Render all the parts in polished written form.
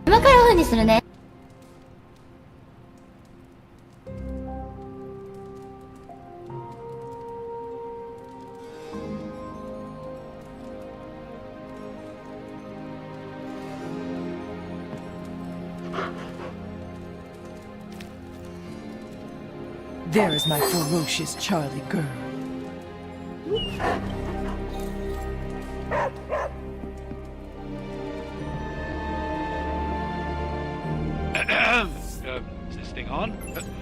今からオフにするね。There is my ferocious Charlie girl. Is this thing on?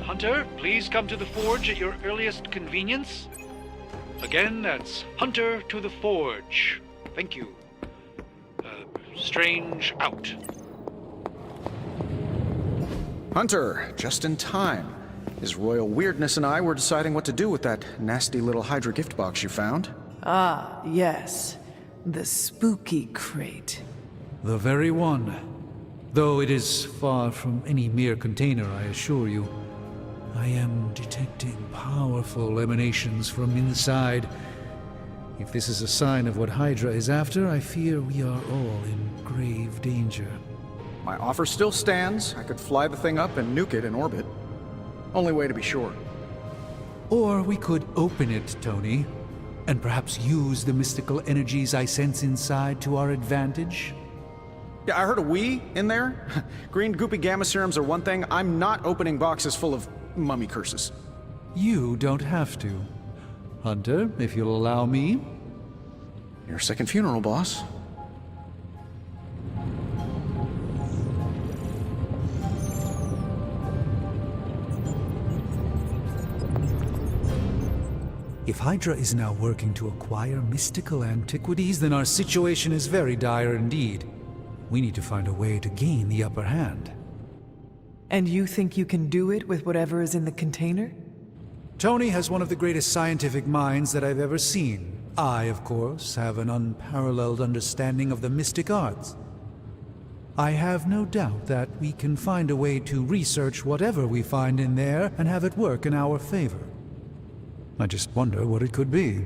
Hunter, please come to the forge at your earliest convenience. Again, that's Hunter to the forge. Thank you. Strange out. Hunter, just in time. His royal weirdness and I were deciding what to do with that nasty little Hydra gift box you found. Ah, yes. The spooky crate. The very one. Though it is far from any mere container, I assure you. I am detecting powerful emanations from inside. If this is a sign of what Hydra is after, I fear we are all in grave danger. My offer still stands. I could fly the thing up and nuke it in orbit. Only way to be sure. Or we could open it, Tony, and perhaps use the mystical energies I sense inside to our advantage. Yeah, I heard a "we" in there. Green goopy gamma serums are one thing. I'm not opening boxes full of mummy curses. You don't have to. Hunter, if you'll allow me. Your second funeral, boss. If Hydra is now working to acquire mystical antiquities, then our situation is very dire indeed. We need to find a way to gain the upper hand. And you think you can do it with whatever is in the container? Tony has one of the greatest scientific minds that I've ever seen. I, of course, have an unparalleled understanding of the mystic arts. I have no doubt that we can find a way to research whatever we find in there and have it work in our favor. I just wonder what it could be.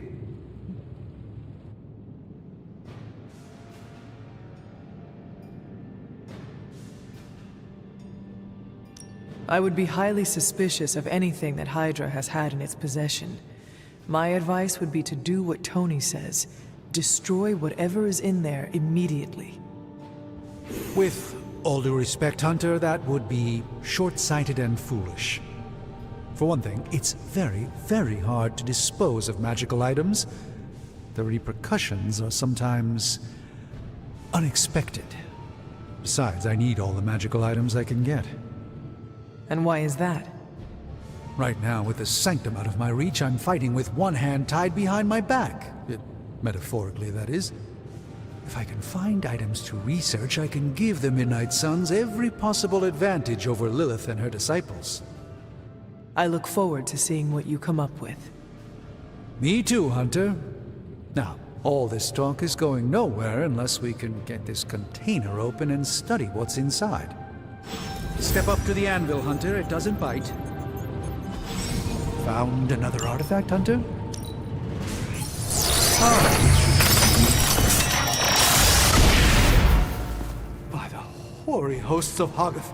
I would be highly suspicious of anything that Hydra has had in its possession. My advice would be to do what Tony says. Destroy whatever is in there immediately. With all due respect, Hunter, that would be short-sighted and foolish. For one thing, it's very, very hard to dispose of magical items. The repercussions are sometimes unexpected. Besides, I need all the magical items I can get. And why is that? Right now, with the Sanctum out of my reach, I'm fighting with one hand tied behind my back. Metaphorically, that is. If I can find items to research, I can give the Midnight Suns every possible advantage over Lilith and her disciples. I look forward to seeing what you come up with. Me too, Hunter. Now, all this talk is going nowhere unless we can get this container open and study what's inside. Step up to the anvil, Hunter. It doesn't bite. Found another artifact, Hunter? By the hoary hosts of Hoggoth,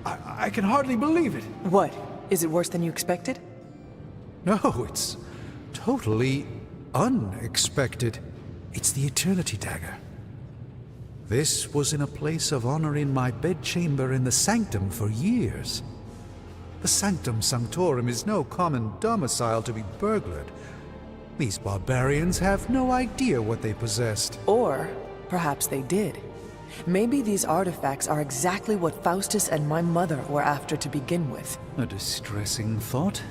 I can hardly believe it. What? Is it worse than you expected? No, it's totally unexpected. It's the Eternity Dagger. This was in a place of honor in my bedchamber in the Sanctum for years. The Sanctum Sanctorum is no common domicile to be burglared. These barbarians have no idea what they possessed. Or perhaps they did. Maybe these artifacts are exactly what Faustus and my mother were after to begin with. A distressing thought.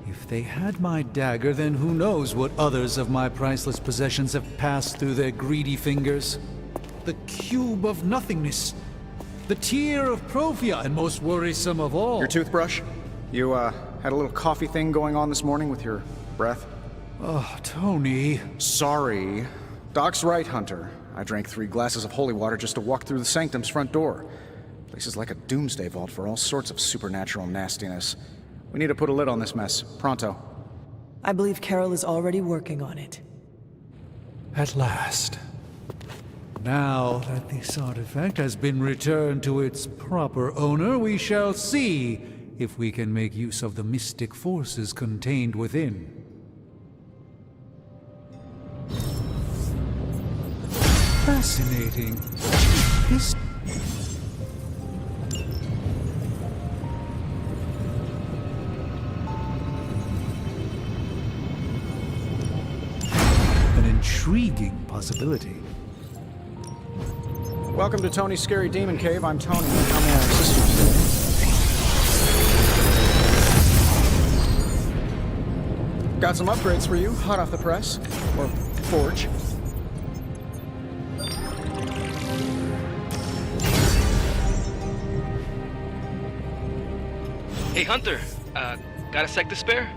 If they had my dagger, then who knows what others of my priceless possessions have passed through their greedy fingers. The Cube of Nothingness. The Tear of Profia, and most worrisome of all. Your toothbrush? You, had a little coffee thing going on this morning with your breath? Oh, Tony. Sorry. Doc's right, Hunter. I drank 3 glasses of holy water just to walk through the Sanctum's front door. Place is like a doomsday vault for all sorts of supernatural nastiness. We need to put a lid on this mess. Pronto. I believe Carol is already working on it. At last. Now that this artifact has been returned to its proper owner, we shall see if we can make use of the mystic forces contained within. Fascinating. This... An intriguing possibility. Welcome to Tony's Scary Demon Cave. I'm Tony. How may I assist you today? Got some upgrades for you, hot off the press. Or forge. Hey, Hunter. Got a sec to spare?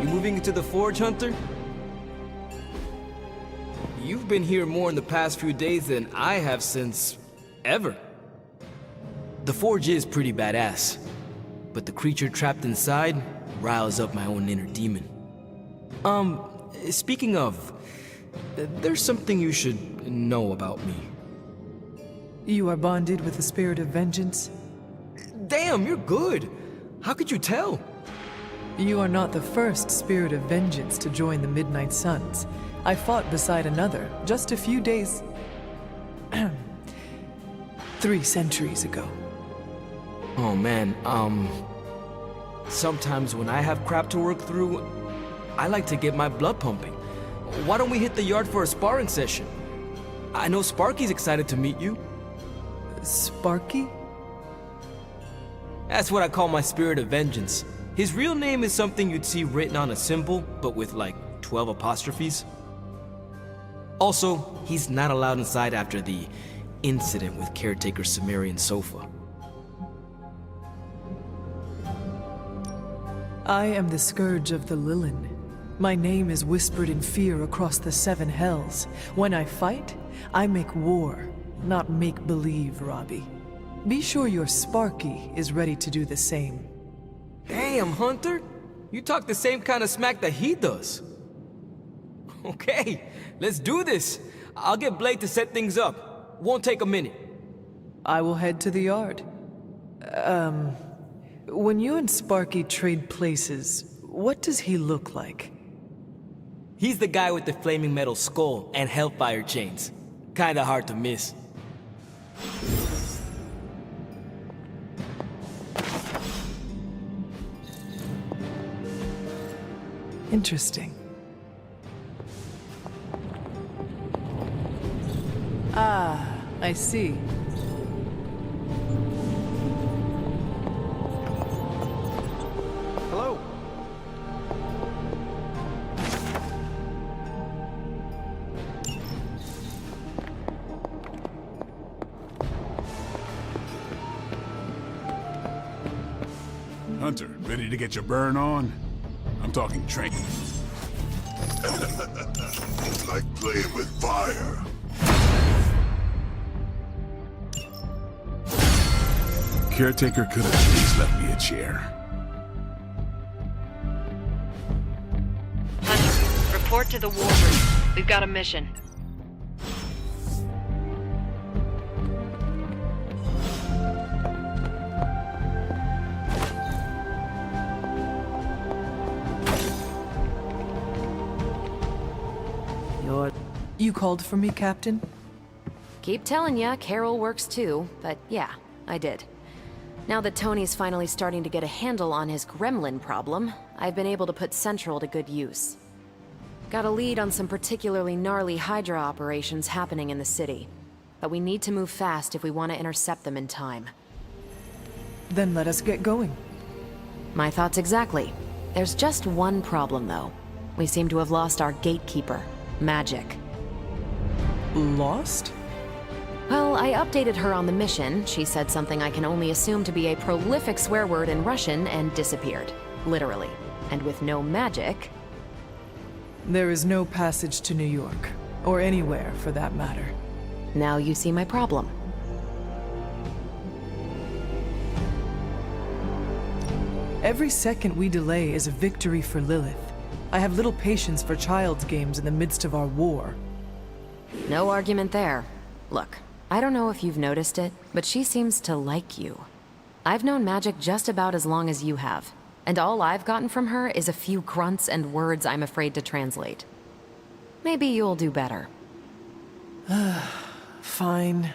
You moving into the forge, Hunter? You've been here more in the past few days than I have since... ever. The forge is pretty badass, but the creature trapped inside riles up my own inner demon. Speaking of, there's something you should know about me. You are bonded with the spirit of vengeance? Damn, you're good! How could you tell? You are not the first spirit of vengeance to join the Midnight Suns. I fought beside another just a few days... 3 centuries ago. Oh man, sometimes when I have crap to work through, I like to get my blood pumping. Why don't we hit the yard for a sparring session? I know Sparky's excited to meet you. Sparky? That's what I call my spirit of vengeance. His real name is something you'd see written on a symbol, but with like 12 apostrophes. Also, he's not allowed inside after the incident with caretaker Sumerian Sofa. I am the Scourge of the Lilin. My name is whispered in fear across the 7 hells. When I fight, I make war, not make-believe, Robbie. Be sure your Sparky is ready to do the same. Damn, Hunter! You talk the same kind of smack that he does. Okay, let's do this. I'll get Blade to set things up. Won't take a minute. I will head to the yard. When you and Sparky trade places, what does he look like? He's the guy with the flaming metal skull and hellfire chains. Kinda hard to miss. Interesting. Ah, I see. Hello. Hunter, ready to get your burn on? I'm talking train. It's like playing with fire. Caretaker could have at least left me a chair. Hunter, report to the war room. We've got a mission. You called for me, Captain? Keep telling ya, Carol works too, but yeah, I did. Now that Tony's finally starting to get a handle on his gremlin problem, I've been able to put Central to good use. Got a lead on some particularly gnarly Hydra operations happening in the city. But we need to move fast if we want to intercept them in time. Then let us get going. My thoughts exactly. There's just one problem, though. We seem to have lost our gatekeeper, Magic. Lost? Well, I updated her on the mission. She said something I can only assume to be a prolific swear word in Russian and disappeared. Literally. And with no magic... There is no passage to New York. Or anywhere, for that matter. Now you see my problem. Every second we delay is a victory for Lilith. I have little patience for child's games in the midst of our war. No argument there. Look, I don't know if you've noticed it, but she seems to like you. I've known magic just about as long as you have, and all I've gotten from her is a few grunts and words I'm afraid to translate. Maybe you'll do better. Fine.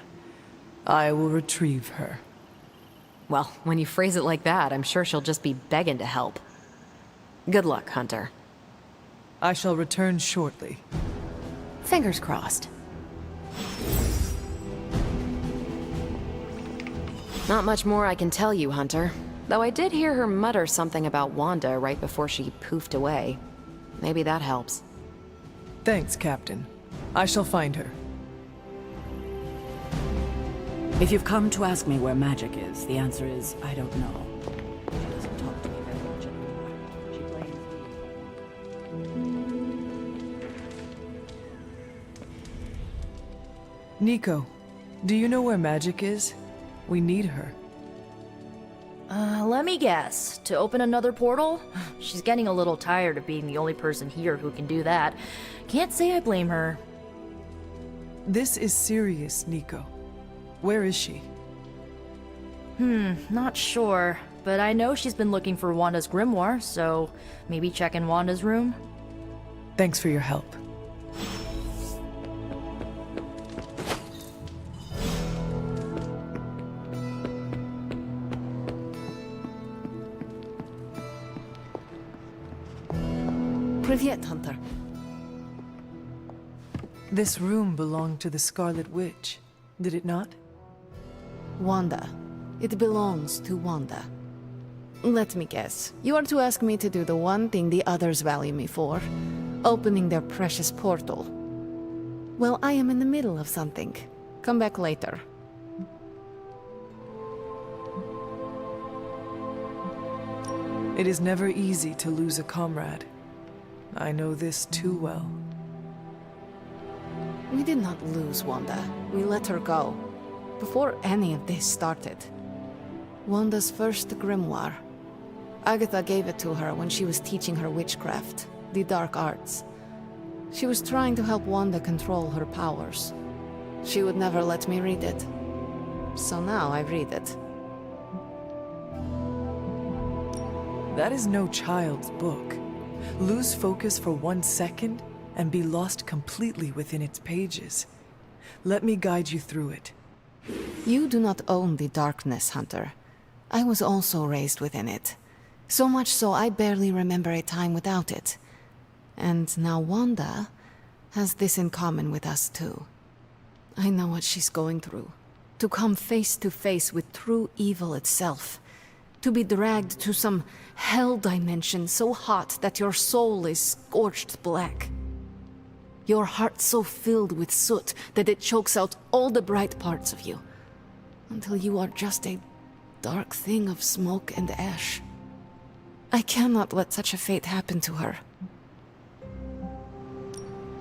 I will retrieve her. Well, when you phrase it like that, I'm sure she'll just be begging to help. Good luck, Hunter. I shall return shortly. Fingers crossed. Not much more I can tell you, Hunter. Though I did hear her mutter something about Wanda right before she poofed away. Maybe that helps. Thanks, Captain. I shall find her. If you've come to ask me where magic is, the answer is, I don't know. She doesn't talk to me very much anymore. She blames me. Nico, do you know where magic is? We need her. Let me guess. To open another portal? She's getting a little tired of being the only person here who can do that. Can't say I blame her. This is serious, Nico. Where is she? Not sure. But I know she's been looking for Wanda's grimoire, so maybe check in Wanda's room? Thanks for your help. Привет, Hunter. This room belonged to the Scarlet Witch, did it not? Wanda. It belongs to Wanda. Let me guess. You are to ask me to do the one thing the others value me for. Opening their precious portal. Well, I am in the middle of something. Come back later. It is never easy to lose a comrade. I know this too well. We did not lose Wanda. We let her go. Before any of this started. Wanda's first grimoire. Agatha gave it to her when she was teaching her witchcraft, the dark arts. She was trying to help Wanda control her powers. She would never let me read it. So now I read it. That is no child's book. Lose focus for 1 second and be lost completely within its pages. Let me guide you through it. You do not own the darkness, Hunter. I was also raised within it. So much so I barely remember a time without it. And now Wanda has this in common with us too. I know what she's going through. To come face to face with true evil itself. To be dragged to some hell dimension so hot that your soul is scorched black. Your heart so filled with soot that it chokes out all the bright parts of you. Until you are just a dark thing of smoke and ash. I cannot let such a fate happen to her.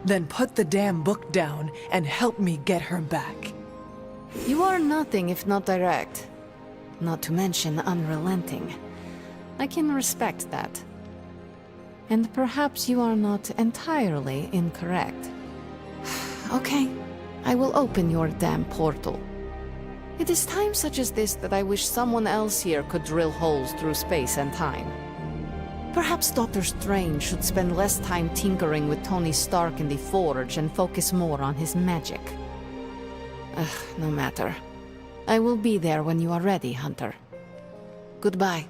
Then put the damn book down and help me get her back. You are nothing if not direct. Not to mention unrelenting. I can respect that. And perhaps you are not entirely incorrect. Okay, I will open your damn portal. It is times such as this that I wish someone else here could drill holes through space and time. Perhaps Doctor Strange should spend less time tinkering with Tony Stark in the Forge and focus more on his magic. No matter. I will be there when you are ready, Hunter. Goodbye.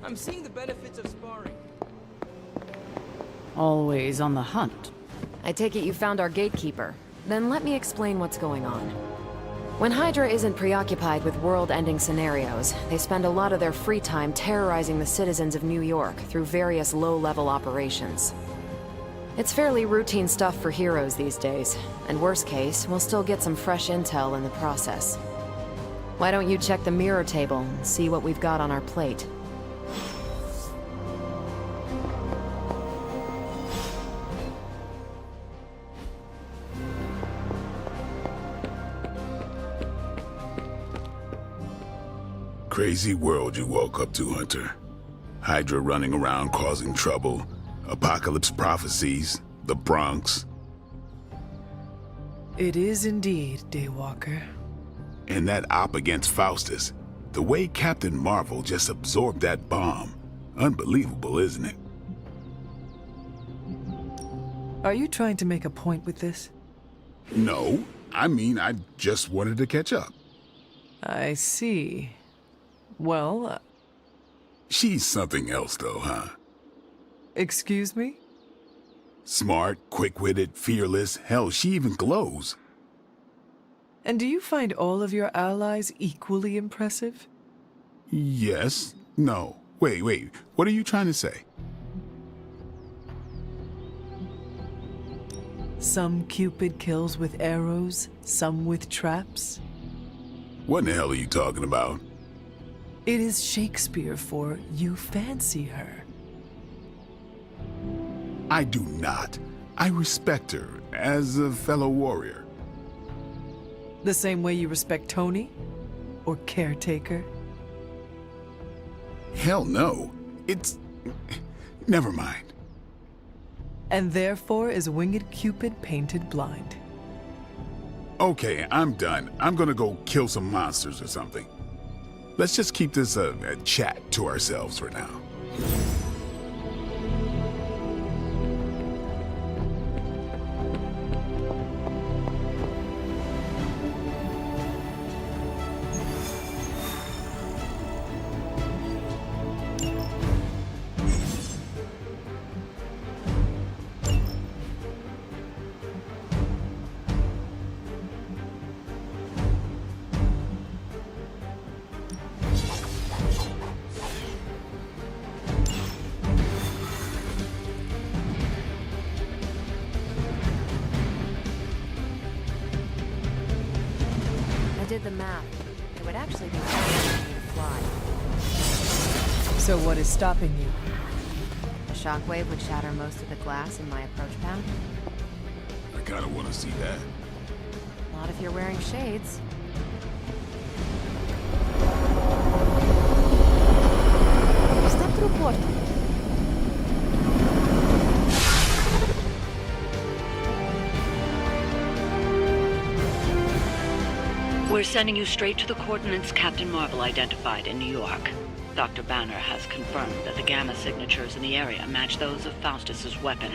I'm seeing the benefits of sparring. Always on the hunt. I take it you found our gatekeeper. Then let me explain what's going on. When Hydra isn't preoccupied with world-ending scenarios, they spend a lot of their free time terrorizing the citizens of New York through various low-level operations. It's fairly routine stuff for heroes these days, and worst case, we'll still get some fresh intel in the process. Why don't you check the mirror table and see what we've got on our plate? Crazy world you woke up to, Hunter. Hydra running around causing trouble, apocalypse prophecies, the Bronx. It is indeed, Daywalker. And that op against Faustus. The way Captain Marvel just absorbed that bomb. Unbelievable, isn't it? Are you trying to make a point with this? No, I mean, I just wanted to catch up. I see. Well, She's something else, though, huh? excuse me? Smart, quick-witted, fearless. Hell, she even glows. And do you find all of your allies equally impressive? Yes. No. Wait. What are you trying to say? Some Cupid kills with arrows, some with traps. What in the hell are you talking about? It is Shakespeare for you fancy her. I do not. I respect her as a fellow warrior. The same way you respect Tony? Or Caretaker? Hell no. It's... Never mind. And therefore is Winged Cupid painted blind. Okay, I'm done. I'm gonna go kill some monsters or something. Let's just keep this a chat to ourselves for now. I did the math. It would actually be harder for me to fly. So what is stopping you? A shockwave would shatter most of the glass in my approach path. I kinda wanna see that. Not if you're wearing shades. Step through portal. We're sending you straight to the coordinates Captain Marvel identified in New York. Dr. Banner has confirmed that the gamma signatures in the area match those of Faustus's weapon.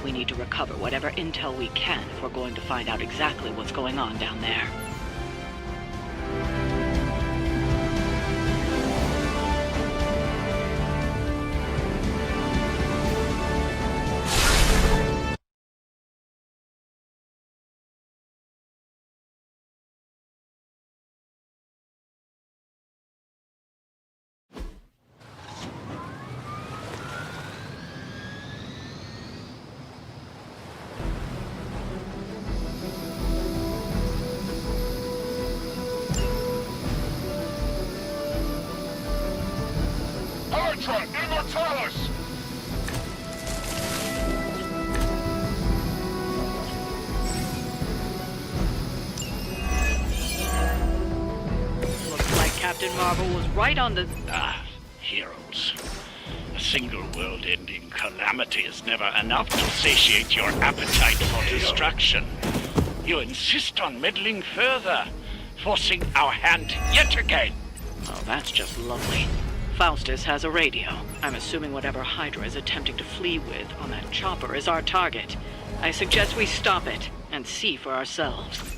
We need to recover whatever intel we can if we're going to find out exactly what's going on down there. Hydra Immortalis! Looks like Captain Marvel was right on the... Heroes. A single world-ending calamity is never enough to satiate your appetite for destruction. You insist on meddling further, forcing our hand yet again. Oh, that's just lovely. Faustus has a radio. I'm assuming whatever Hydra is attempting to flee with on that chopper is our target. I suggest we stop it and see for ourselves.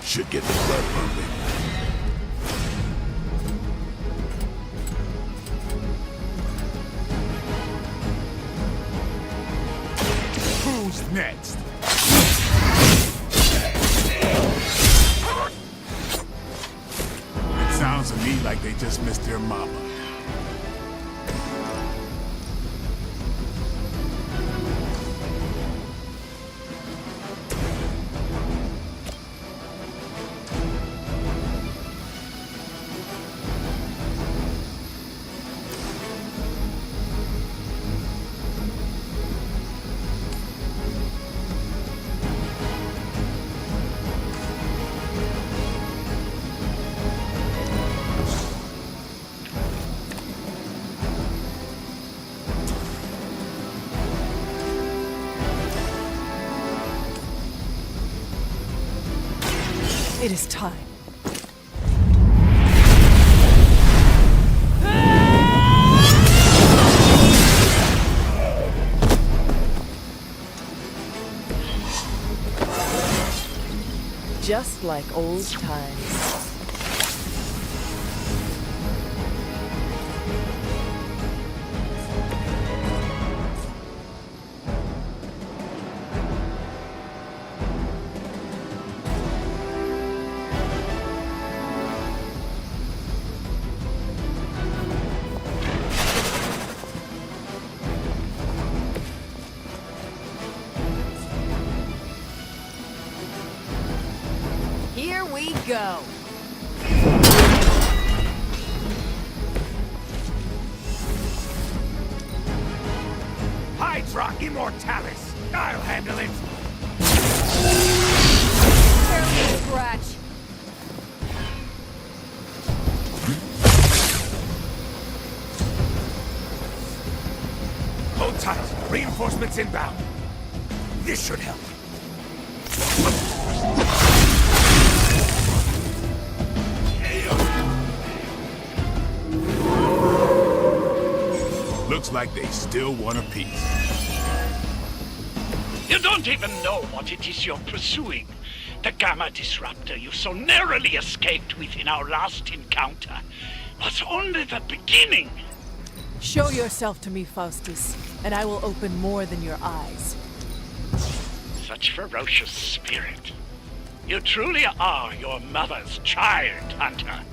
Should get the blood pumping. Who's next? It sounds to me like they just missed their mama. It is time. Just like old times. Here we go. Hydra Immortalis! I'll handle it! Barely a scratch. Hold tight. Reinforcements inbound. This should help. Looks like they still want a piece. You don't even know what it is you're pursuing. The Gamma Disruptor you so narrowly escaped with in our last encounter was only the beginning. Show yourself to me, Faustus, and I will open more than your eyes. Such ferocious spirit. You truly are your mother's child, Hunter.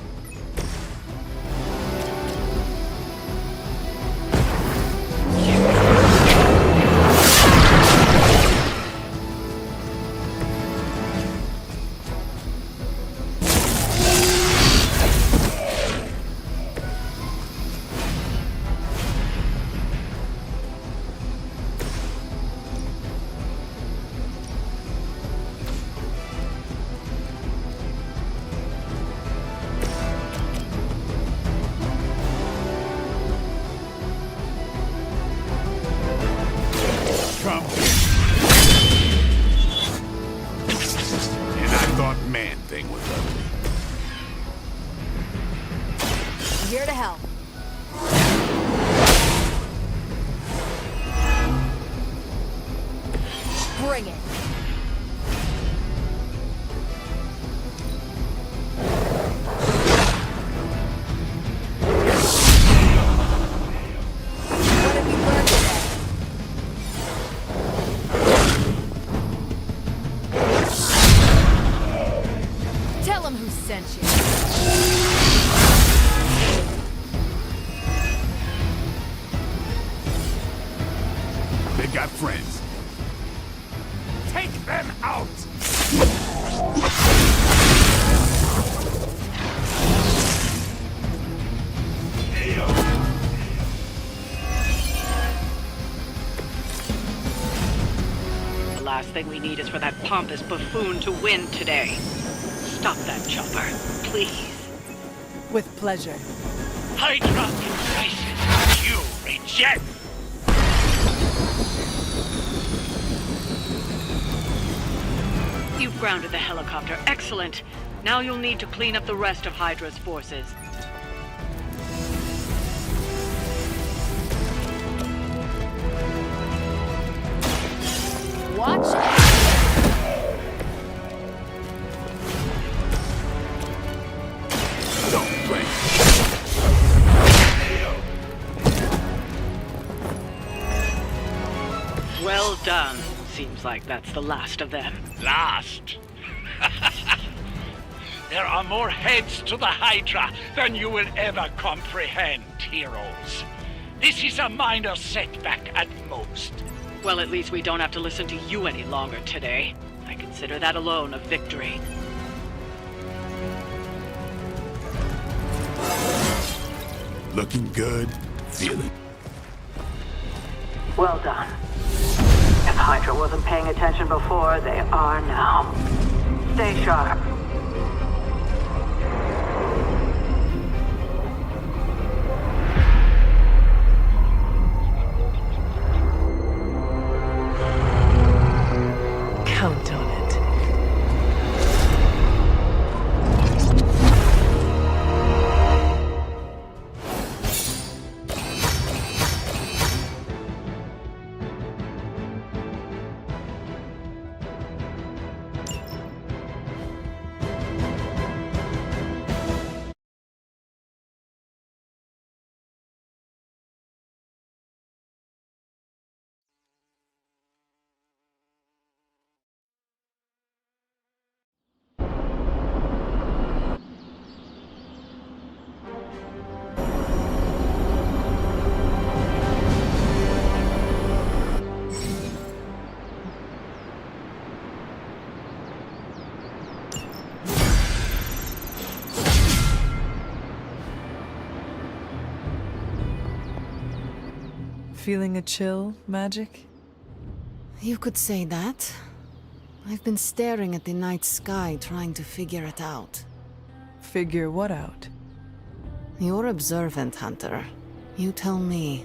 thing was ugly. Here to help. Bring it. They've got friends. Take them out! The last thing we need is for that pompous buffoon to win today. Stop that chopper, please. With pleasure. Hydra embraces, you reject. You've grounded the helicopter. Excellent. Now you'll need to clean up the rest of Hydra's forces. Watch out. Don't blink. Well done. Seems like that's the last of them. Last? There are more heads to the Hydra than you will ever comprehend, heroes. This is a minor setback at most. Well, at least we don't have to listen to you any longer today. I consider that alone a victory. Looking good, feeling. Well done. If Hydra wasn't paying attention before, they are now. Stay sharp. Count on it. Feeling a chill, Magic? You could say that. I've been staring at the night sky trying to figure it out. Figure what out? You're observant, Hunter. You tell me.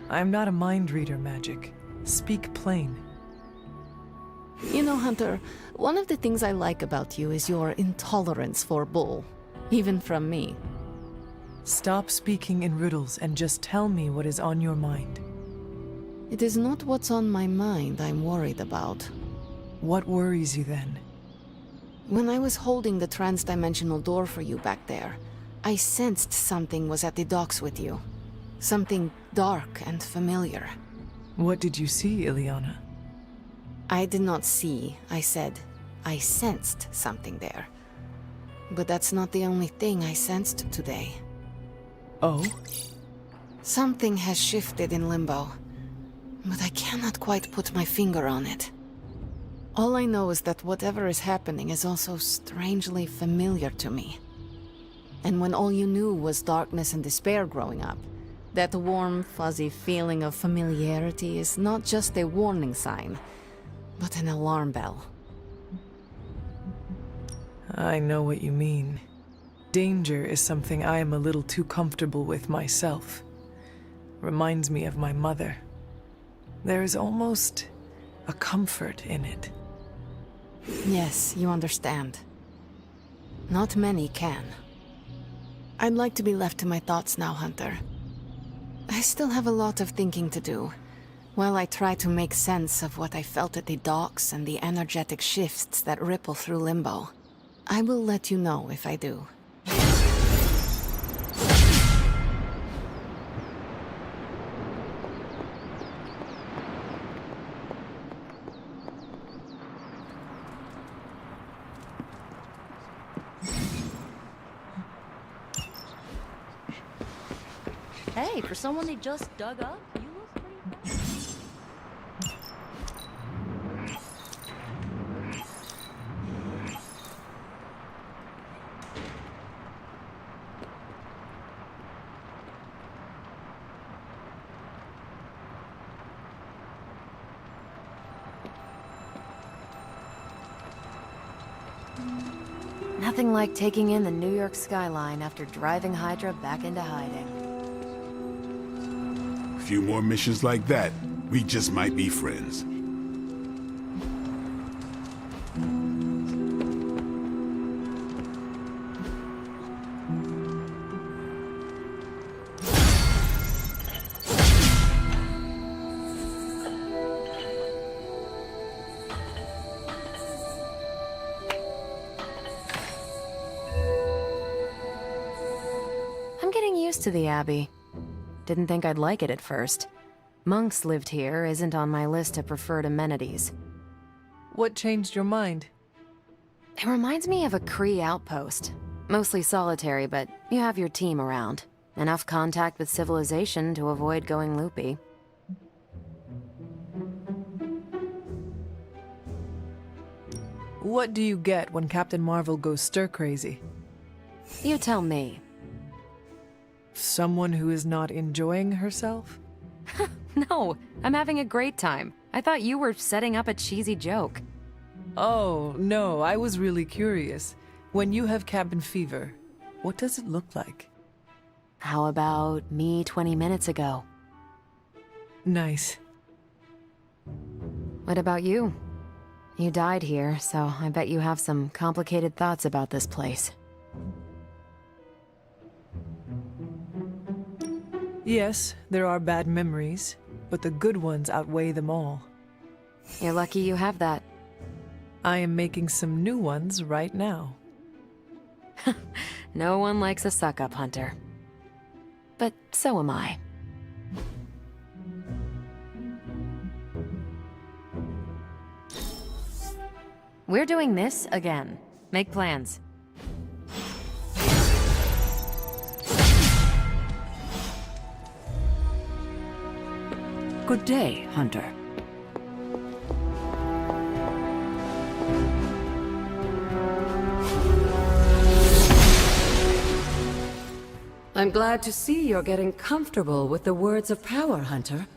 I'm not a mind reader, Magic. Speak plain. You know, Hunter, one of the things I like about you is your intolerance for bull. Even from me. Stop speaking in riddles and just tell me what is on your mind. It is not what's on my mind I'm worried about. What worries you then? When I was holding the trans-dimensional door for you back there, I sensed something was at the docks with you. Something dark and familiar. What did you see, Ileana? I did not see, I said. I sensed something there. But that's not the only thing I sensed today. Oh? Something has shifted in Limbo, but I cannot quite put my finger on it. All I know is that whatever is happening is also strangely familiar to me. And when all you knew was darkness and despair growing up, that warm, fuzzy feeling of familiarity is not just a warning sign, but an alarm bell. I know what you mean. Danger is something I am a little too comfortable with myself. Reminds me of my mother. There is almost a comfort in it. Yes, you understand. Not many can. I'd like to be left to my thoughts now, Hunter. I still have a lot of thinking to do, while I try to make sense of what I felt at the docks and the energetic shifts that ripple through Limbo. I will let you know if I do. Hey, for someone they just dug up, you look pretty fresh. Nothing like taking in the New York skyline after driving Hydra back into hiding. A few more missions like that, we just might be friends. I'm getting used to the Abbey. Didn't think I'd like it at first. Monks lived here isn't on my list of preferred amenities. What changed your mind? It reminds me of a Kree outpost. Mostly solitary, but you have your team around. Enough contact with civilization to avoid going loopy. What do you get when Captain Marvel goes stir-crazy? You tell me. Someone who is not enjoying herself? No, I'm having a great time. I thought you were setting up a cheesy joke. Oh, no, I was really curious. When you have cabin fever, what does it look like? How about me 20 minutes ago? Nice. What about you? You died here, so I bet you have some complicated thoughts about this place. Yes, there are bad memories, but the good ones outweigh them all. You're lucky you have that. I am making some new ones right now. No one likes a suck-up, Hunter. But so am I. We're doing this again. Make plans. Good day, Hunter. I'm glad to see you're getting comfortable with the words of power, Hunter.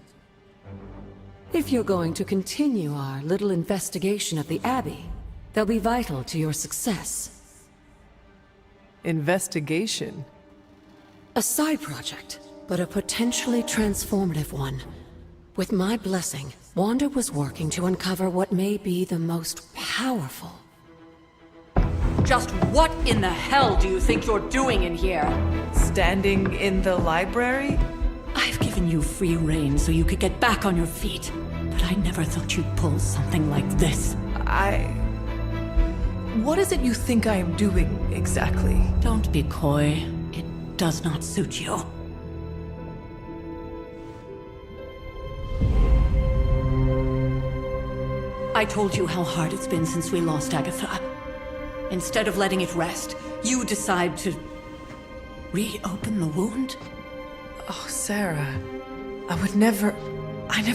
If you're going to continue our little investigation of the Abbey, they'll be vital to your success. Investigation? A side project, but a potentially transformative one. With my blessing, Wanda was working to uncover what may be the most powerful. Just what in the hell do you think you're doing in here? Standing in the library? I've given you free rein so you could get back on your feet, but I never thought you'd pull something like this. What is it you think I am doing, exactly? Don't be coy. It does not suit you. I told you how hard it's been since we lost Agatha. Instead of letting it rest, you decide to reopen the wound? Oh, Sarah. I never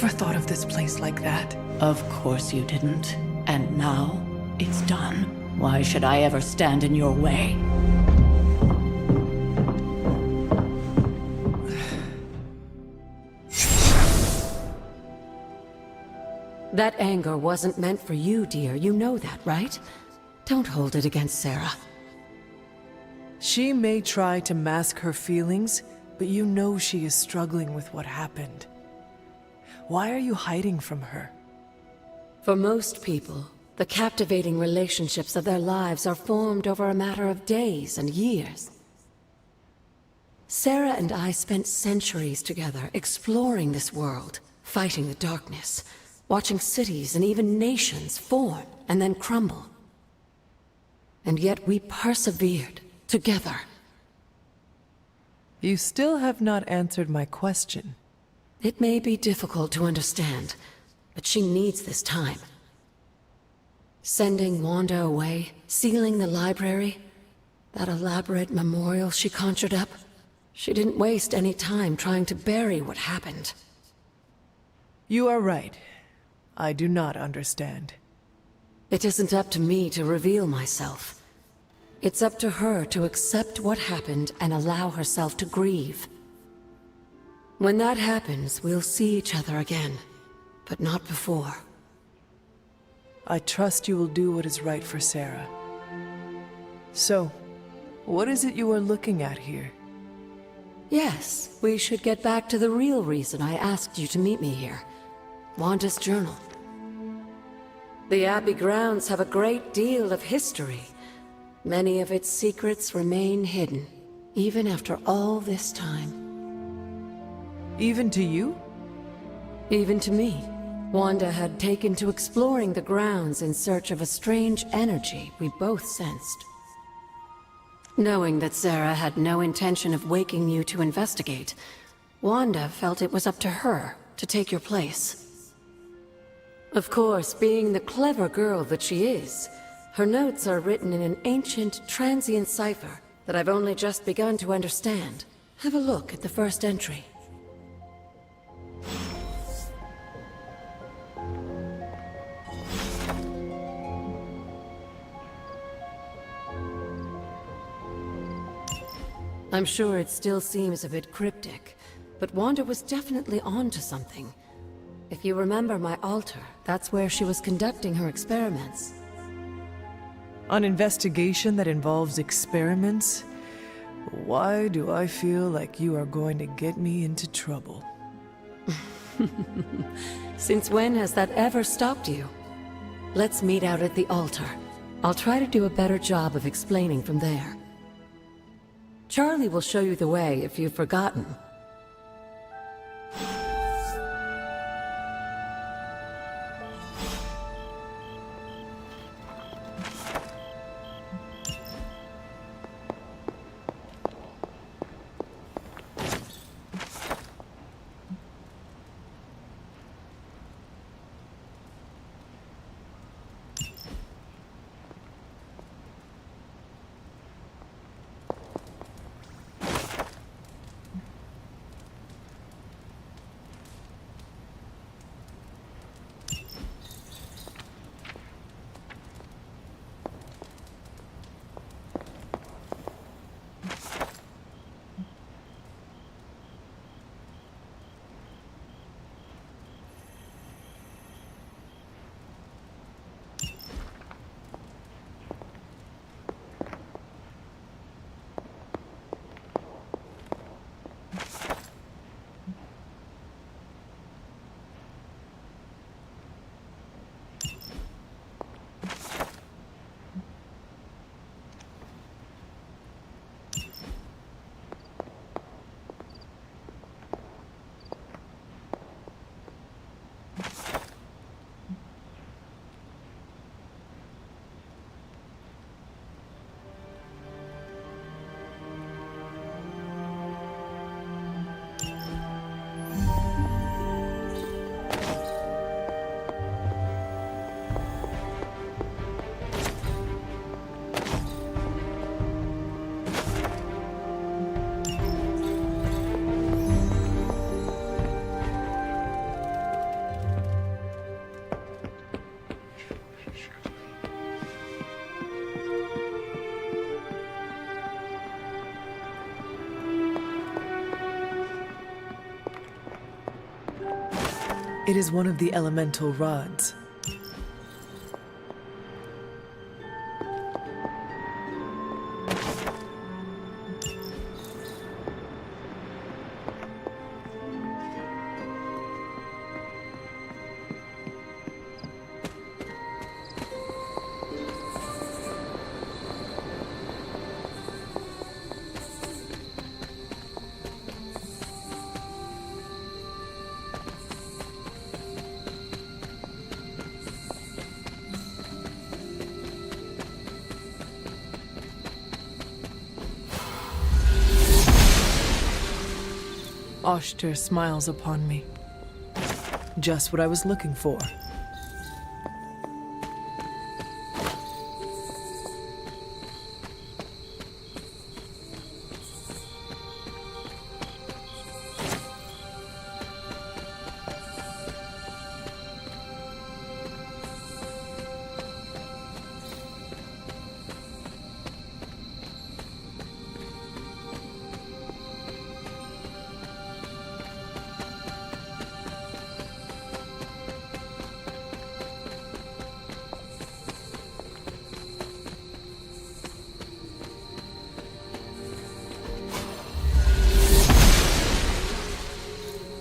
thought of this place like that. Of course you didn't. And now, it's done. Why should I ever stand in your way? That anger wasn't meant for you, dear. You know that, right? Don't hold it against Sarah. She may try to mask her feelings, but you know she is struggling with what happened. Why are you hiding from her? For most people, the captivating relationships of their lives are formed over a matter of days and years. Sarah and I spent centuries together exploring this world, fighting the darkness, watching cities and even nations form and then crumble. And yet we persevered, together. You still have not answered my question. It may be difficult to understand, but she needs this time. Sending Wanda away, sealing the library, that elaborate memorial she conjured up, she didn't waste any time trying to bury what happened. You are right. I do not understand. It isn't up to me to reveal myself. It's up to her to accept what happened and allow herself to grieve. When that happens, we'll see each other again, but not before. I trust you will do what is right for Sarah. So, what is it you are looking at here? Yes, we should get back to the real reason I asked you to meet me here. Wanda's journal. The Abbey grounds have a great deal of history. Many of its secrets remain hidden, even after all this time. Even to you? Even to me. Wanda had taken to exploring the grounds in search of a strange energy we both sensed. Knowing that Sarah had no intention of waking you to investigate, Wanda felt it was up to her to take your place. Of course, being the clever girl that she is, her notes are written in an ancient, transient cipher that I've only just begun to understand. Have a look at the first entry. I'm sure it still seems a bit cryptic, but Wanda was definitely onto something. If you remember my altar, that's where she was conducting her experiments. An investigation that involves experiments? Why do I feel like you are going to get me into trouble? Since when has that ever stopped you? Let's meet out at the altar. I'll try to do a better job of explaining from there. Charlie will show you the way if you've forgotten. It is one of the elemental rods. Oshter smiles upon me. Just what I was looking for.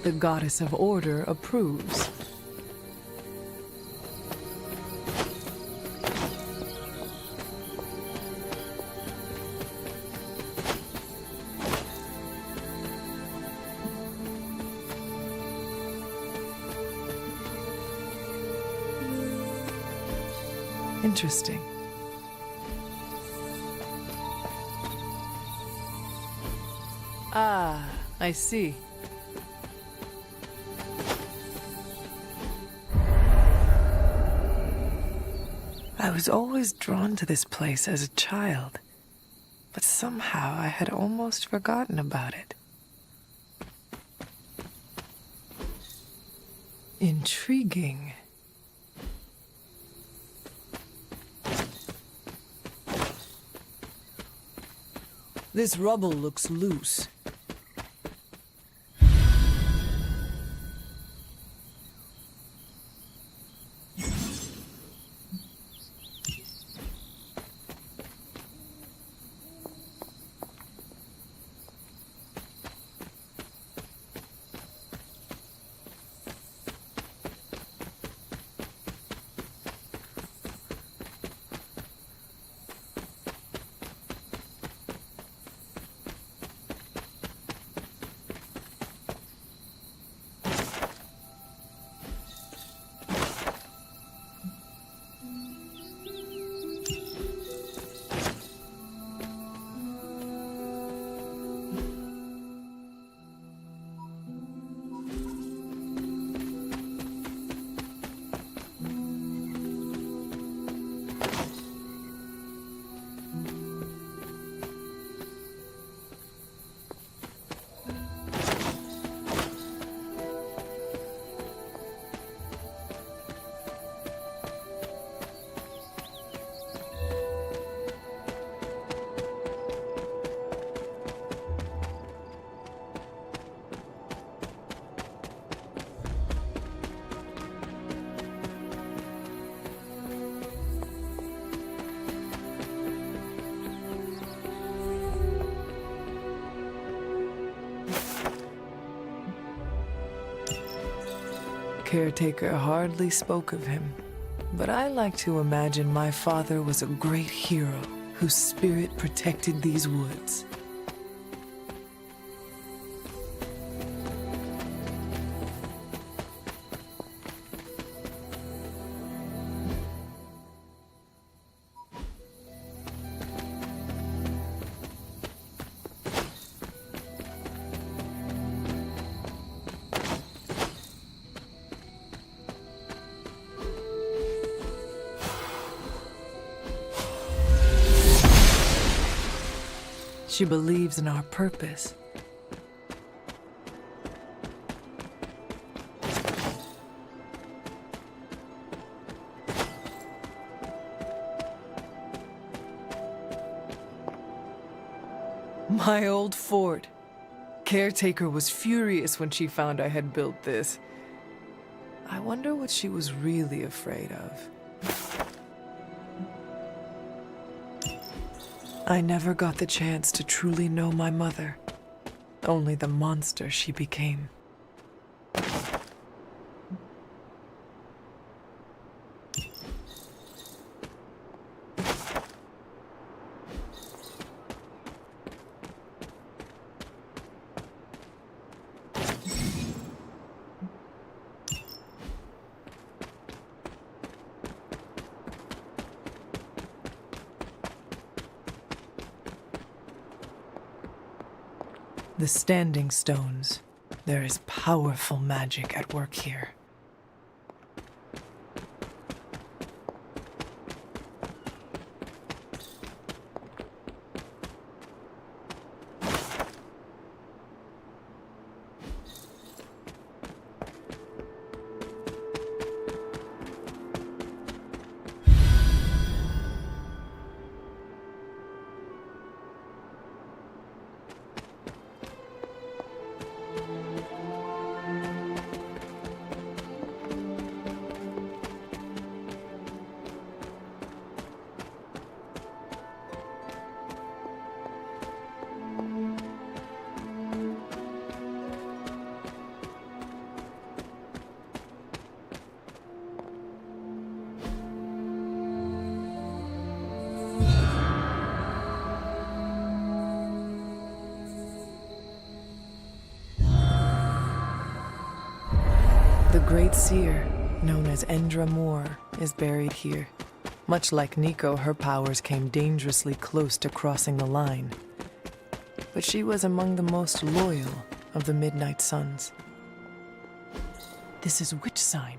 The Goddess of Order approves. Interesting. Ah, I see. I was always drawn to this place as a child, but somehow I had almost forgotten about it. Intriguing. This rubble looks loose. Caretaker hardly spoke of him, but I like to imagine my father was a great hero whose spirit protected these woods. She believes in our purpose. My old fort. Caretaker was furious when she found I had built this. I wonder what she was really afraid of. I never got the chance to truly know my mother, only the monster she became. The Standing Stones. There is powerful magic at work here. The Great Seer, known as Endra Moore, is buried here. Much like Nico, her powers came dangerously close to crossing the line. But she was among the most loyal of the Midnight Suns. This is which sign?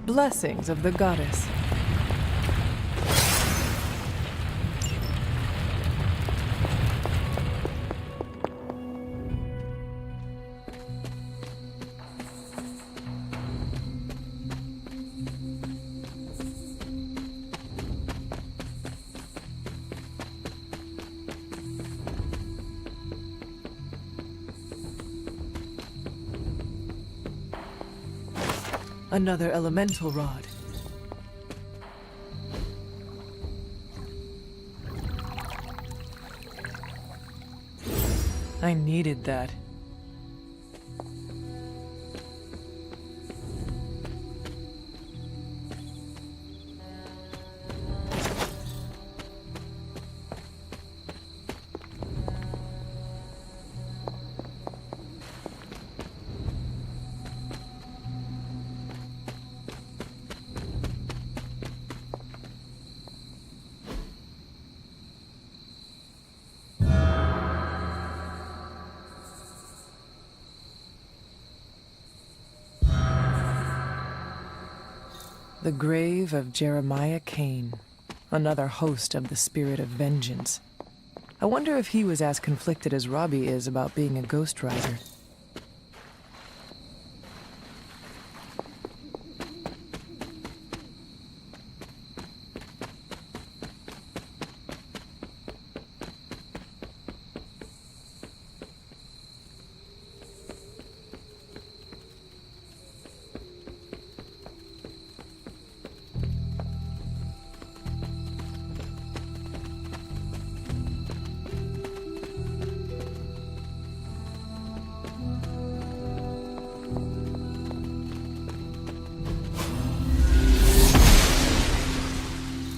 Blessings of the goddess. Another elemental rod. I needed that. The grave of Jeremiah Kane, another host of the Spirit of Vengeance. I wonder if he was as conflicted as Robbie is about being a Ghost Rider.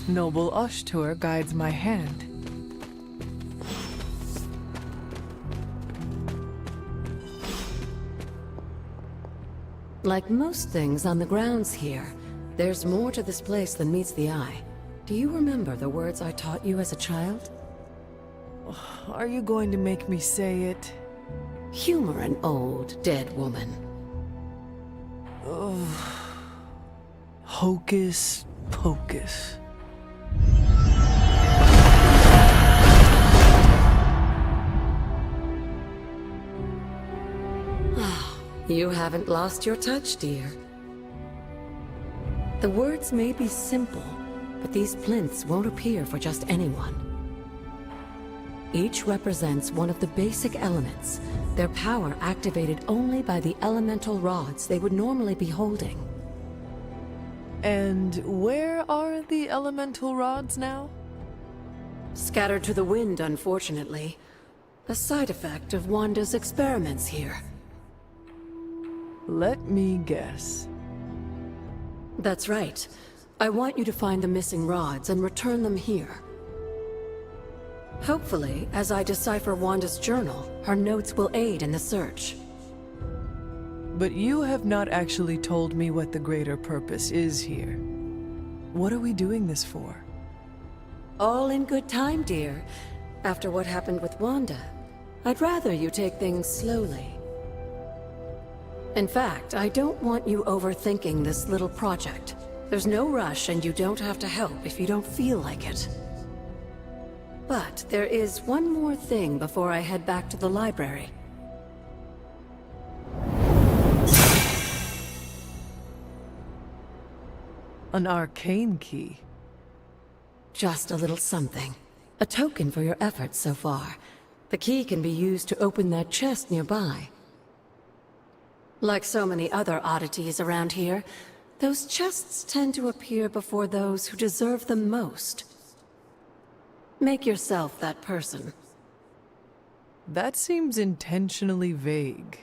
Noble Ashtur guides my hand. Like most things on the grounds here, there's more to this place than meets the eye. Do you remember the words I taught you as a child? Are you going to make me say it? Humor an old, dead woman. Hocus pocus. You haven't lost your touch, dear. The words may be simple, but these plinths won't appear for just anyone. Each represents one of the basic elements, their power activated only by the elemental rods they would normally be holding. And where are the elemental rods now? Scattered to the wind, unfortunately. A side effect of Wanda's experiments here. Let me guess. That's right. I want you to find the missing rods and return them here. Hopefully, as I decipher Wanda's journal, her notes will aid in the search. But you have not actually told me what the greater purpose is here. What are we doing this for? All in good time, dear. After what happened with Wanda, I'd rather you take things slowly. In fact, I don't want you overthinking this little project. There's no rush and you don't have to help if you don't feel like it. But there is one more thing before I head back to the library. An arcane key. Just a little something. A token for your efforts so far. The key can be used to open that chest nearby. Like so many other oddities around here, those chests tend to appear before those who deserve them most. Make yourself that person. That seems intentionally vague.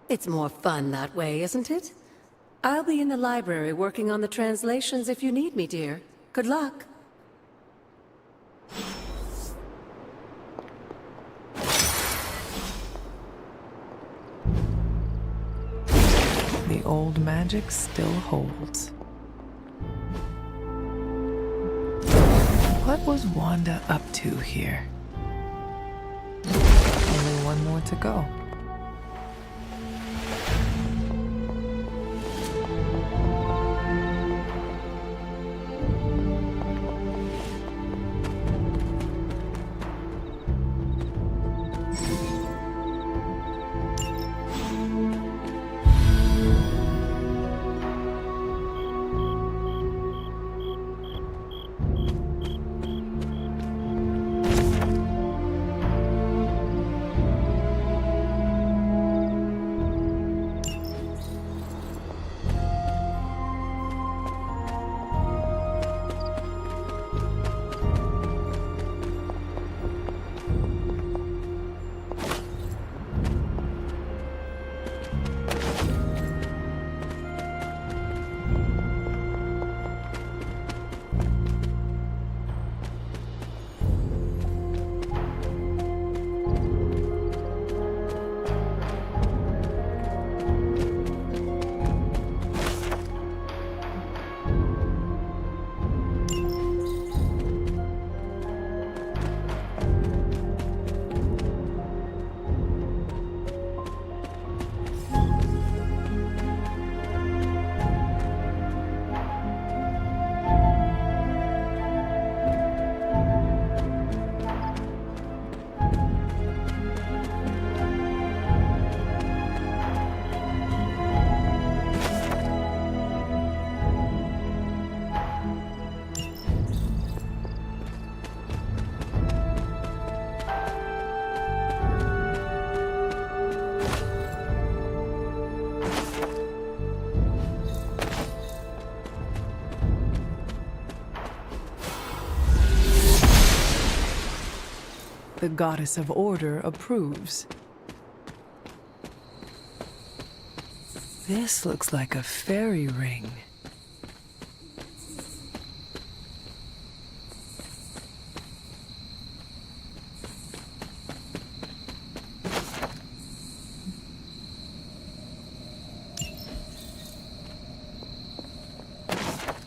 It's more fun that way, isn't it? I'll be in the library working on the translations if you need me, dear. Good luck. The old magic still holds. What was Wanda up to here? Only one more to go. the goddess of order approves. This looks like a fairy ring.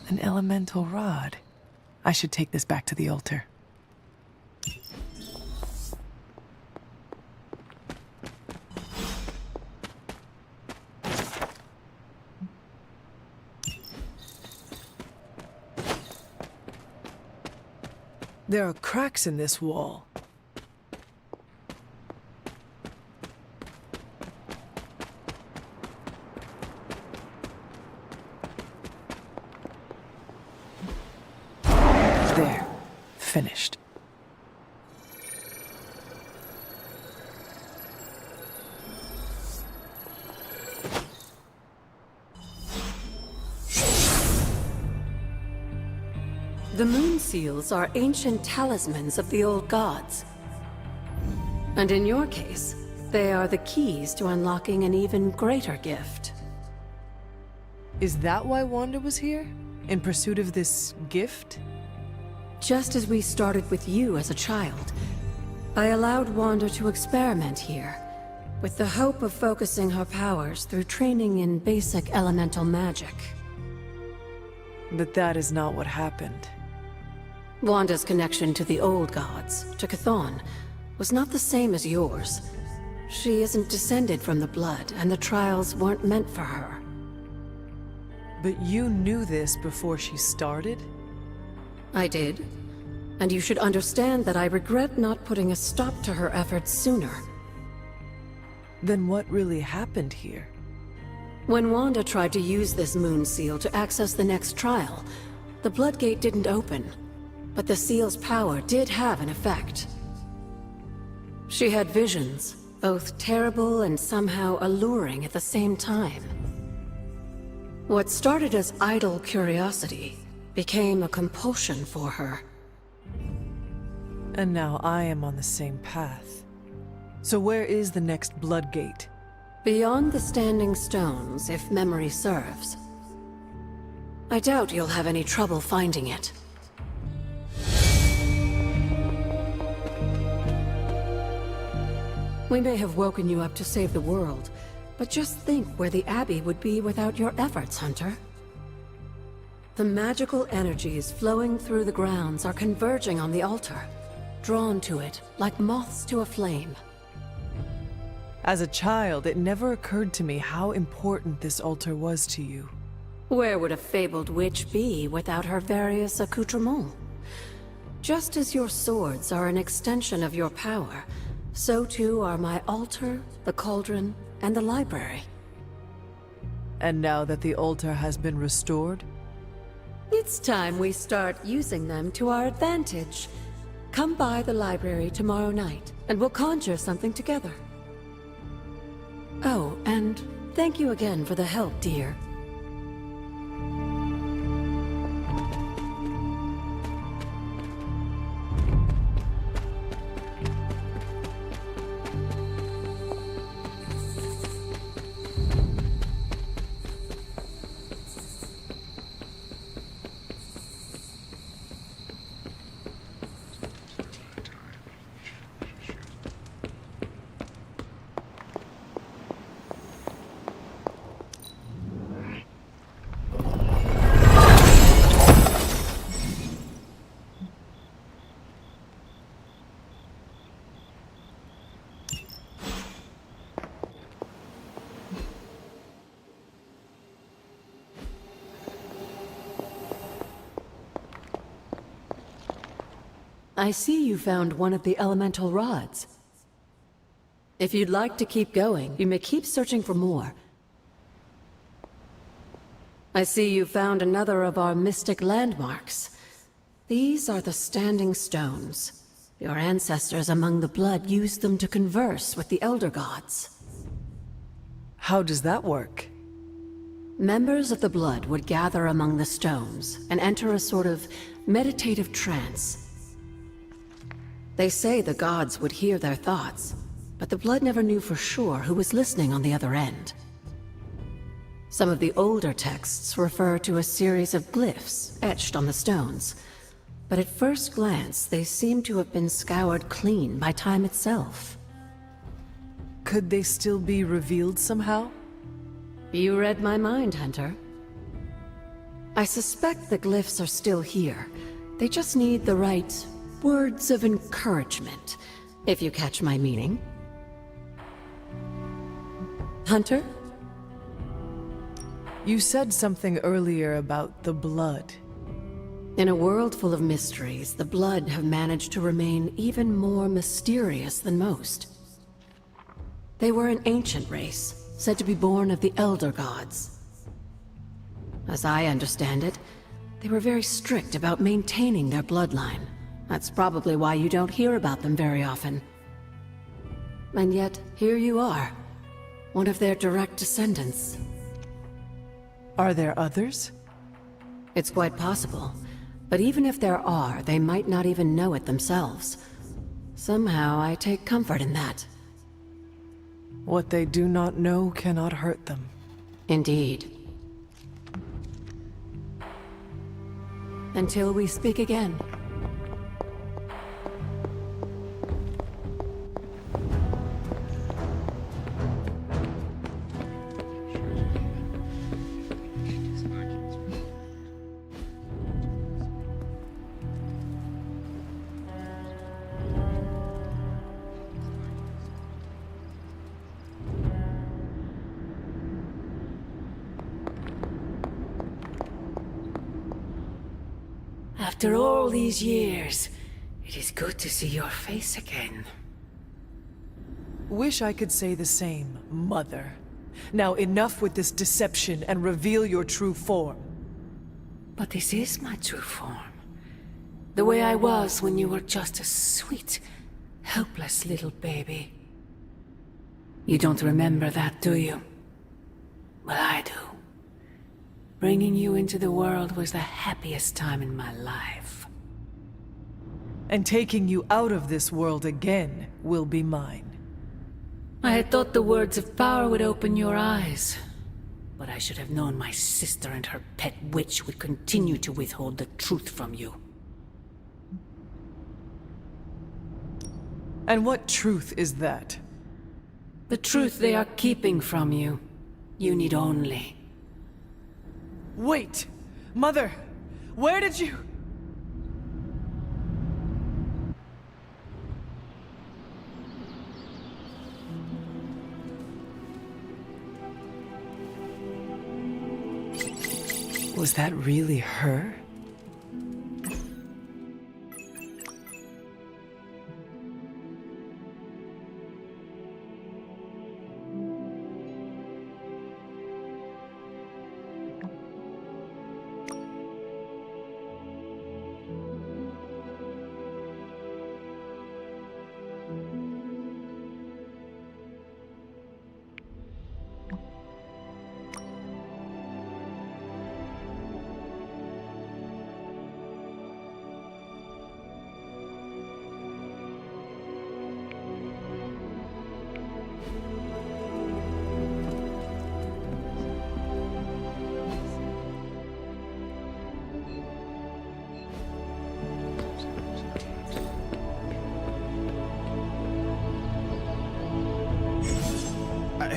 An elemental rod. I should take this back to the altar. There are cracks in this wall. There. Finished. The moon seals are ancient talismans of the old gods. And in your case, they are the keys to unlocking an even greater gift. Is that why Wanda was here? In pursuit of this gift? Just as we started with you as a child, I allowed Wanda to experiment here, with the hope of focusing her powers through training in basic elemental magic. But that is not what happened. Wanda's connection to the old gods, to Chthon, was not the same as yours. She isn't descended from the blood, and the trials weren't meant for her. But you knew this before she started? I did. And you should understand that I regret not putting a stop to her efforts sooner. Then what really happened here? When Wanda tried to use this moon seal to access the next trial, the Blood Gate didn't open. But the seal's power did have an effect. She had visions, both terrible and somehow alluring at the same time. What started as idle curiosity became a compulsion for her. And now I am on the same path. So where is the next Blood Gate? Beyond the Standing Stones, if memory serves. I doubt you'll have any trouble finding it. We may have woken you up to save the world, but just think where the Abbey would be without your efforts, Hunter. The magical energies flowing through the grounds are converging on the altar, drawn to it like moths to a flame. As a child, it never occurred to me how important this altar was to you. Where would a fabled witch be without her various accoutrements? Just as your swords are an extension of your power, so too are my altar, the cauldron, and the library. And now that the altar has been restored? It's time we start using them to our advantage. Come by the library tomorrow night, and we'll conjure something together. Oh, and thank you again for the help, dear. I see you found one of the elemental rods. If you'd like to keep going, you may keep searching for more. I see you found another of our mystic landmarks. These are the Standing Stones. Your ancestors among the blood used them to converse with the Elder Gods. How does that work? Members of the blood would gather among the stones and enter a sort of meditative trance. They say the gods would hear their thoughts, but the Blood never knew for sure who was listening on the other end. Some of the older texts refer to a series of glyphs etched on the stones, but at first glance they seem to have been scoured clean by time itself. Could they still be revealed somehow? You read my mind, Hunter. I suspect the glyphs are still here. They just need the right words of encouragement, if you catch my meaning. Hunter? You said something earlier about the Blood. In a world full of mysteries, the Blood have managed to remain even more mysterious than most. They were an ancient race, said to be born of the Elder Gods. As I understand it, they were very strict about maintaining their bloodline. That's probably why you don't hear about them very often. And yet, here you are, one of their direct descendants. Are there others? It's quite possible. But even if there are, they might not even know it themselves. Somehow, I take comfort in that. What they do not know cannot hurt them. Indeed. Until we speak again. After all these years, it is good to see your face again. Wish I could say the same, Mother. Now enough with this deception and reveal your true form. But this is my true form. The way I was when you were just a sweet, helpless little baby. You don't remember that, do you? Well, I do. Bringing you into the world was the happiest time in my life. And taking you out of this world again will be mine. I had thought the words of power would open your eyes. But I should have known my sister and her pet witch would continue to withhold the truth from you. And what truth is that? The truth they are keeping from you. You need only. Wait! Mother! Where did you... Was that really her?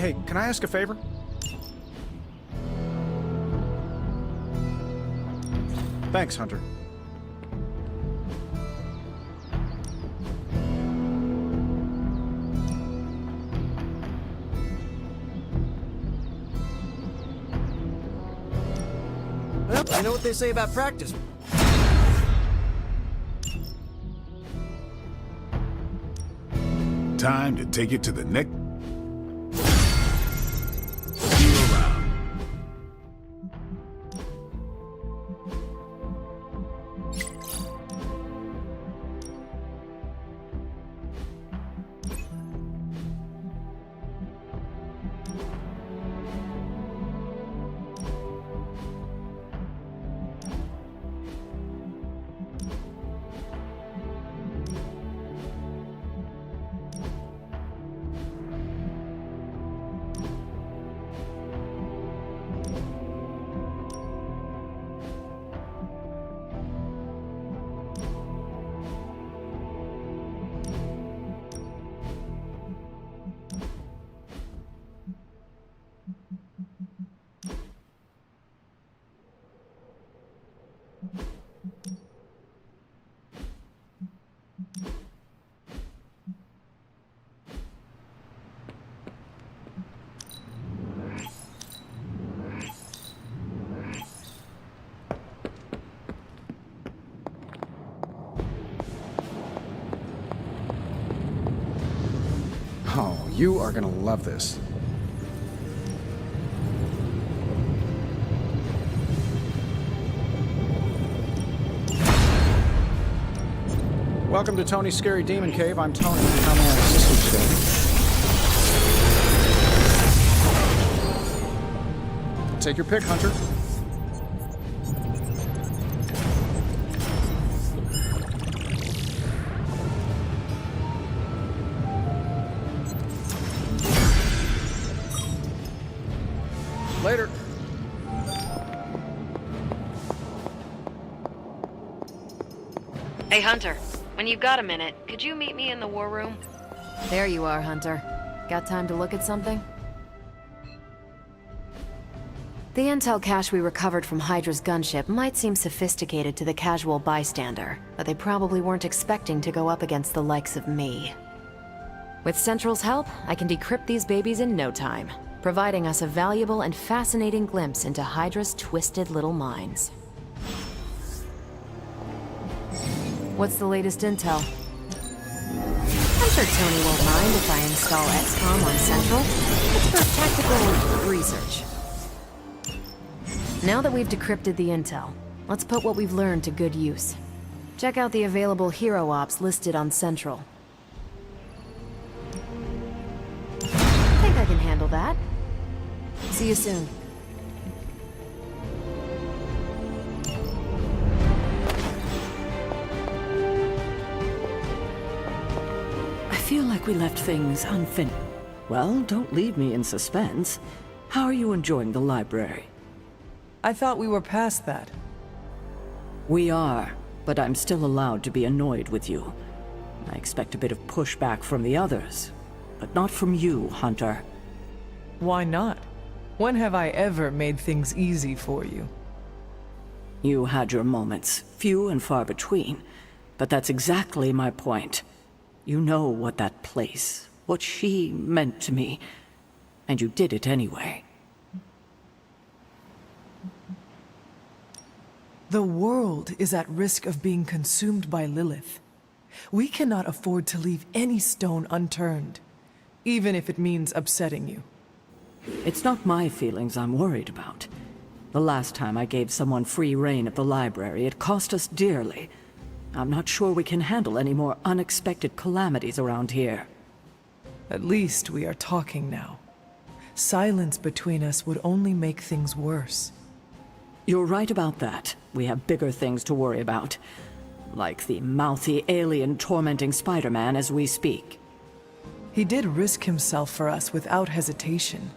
Hey, can I ask a favor? Thanks, Hunter. Well, you know what they say about practice. Time to take it to the next. Oh, you are gonna love this. Welcome to Tony's Scary Demon Cave. I'm Tony. How may I assist you today? Take your pick, Hunter. Later. Hey, Hunter. When you've got a minute, could you meet me in the war room? There you are, Hunter. Got time to look at something? The intel cache we recovered from Hydra's gunship might seem sophisticated to the casual bystander, but they probably weren't expecting to go up against the likes of me. With Central's help, I can decrypt these babies in no time, providing us a valuable and fascinating glimpse into Hydra's twisted little minds. What's the latest intel? I'm sure Tony won't mind if I install XCOM on Central. It's for tactical research. Now that we've decrypted the intel, let's put what we've learned to good use. Check out the available hero ops listed on Central. I think I can handle that. See you soon. I feel like we left things unfinished. Well, don't leave me in suspense. How are you enjoying the library? I thought we were past that. We are, but I'm still allowed to be annoyed with you. I expect a bit of pushback from the others, but not from you, Hunter. Why not? When have I ever made things easy for you? You had your moments, few and far between, but that's exactly my point. You know what that place, what she meant to me, and you did it anyway. The world is at risk of being consumed by Lilith. We cannot afford to leave any stone unturned, even if it means upsetting you. It's not my feelings I'm worried about. The last time I gave someone free rein at the library, it cost us dearly. I'm not sure we can handle any more unexpected calamities around here. At least we are talking now. Silence between us would only make things worse. You're right about that. We have bigger things to worry about. Like the mouthy alien tormenting Spider-Man as we speak. He did risk himself for us without hesitation.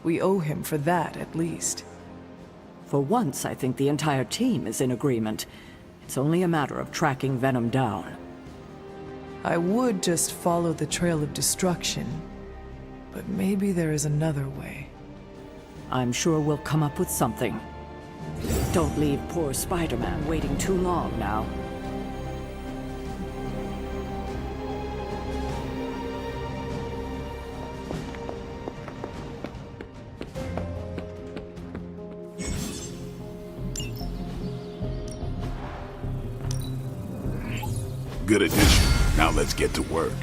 We owe him for that, at least. For once, I think the entire team is in agreement. It's only a matter of tracking Venom down. I would just follow the trail of destruction, but maybe there is another way. I'm sure we'll come up with something. Don't leave poor Spider-Man waiting too long now. Good addition. Now let's get to work.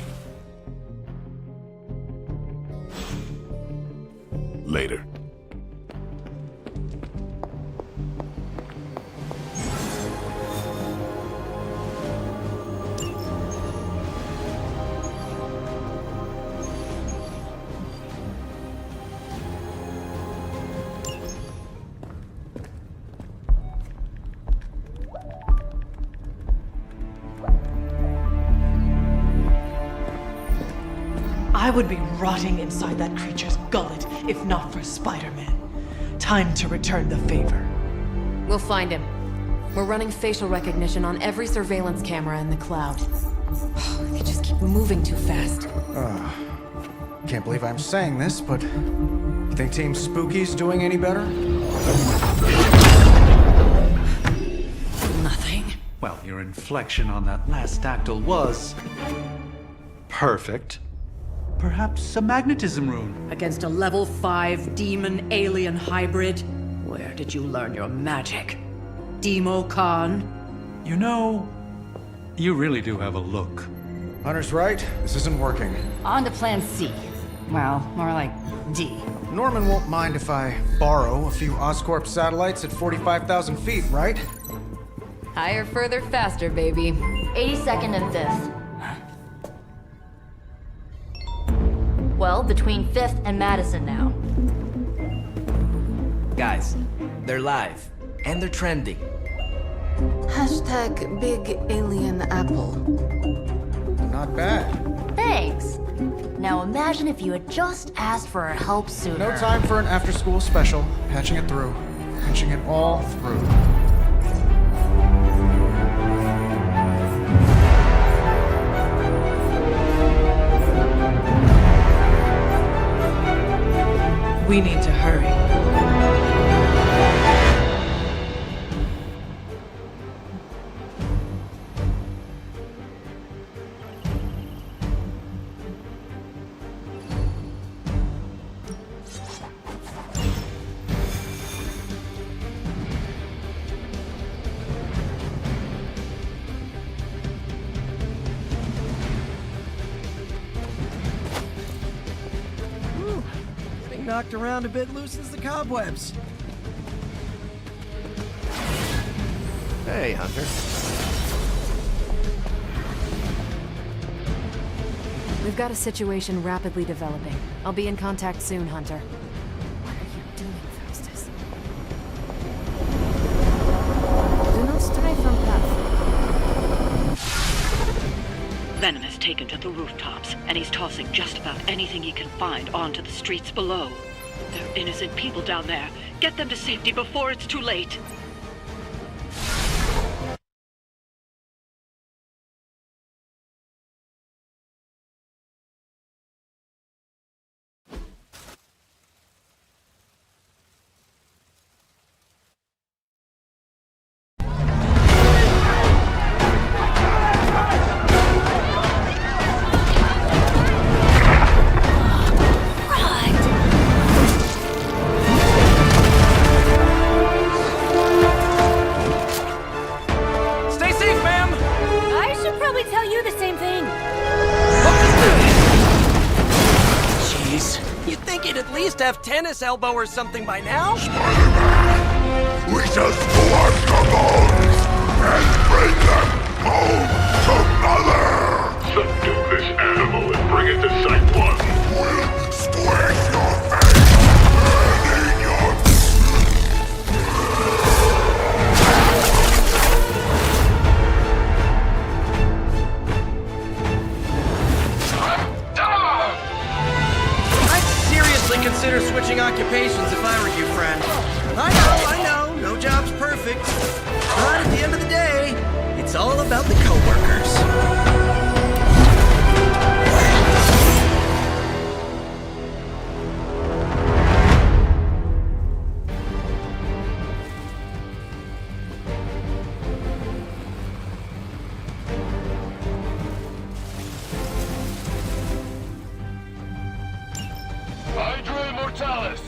Later. I would be rotting inside that creature's gullet if not for Spider-Man. Time to return the favor. We'll find him. We're running facial recognition on every surveillance camera in the cloud. They just keep moving too fast. Can't believe I'm saying this, but you think Team Spooky's doing any better? Nothing. Well, your inflection on that last dactyl was perfect. Perhaps a magnetism rune. Against a level 5 demon alien hybrid? Where did you learn your magic? Demo Khan? You know, you really do have a look Hunter's right. This isn't working. On to plan C. Well, more like D. Norman won't mind if I borrow a few Oscorp satellites at 45,000 feet, right? Higher, further, faster, baby. 82nd and 5th. Well, between 5th and Madison now. Guys, they're live. And they're trending. Hashtag Big Alien Apple. Not bad. Thanks. Now imagine if you had just asked for our help sooner. No time for an after-school special. Patching it through. Patching it all through. We need to hurry. Knocked around a bit loosens the cobwebs. Hey, Hunter. We've got a situation rapidly developing. I'll be in contact soon, Hunter. What are you doing, Faustus? Do not stray from path. Venom has taken to the rooftops, and he's tossing just about anything he can find onto the streets below. There are innocent people down there. Get them to safety before it's too late. Have tennis elbow or something by now? Spider-Man, we just collect the bones and bring them home to Mother! Subdue this animal and bring it to Site 1. We'll squish your face and eat your... Consider switching occupations if I were you, friend. I know, no job's perfect. But at the end of the day, it's all about the coworkers. Hydra Immortalis!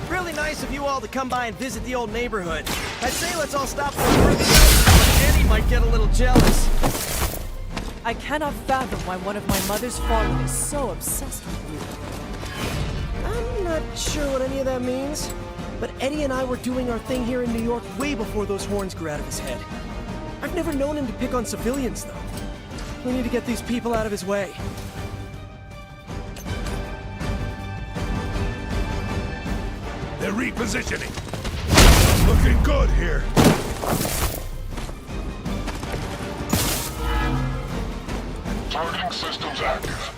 Really nice of you all to come by and visit the old neighborhood. I'd say let's all stop for a word, but Annie might get a little jealous. I cannot fathom why one of my mother's fallen is so obsessed with you. I'm not sure what any of that means, but Eddie and I were doing our thing here in New York way before those horns grew out of his head. I've never known him to pick on civilians, though. We need to get these people out of his way. They're repositioning. Looking good here. Targeting systems active.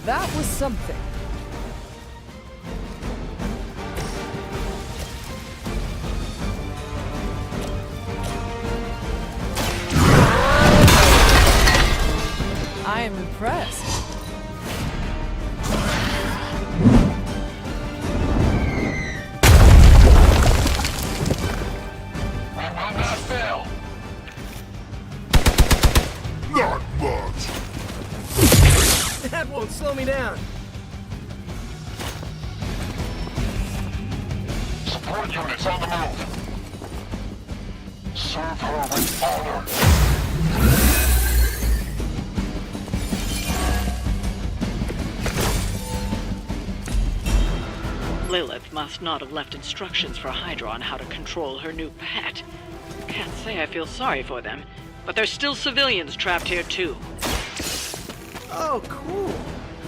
That was something. I am impressed. We will not fail. Not much. That won't slow me down. Support units on the move. Serve her with honor. Lilith must not have left instructions for Hydra on how to control her new pet. Can't say I feel sorry for them, but there's still civilians trapped here too. Oh, cool.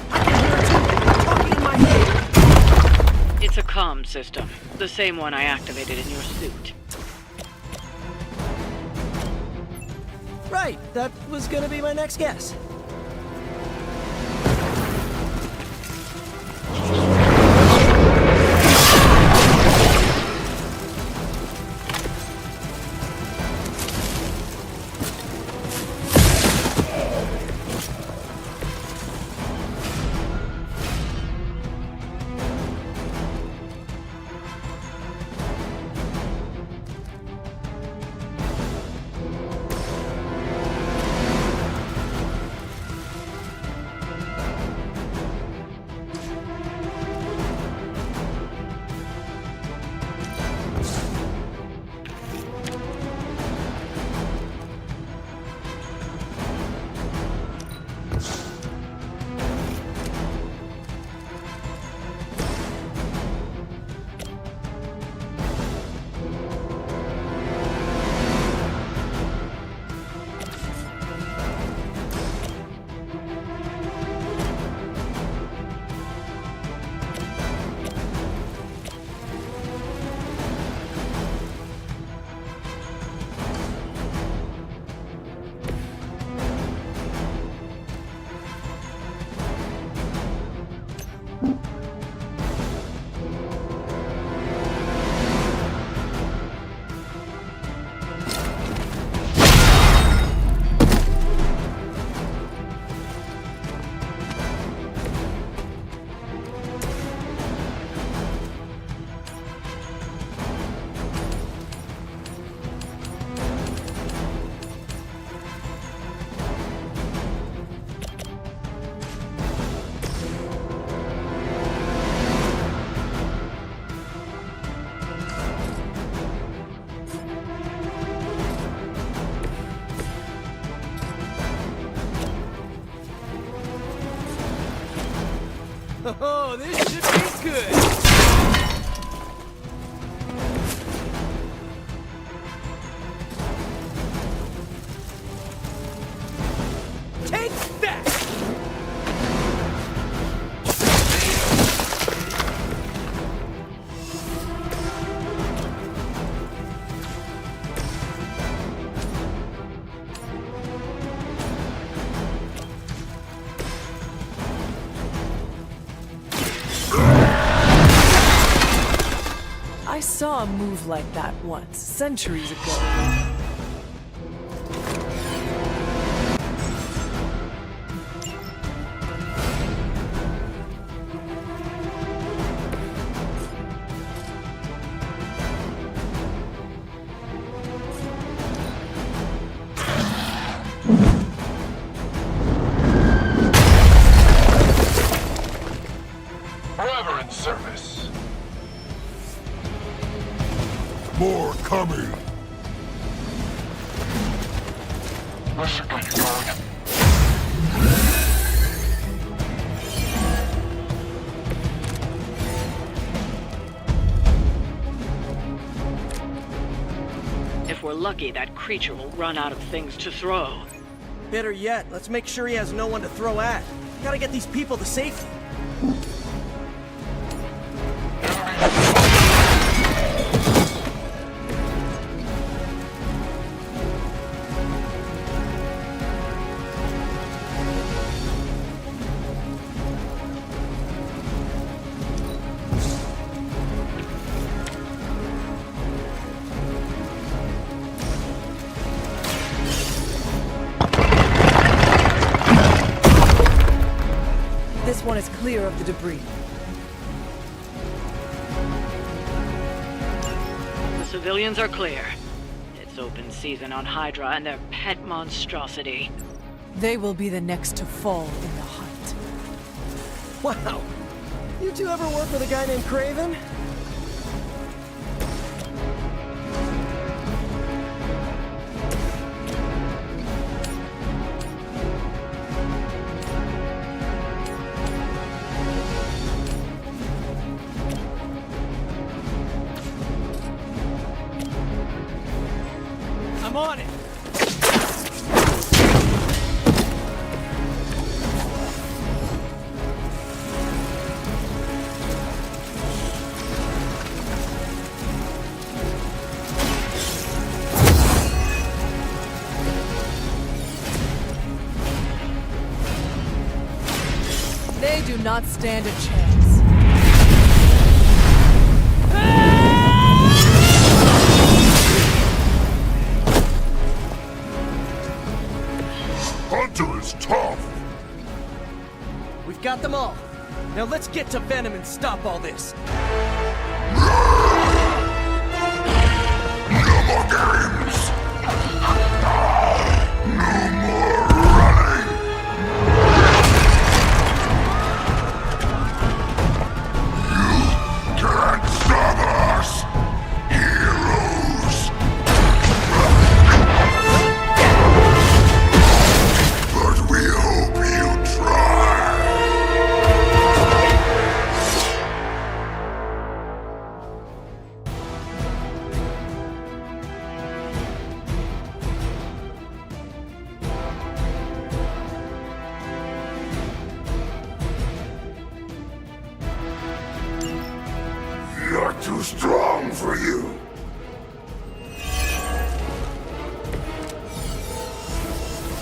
I can hear it too, talking in my head. It's a comm system, the same one I activated in your suit. Right, that was gonna be my next guess. Oh, this should be good. Take that! I saw a move like that once, centuries ago. Forever in service. More coming. This should get you going. If we're lucky, that creature will run out of things to throw. Better yet, let's make sure he has no one to throw at. Gotta get these people to safety. everyone is clear of the debris. The civilians are clear. It's open season on Hydra and their pet monstrosity. They will be the next to fall in the hunt. Wow. You two ever work with a guy named Craven? I'm on it! They do not stand a chance. Hunter is tough. We've got them all. Now let's get to Venom and stop all this. No more games. No more running. You can't stop us, heroes. But we hope you try. You're too strong for you.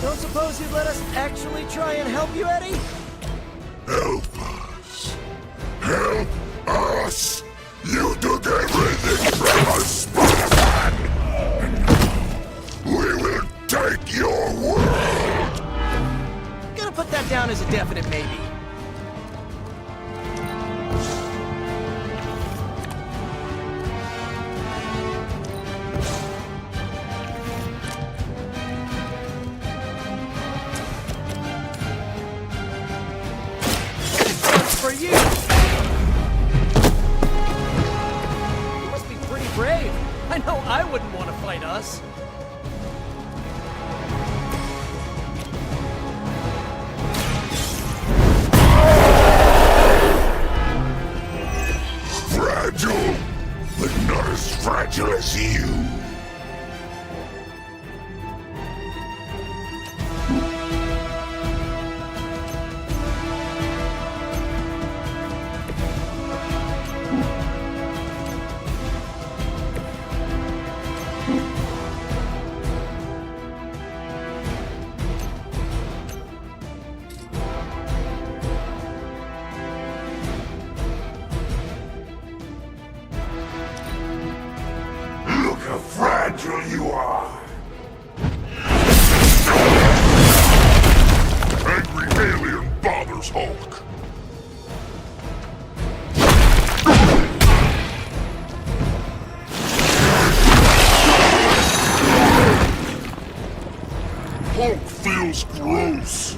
Don't suppose you'd let us actually try and help you, Eddie? Help us. Help us. You took everything from us, Spider-Man. And now we will take your world. Gonna put that down as a definite maybe. This one's for you! You must be pretty brave. I know I wouldn't want to fight us. Fragile, but not as fragile as you. Look how fragile you are. Angry alien bothers Hulk. Hulk feels gross.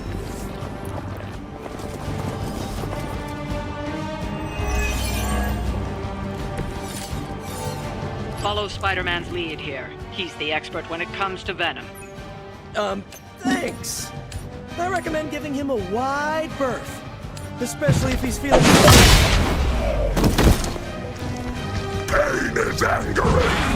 Follow Spider-Man's lead here. He's the expert when it comes to Venom. Thanks. I recommend giving him a wide berth. Especially if he's feeling... Pain is angering.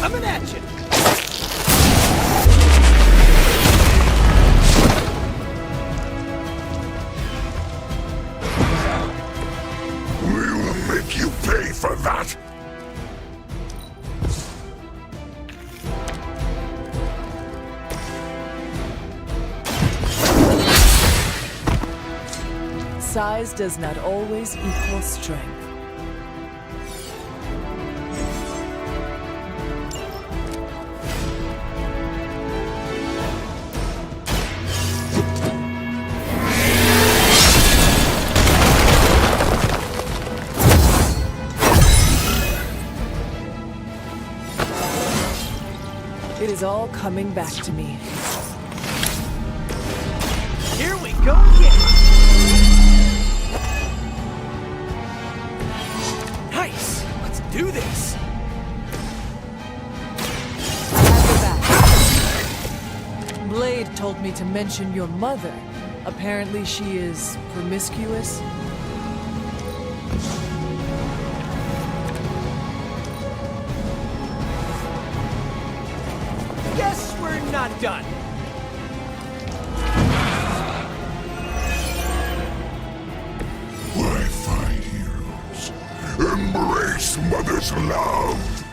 Coming at you! size does not always equal strength. It is all coming back to me. Here we go again! Nice! Let's do this! Blade told me to mention your mother. Apparently she is promiscuous. Guess we're not done. My fine heroes, embrace Mother's love.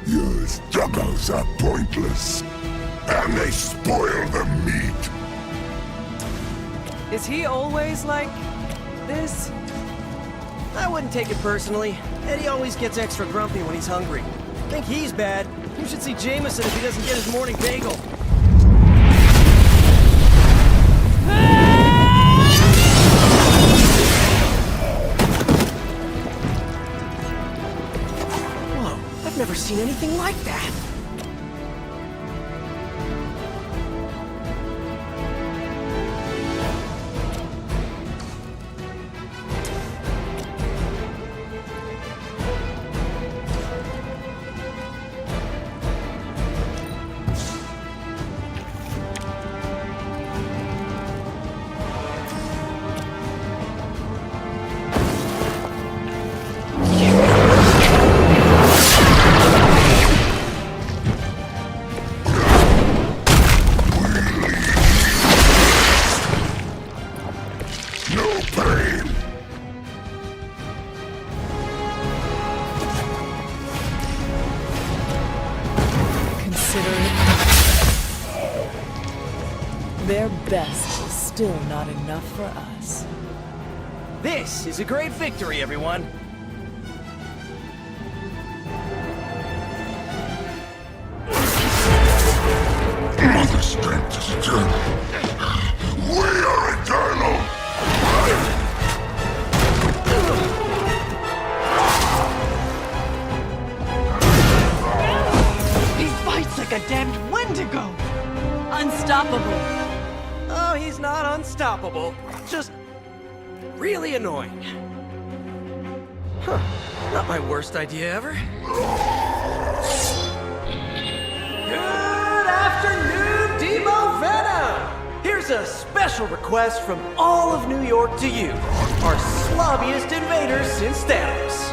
Your struggles are pointless, and they spoil the meat. Is he always like this? I wouldn't take it personally. Eddie always gets extra grumpy when he's hungry. Think he's bad. You should see Jameson if he doesn't get his morning bagel. Whoa, I've never seen anything like that. Their best is still not enough for us. This is a great victory, everyone. Mother strength is eternal. We are eternal! He fights like a damned Wendigo! Unstoppable! Oh, he's not unstoppable. Just really annoying. Huh. Not my worst idea ever. Good afternoon, Demo Venom! Here's a special request from all of New York to you, our slobbiest invaders since Thanos.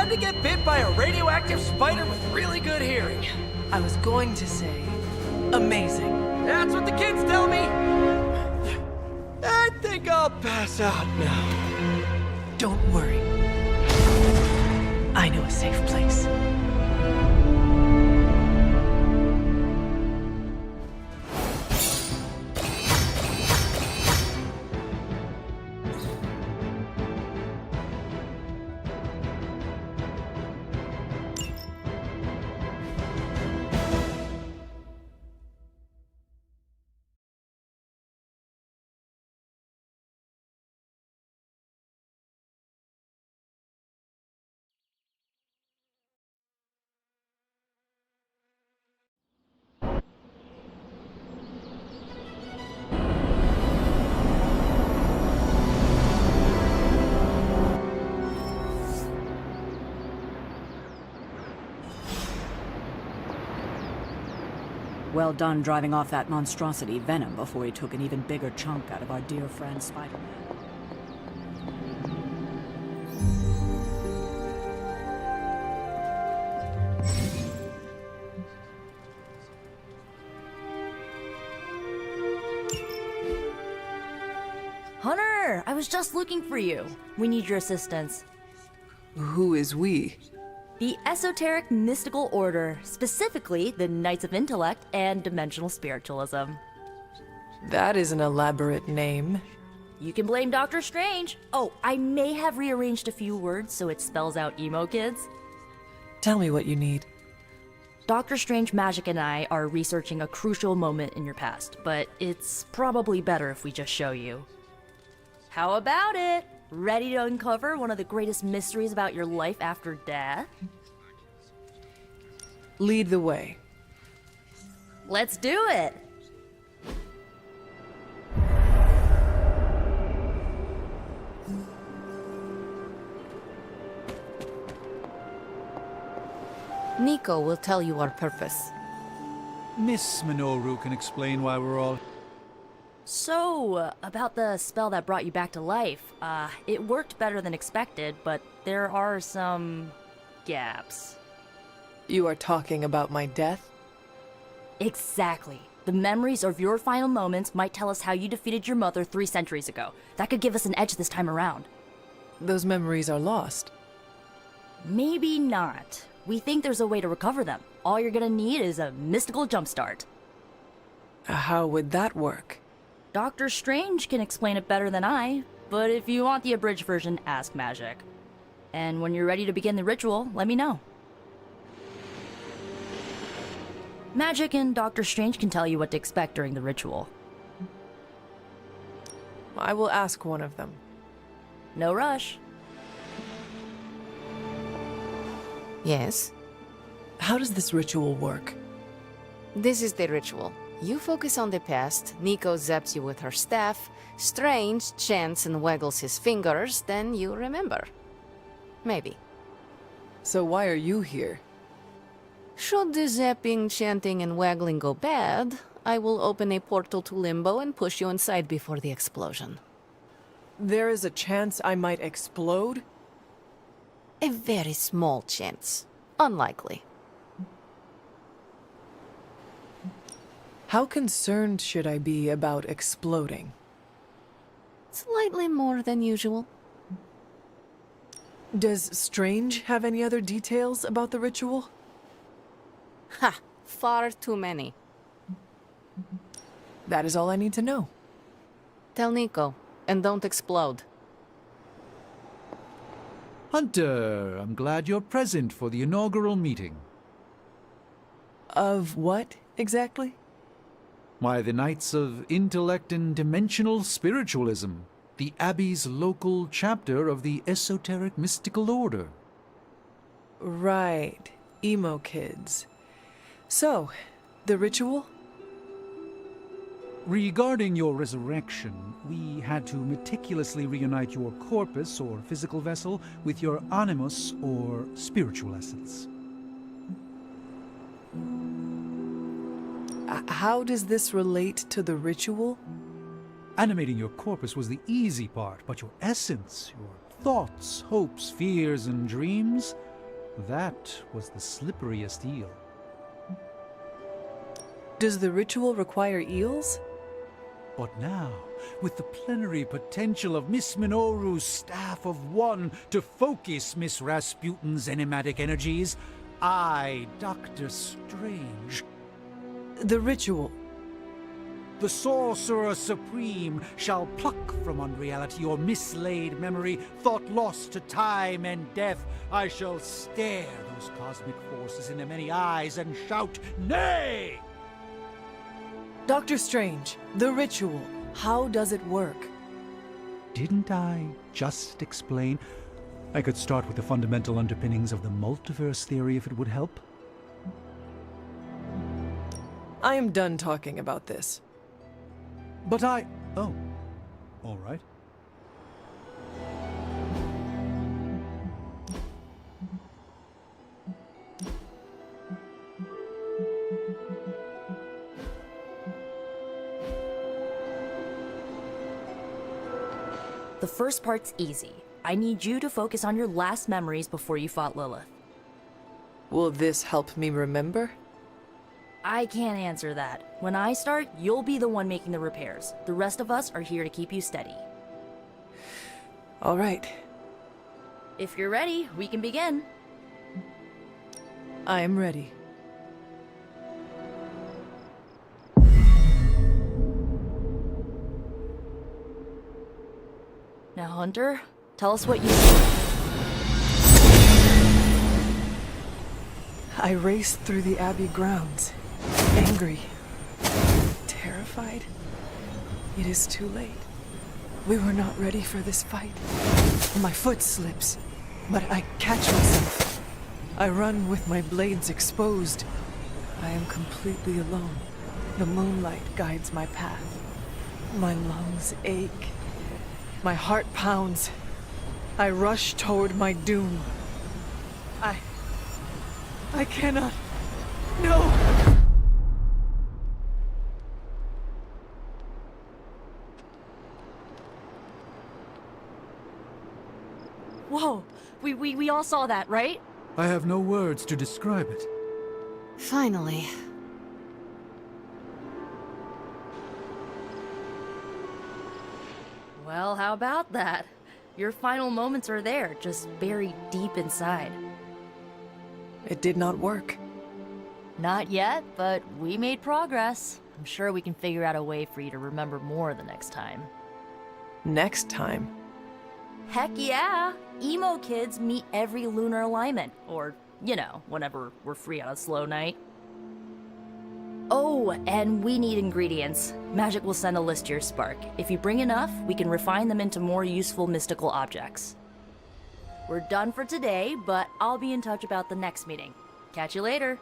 To get bit by a radioactive spider with really good hearing. I was going to say, amazing. That's what the kids tell me. I think I'll pass out now. Don't worry. I know a safe place. Well done driving off that monstrosity Venom before he took an even bigger chunk out of our dear friend Spider-Man. Hunter, I was just looking for you. We need your assistance. Who is we? The Esoteric Mystical Order, specifically the Knights of Intellect and Dimensional Spiritualism. That is an elaborate name. You can blame Doctor Strange. Oh, I may have rearranged a few words so it spells out emo kids. Tell me what you need. Doctor Strange Magic and I are researching a crucial moment in your past, but it's probably better if we just show you. How about it? Ready to uncover one of the greatest mysteries about your life after death? Lead the way. Let's do it! Nico will tell you our purpose. Miss Minoru can explain why we're all... So, about the spell that brought you back to life. It worked better than expected, but there are some gaps. You are talking about my death? Exactly. The memories of your final moments might tell us how you defeated your mother 3 centuries ago. That could give us an edge this time around. Those memories are lost. Maybe not. We think there's a way to recover them. All you're gonna need is a mystical jumpstart. How would that work? Doctor Strange can explain it better than I, but if you want the abridged version, ask Magic. And when you're ready to begin the ritual, let me know. Magic and Doctor Strange can tell you what to expect during the ritual. I will ask one of them. No rush. Yes? How does this ritual work? This is the ritual. You focus on the past, Nico zaps you with her staff, Strange chants and waggles his fingers, then you remember. Maybe. So why are you here? Should the zapping, chanting, and waggling go bad, I will open a portal to Limbo and push you inside before the explosion. There is a chance I might explode? A very small chance. Unlikely. How concerned should I be about exploding? Slightly more than usual. Does Strange have any other details about the ritual? Ha! Far too many. That is all I need to know. Tell Nico, and don't explode. Hunter, I'm glad you're present for the inaugural meeting. Of what, exactly? Why, the Knights of Intellect and Dimensional Spiritualism, the Abbey's local chapter of the Esoteric Mystical Order. Right. Emo kids. So, the ritual? Regarding your resurrection, we had to meticulously reunite your corpus, or physical vessel, with your animus, or spiritual essence. How does this relate to the ritual? Animating your corpus was the easy part, but your essence, your thoughts, hopes, fears, and dreams, that was the slipperiest eel. Does the ritual require eels? But now, with the plenary potential of Miss Minoru's Staff of One to focus Miss Rasputin's enigmatic energies, I, Doctor Strange... The ritual. The Sorcerer Supreme shall pluck from unreality your mislaid memory, thought lost to time and death. I shall stare those cosmic forces in their many eyes and shout, Nay! Dr. Strange, the ritual, how does it work? Didn't I just explain? I could start with the fundamental underpinnings of the multiverse theory if it would help. I am done talking about this. But Oh, all right. The first part's easy. I need you to focus on your last memories before you fought Lilith. Will this help me remember? I can't answer that. When I start, you'll be the one making the repairs. The rest of us are here to keep you steady. All right. If you're ready, we can begin. I am ready. Now, Hunter, tell us what you... I raced through the Abbey grounds, angry, terrified. It is too late. We were not ready for this fight. My foot slips, but I catch myself. I run with my blades exposed. I am completely alone. The moonlight guides my path. My lungs ache. My heart pounds. I rush toward my doom. I cannot. No! Whoa! We all saw that, right? I have no words to describe it. Finally. Well, how about that? Your final moments are there, just buried deep inside. It did not work. Not yet, but we made progress. I'm sure we can figure out a way for you to remember more the next time. Next time? Heck yeah! Emo kids meet every lunar alignment, or, you know, whenever we're free on a slow night. Oh, and we need ingredients. Magic will send a list to your Spark. If you bring enough, we can refine them into more useful mystical objects. We're done for today, but I'll be in touch about the next meeting. Catch you later.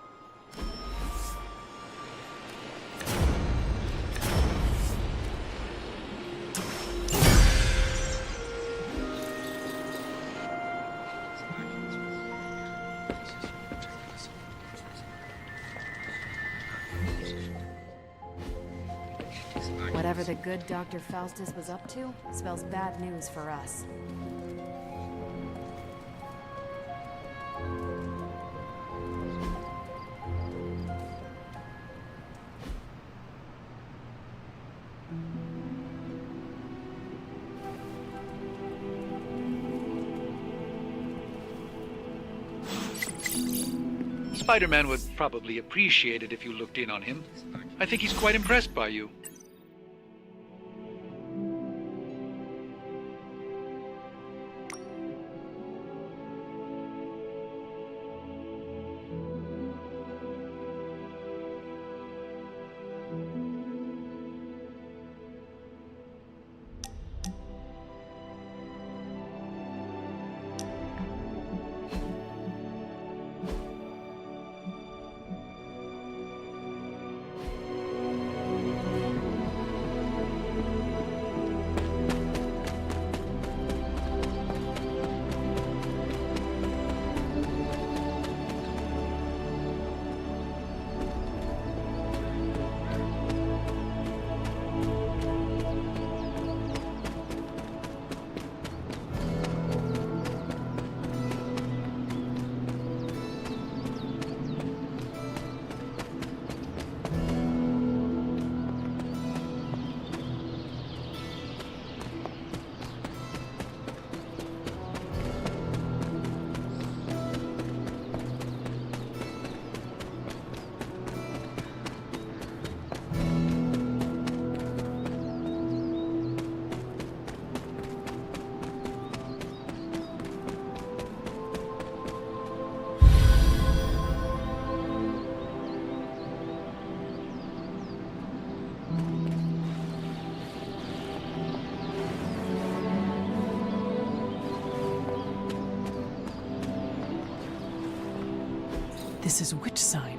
Whatever the good Dr. Faustus was up to spells bad news for us. Spider-Man would probably appreciate it if you looked in on him. I think he's quite impressed by you. This is which sign?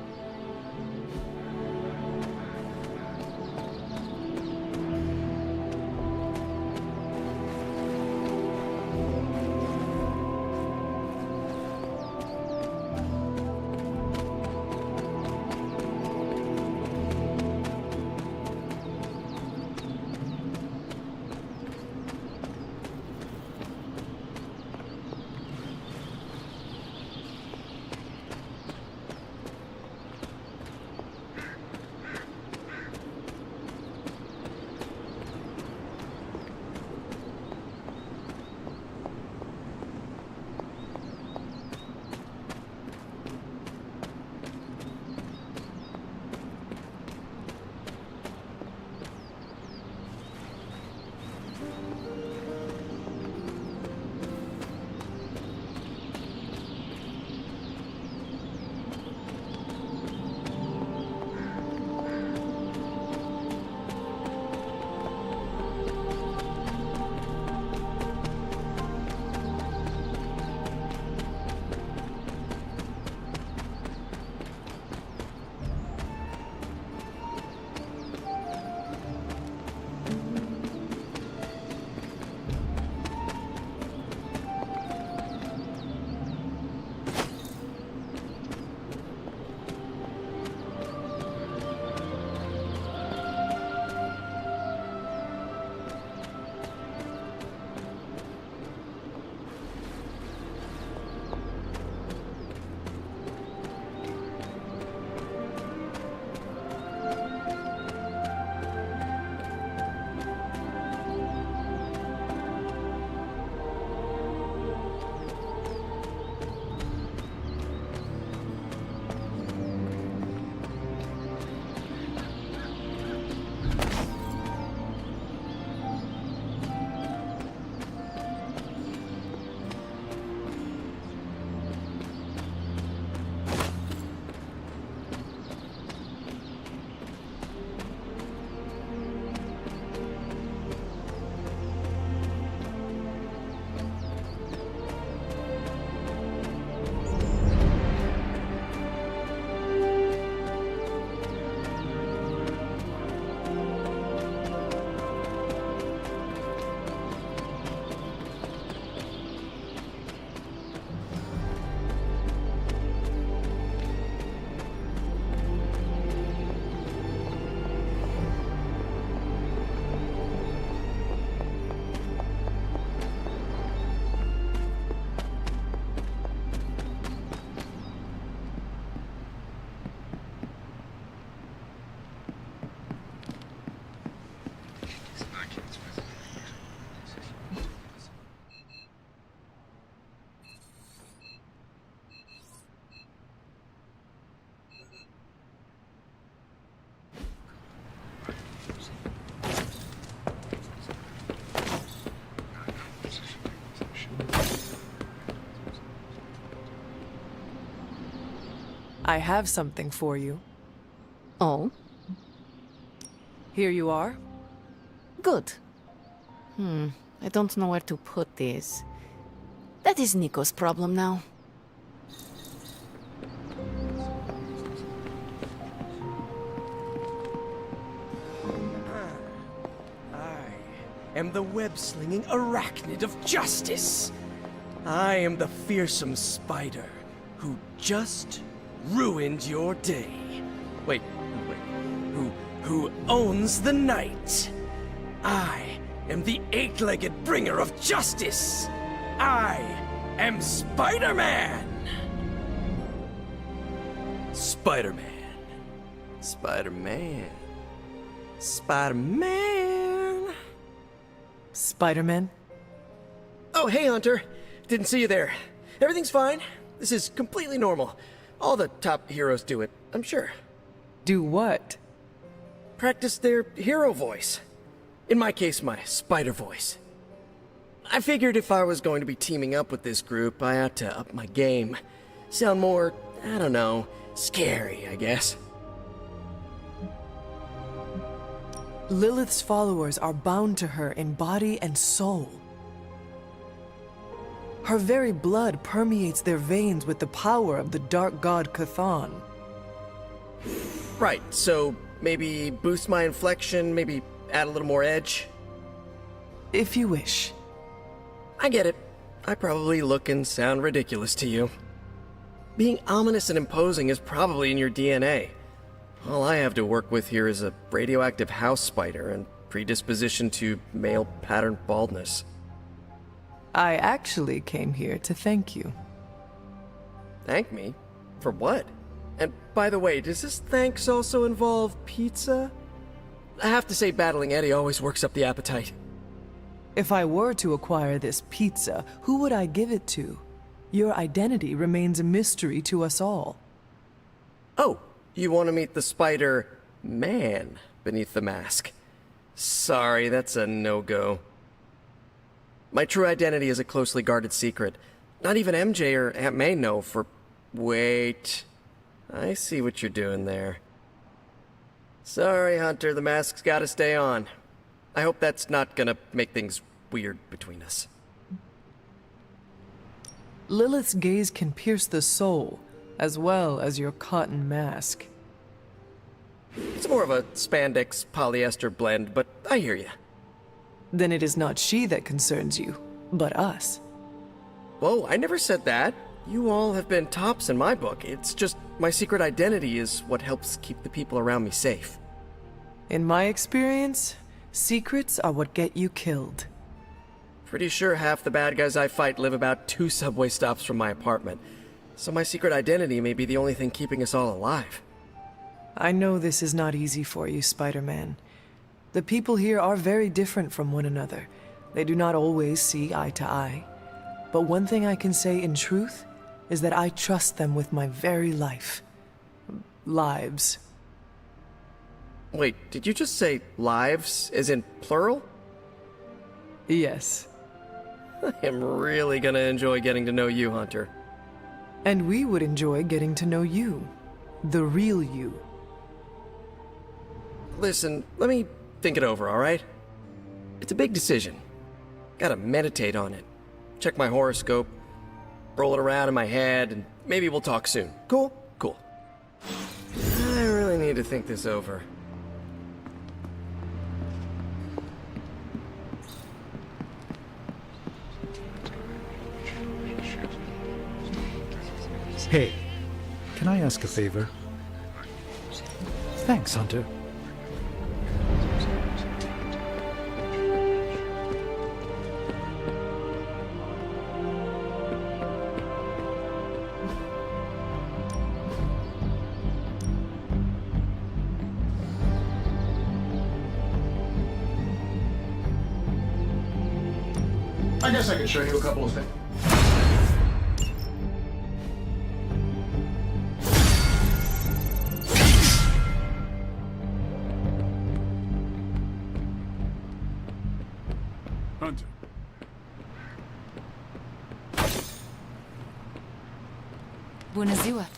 I have something for you. Oh? Here you are. Good. I don't know where to put these. That is Nico's problem now. I am the web-slinging arachnid of justice. I am the fearsome spider who just ruined your day. Wait. Who owns the night? I am the eight-legged bringer of justice. I am Spider-Man. Spider-Man. Spider-Man. Spider-Man. Spider-Man? Oh, hey, Hunter. Didn't see you there. Everything's fine. This is completely normal. All the top heroes do it, I'm sure. Do what? Practice their hero voice. In my case, my spider voice. I figured if I was going to be teaming up with this group, I ought to up my game. Sound more, I don't know, scary, I guess. Lilith's followers are bound to her in body and soul. Her very blood permeates their veins with the power of the dark god Cthon. Right, so maybe boost my inflection, maybe add a little more edge? If you wish. I get it. I probably look and sound ridiculous to you. Being ominous and imposing is probably in your DNA. All I have to work with here is a radioactive house spider and predisposition to male pattern baldness. I actually came here to thank you. Thank me? For what? And by the way, does this thanks also involve pizza? I have to say battling Eddie always works up the appetite. If I were to acquire this pizza, who would I give it to? Your identity remains a mystery to us all. Oh, you want to meet the Spider-Man beneath the mask. Sorry, that's a no-go. My true identity is a closely guarded secret. Not even MJ or Aunt May know for... Wait... I see what you're doing there. Sorry, Hunter, the mask's gotta stay on. I hope that's not gonna make things weird between us. Lilith's gaze can pierce the soul, as well as your cotton mask. It's more of a spandex polyester blend, but I hear you. Then it is not she that concerns you, but us. Whoa, I never said that. You all have been tops in my book. It's just my secret identity is what helps keep the people around me safe. In my experience, secrets are what get you killed. Pretty sure half the bad guys I fight live about 2 subway stops from my apartment. So my secret identity may be the only thing keeping us all alive. I know this is not easy for you, Spider-Man. The people here are very different from one another. They do not always see eye to eye. But one thing I can say in truth is that I trust them with my very life. Lives. Wait, did you just say lives, as in plural? Yes. I am really gonna enjoy getting to know you, Hunter. And we would enjoy getting to know you. The real you. Listen, let me think it over, alright? It's a big decision. Gotta meditate on it. Check my horoscope, roll it around in my head, and maybe we'll talk soon. Cool? Cool. I really need to think this over. Hey, can I ask a favor? Thanks, Hunter. I guess I can show you a couple of things. Hunter. Bună ziua.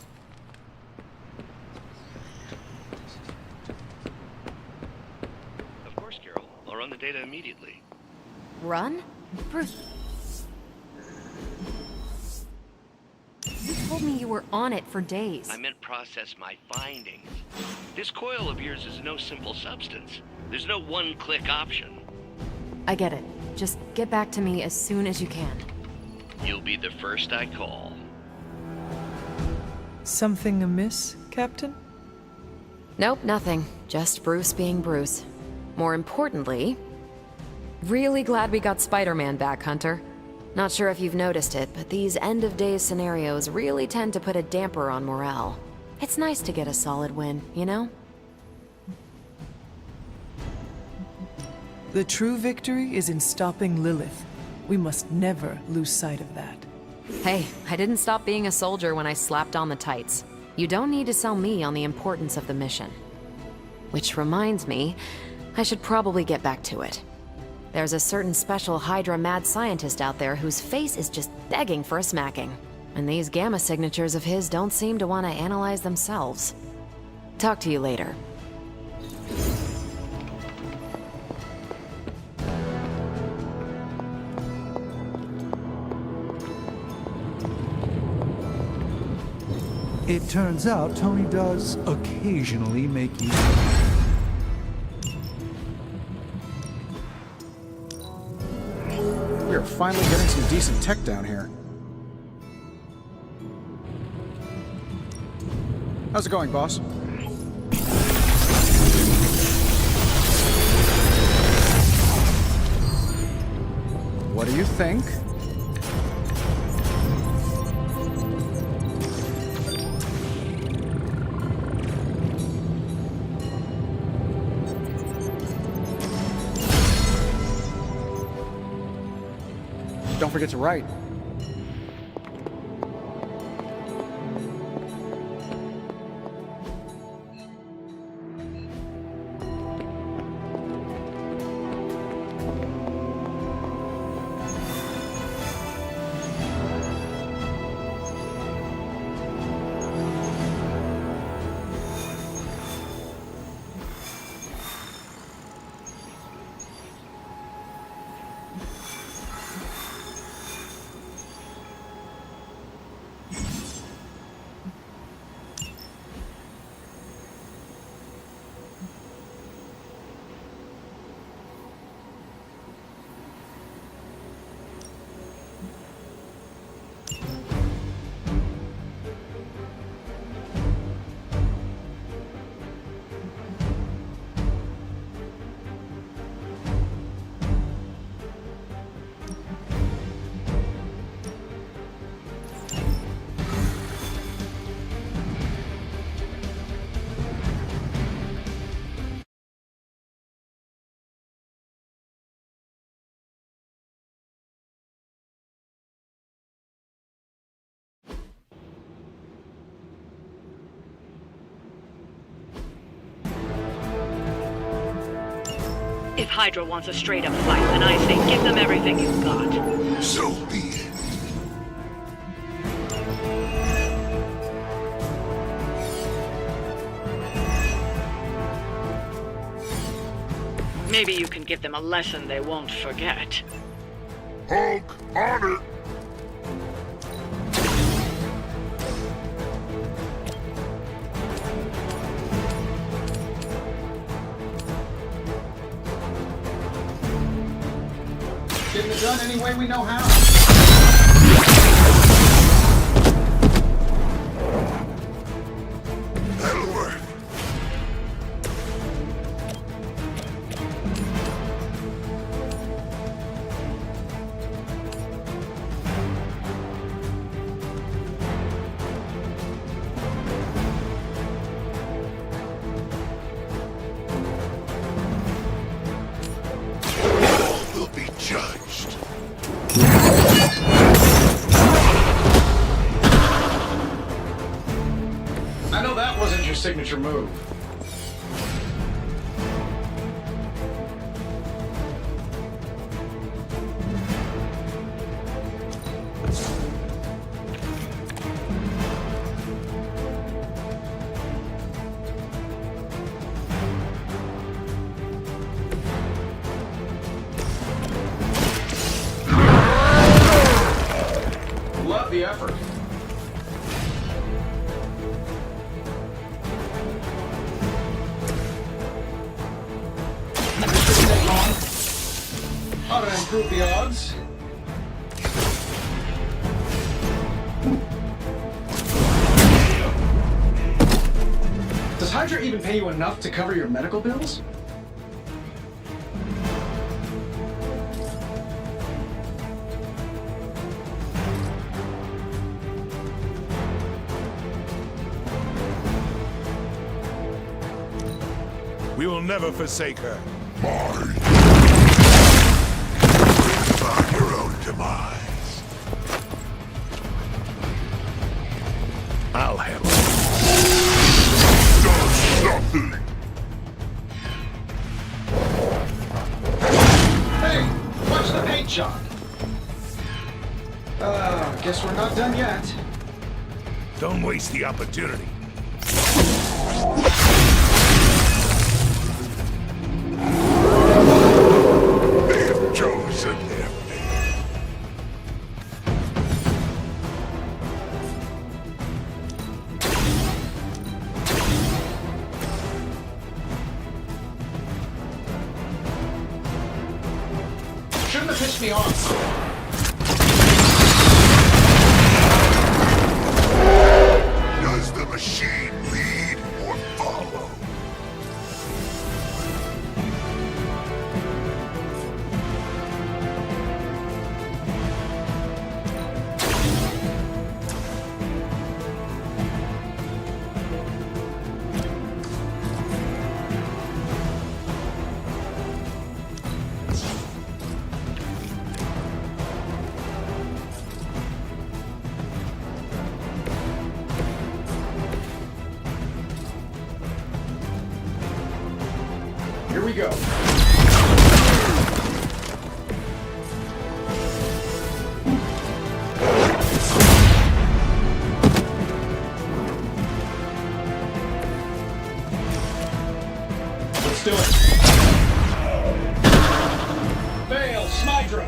data immediately. Run? Bruce... You told me you were on it for days. I meant process my findings. This coil of yours is no simple substance. There's no one-click option. I get it. Just get back to me as soon as you can. You'll be the first I call. Something amiss, Captain? Nope, nothing. Just Bruce being Bruce. More importantly, really glad we got Spider-Man back, Hunter. Not sure if you've noticed it, but these end-of-days scenarios really tend to put a damper on morale. It's nice to get a solid win, you know? The true victory is in stopping Lilith. We must never lose sight of that. Hey, I didn't stop being a soldier when I slapped on the tights. You don't need to sell me on the importance of the mission. Which reminds me, I should probably get back to it. There's a certain special Hydra mad scientist out there whose face is just begging for a smacking. And these gamma signatures of his don't seem to want to analyze themselves. Talk to you later. It turns out Tony does occasionally make you... We are finally getting some decent tech down here. How's it going, boss? What do you think? Don't forget to write. If Hydra wants a straight-up fight, then I say give them everything you've got. So be it. Maybe you can give them a lesson they won't forget. Hulk, on it! Getting it done any way we know how. That'll work. All will be judged. I know that wasn't your signature move. improve the odds. Does Hydra even pay you enough to cover your medical bills? We will never forsake her. Your own demise. I'll handle it. Does nothing. Hey, watch the paint shot. Guess we're not done yet. Don't waste the opportunity. They have chosen their fate. Shouldn't have pissed me off. Does the machine lead or follow? Here we go. Let's do it. Fail, Smydra.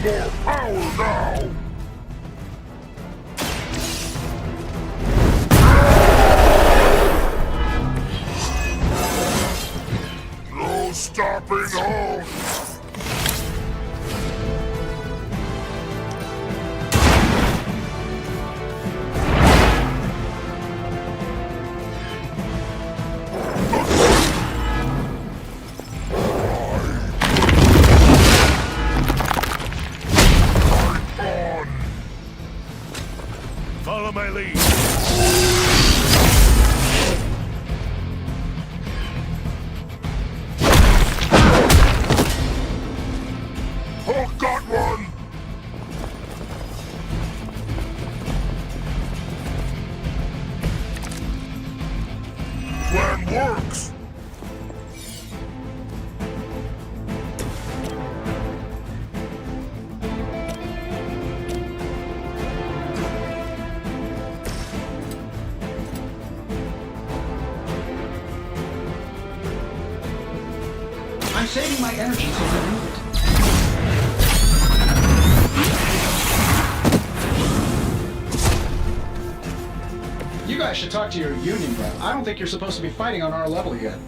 More power now! No stopping home! Follow my lead. Oh, got one! Plan works! I'm saving my energy till we need it. You guys should talk to your union rep. I don't think you're supposed to be fighting on our level yet.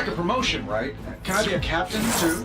like a promotion, right? Can I be a captain, too?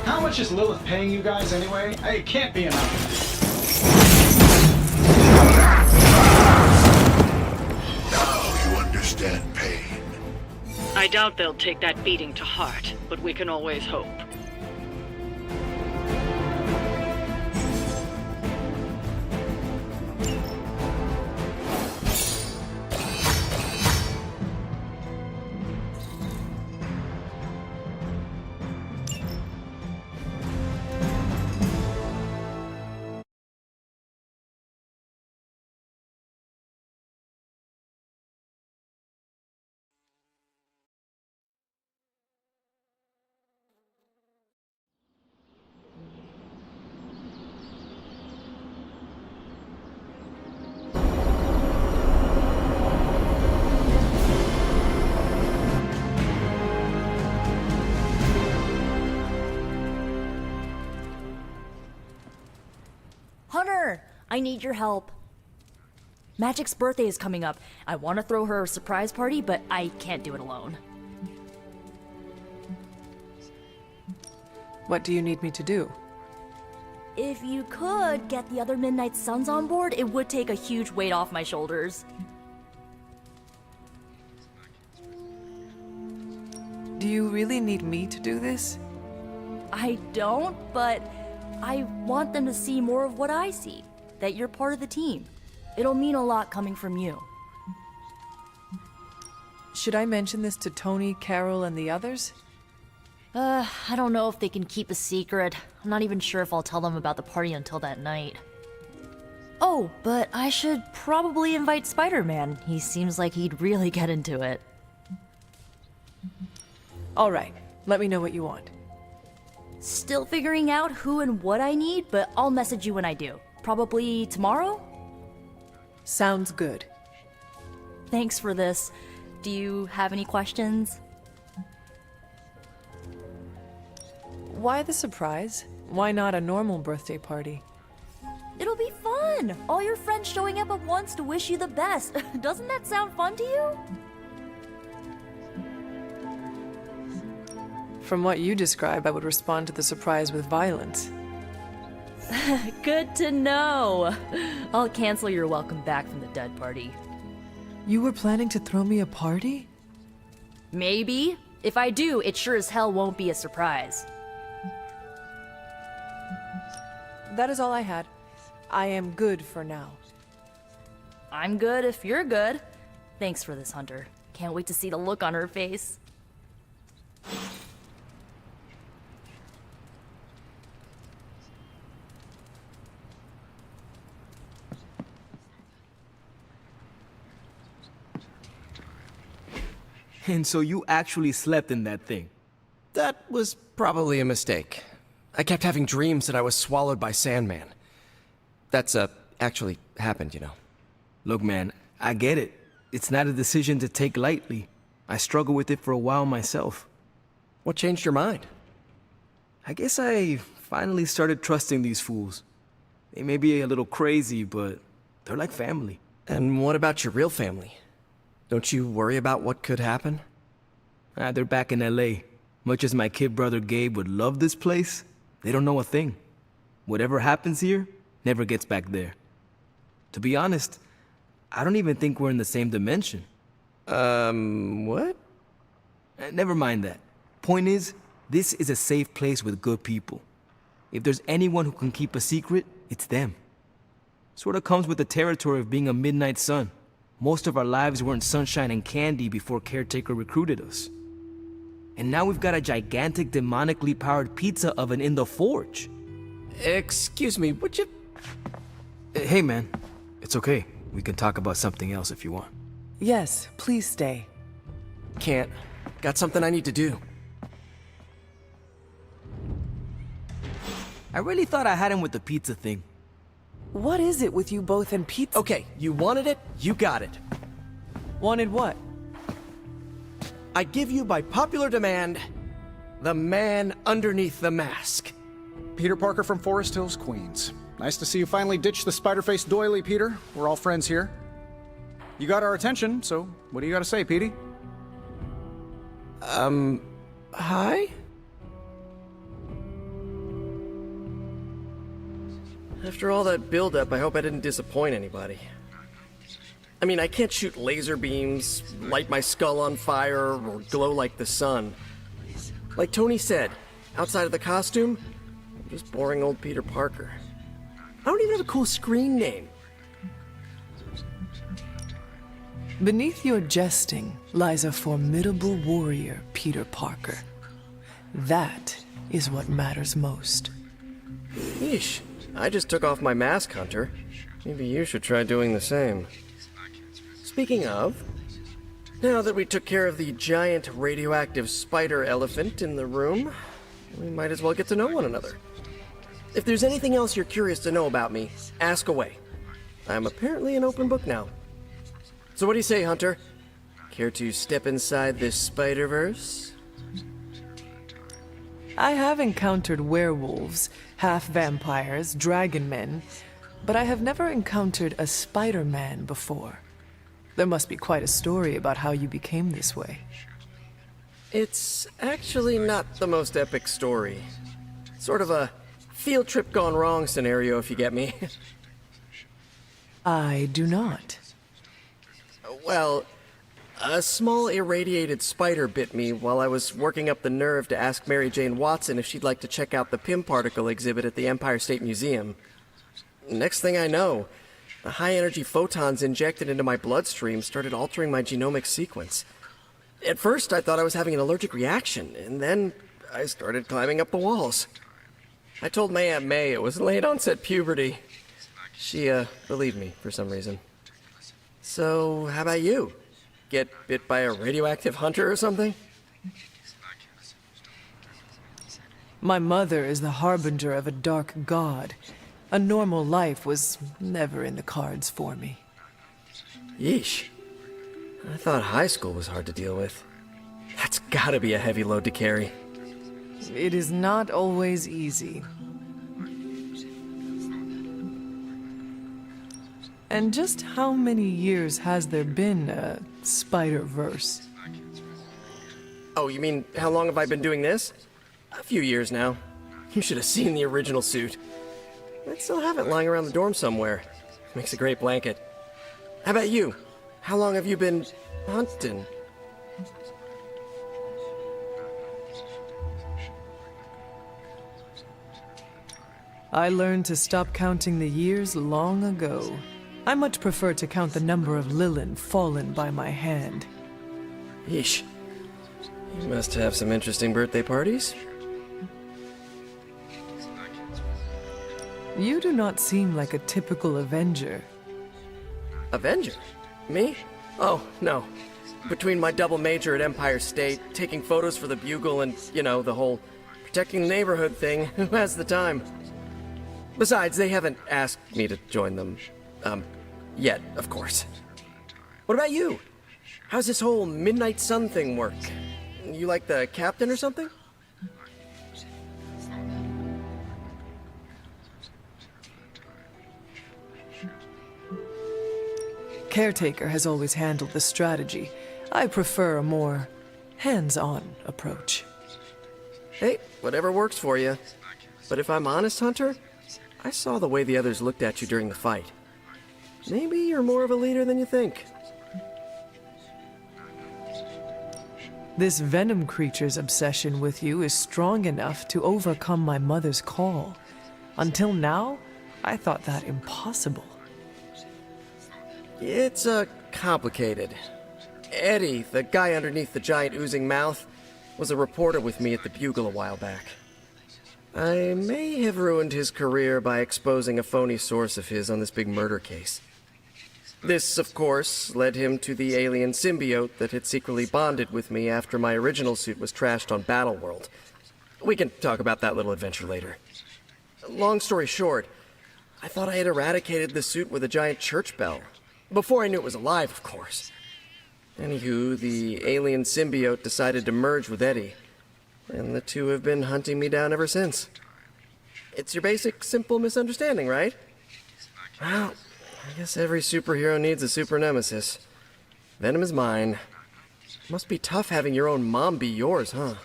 How much is Lilith paying you guys anyway? Hey, it can't be enough. Now you understand pain. I doubt they'll take that beating to heart, but we can always hope. Hunter, I need your help. Magic's birthday is coming up. I want to throw her a surprise party, but I can't do it alone. What do you need me to do? If you could get the other Midnight Suns on board, it would take a huge weight off my shoulders. Do you really need me to do this? I don't, but I want them to see more of what I see. That you're part of the team. It'll mean a lot coming from you. Should I mention this to Tony, Carol, and the others? I don't know if they can keep a secret. I'm not even sure if I'll tell them about the party until that night. Oh, but I should probably invite Spider-Man. He seems like he'd really get into it. All right, let me know what you want. Still figuring out who and what I need, but I'll message you when I do. Probably tomorrow? Sounds good. Thanks for this. Do you have any questions? Why the surprise? Why not a normal birthday party? It'll be fun! All your friends showing up at once to wish you the best. Doesn't that sound fun to you? From what you describe, I would respond to the surprise with violence. Good to know. I'll cancel your welcome back from the dead party. You were planning to throw me a party? Maybe. If I do, it sure as hell won't be a surprise. That is all I had. I am good for now. I'm good if you're good. Thanks for this, Hunter. Can't wait to see the look on her face. And so you actually slept in that thing? That was probably a mistake. I kept having dreams that I was swallowed by Sandman. That's, actually happened, you know. Look, man, I get it. It's not a decision to take lightly. I struggled with it for a while myself. What changed your mind? I guess I finally started trusting these fools. They may be a little crazy, but they're like family. And what about your real family? Don't you worry about what could happen? They're back in LA. Much as my kid brother Gabe would love this place, they don't know a thing. Whatever happens here never gets back there. To be honest, I don't even think we're in the same dimension. What? Never mind that. Point is, this is a safe place with good people. If there's anyone who can keep a secret, it's them. Sort of comes with the territory of being a Midnight Sun. Most of our lives weren't sunshine and candy before Caretaker recruited us. And now we've got a gigantic demonically powered pizza oven in the forge. Excuse me, would you... Hey man, it's okay. We can talk about something else if you want. Yes, please stay. Can't. Got something I need to do. I really thought I had him with the pizza thing. What is it with you both and pizza? Okay, you wanted it, you got it. Wanted what? I give you by popular demand, the man underneath the mask. Peter Parker from Forest Hills, Queens. Nice to see you finally ditched the spider-faced doily, Peter. We're all friends here. You got our attention, so what do you got to say, Petey? Hi? After all that build-up, I hope I didn't disappoint anybody. I mean, I can't shoot laser beams, light my skull on fire, or glow like the sun. Like Tony said, outside of the costume, I'm just boring old Peter Parker. I don't even have a cool screen name. Beneath your jesting lies a formidable warrior, Peter Parker. That is what matters most. Yeesh, I just took off my mask, Hunter. Maybe you should try doing the same. Speaking of, now that we took care of the giant radioactive spider elephant in the room, we might as well get to know one another. If there's anything else you're curious to know about me, ask away. I'm apparently an open book now. So what do you say, Hunter? Care to step inside this Spider-Verse? I have encountered werewolves, half-vampires, dragon men, but I have never encountered a Spider-Man before. There must be quite a story about how you became this way. It's actually not the most epic story. Sort of a field trip gone wrong scenario, if you get me. I do not. Well, a small irradiated spider bit me while I was working up the nerve to ask Mary Jane Watson if she'd like to check out the Pym particle exhibit at the Empire State Museum. Next thing I know, the high-energy photons injected into my bloodstream started altering my genomic sequence. At first, I thought I was having an allergic reaction, and then I started climbing up the walls. I told my Aunt May it was late-onset puberty. She, believed me for some reason. So, how about you? Get bit by a radioactive hunter or something? My mother is the harbinger of a dark god. A normal life was never in the cards for me. Yeesh. I thought high school was hard to deal with. That's gotta be a heavy load to carry. It is not always easy. And just how many years has there been a Spider-Verse? Oh, you mean how long have I been doing this? A few years now. You should have seen the original suit. I still have it lying around the dorm somewhere. Makes a great blanket. How about you? How long have you been hunting? I learned to stop counting the years long ago. I much prefer to count the number of Lilin fallen by my hand. Yeesh. You must have some interesting birthday parties. You do not seem like a typical Avenger. Avenger? Me? Oh, no. Between my double major at Empire State, taking photos for the Bugle, and, you know, the whole protecting the neighborhood thing, who has the time? Besides, they haven't asked me to join them. Yet, of course. What about you? How's this whole Midnight Sun thing work? You like the captain or something? Caretaker has always handled the strategy. I prefer a more hands-on approach. Hey, whatever works for you. But if I'm honest, Hunter, I saw the way the others looked at you during the fight. Maybe you're more of a leader than you think. This venom creature's obsession with you is strong enough to overcome my mother's call. Until now, I thought that impossible. It's, complicated. Eddie, the guy underneath the giant oozing mouth, was a reporter with me at the Bugle a while back. I may have ruined his career by exposing a phony source of his on this big murder case. This, of course, led him to the alien symbiote that had secretly bonded with me after my original suit was trashed on Battleworld. We can talk about that little adventure later. Long story short, I thought I had eradicated the suit with a giant church bell. Before I knew it was alive, of course. Anywho, the alien symbiote decided to merge with Eddie, and the two have been hunting me down ever since. It's your basic, simple misunderstanding, right? Well, I guess every superhero needs a super nemesis. Venom is mine. Must be tough having your own mom be yours, huh?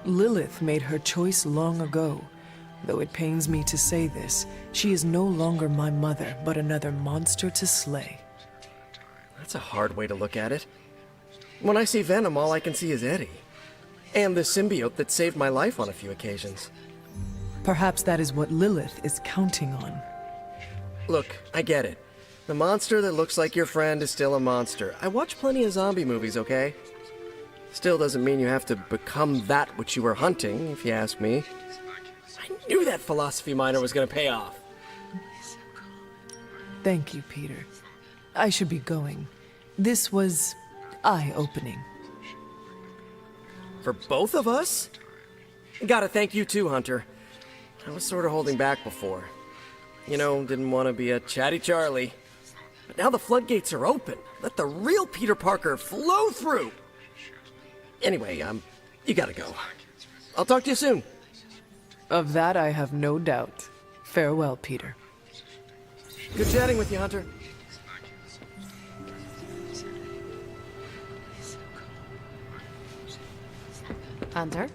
Lilith made her choice long ago. Though it pains me to say this, she is no longer my mother, but another monster to slay. That's a hard way to look at it. When I see Venom, all I can see is Eddie. And the symbiote that saved my life on a few occasions. Perhaps that is what Lilith is counting on. Look, I get it. The monster that looks like your friend is still a monster. I watch plenty of zombie movies, okay? Still doesn't mean you have to become that which you were hunting, if you ask me. I knew that philosophy minor was gonna pay off. Thank you, Peter. I should be going. This was eye-opening. For both of us? Gotta thank you too, Hunter. I was sort of holding back before. You know, didn't want to be a chatty Charlie. But now the floodgates are open. Let the real Peter Parker flow through. Anyway, you gotta go. I'll talk to you soon. Of that I have no doubt. Farewell, Peter. Good chatting with you, Hunter. Hunter?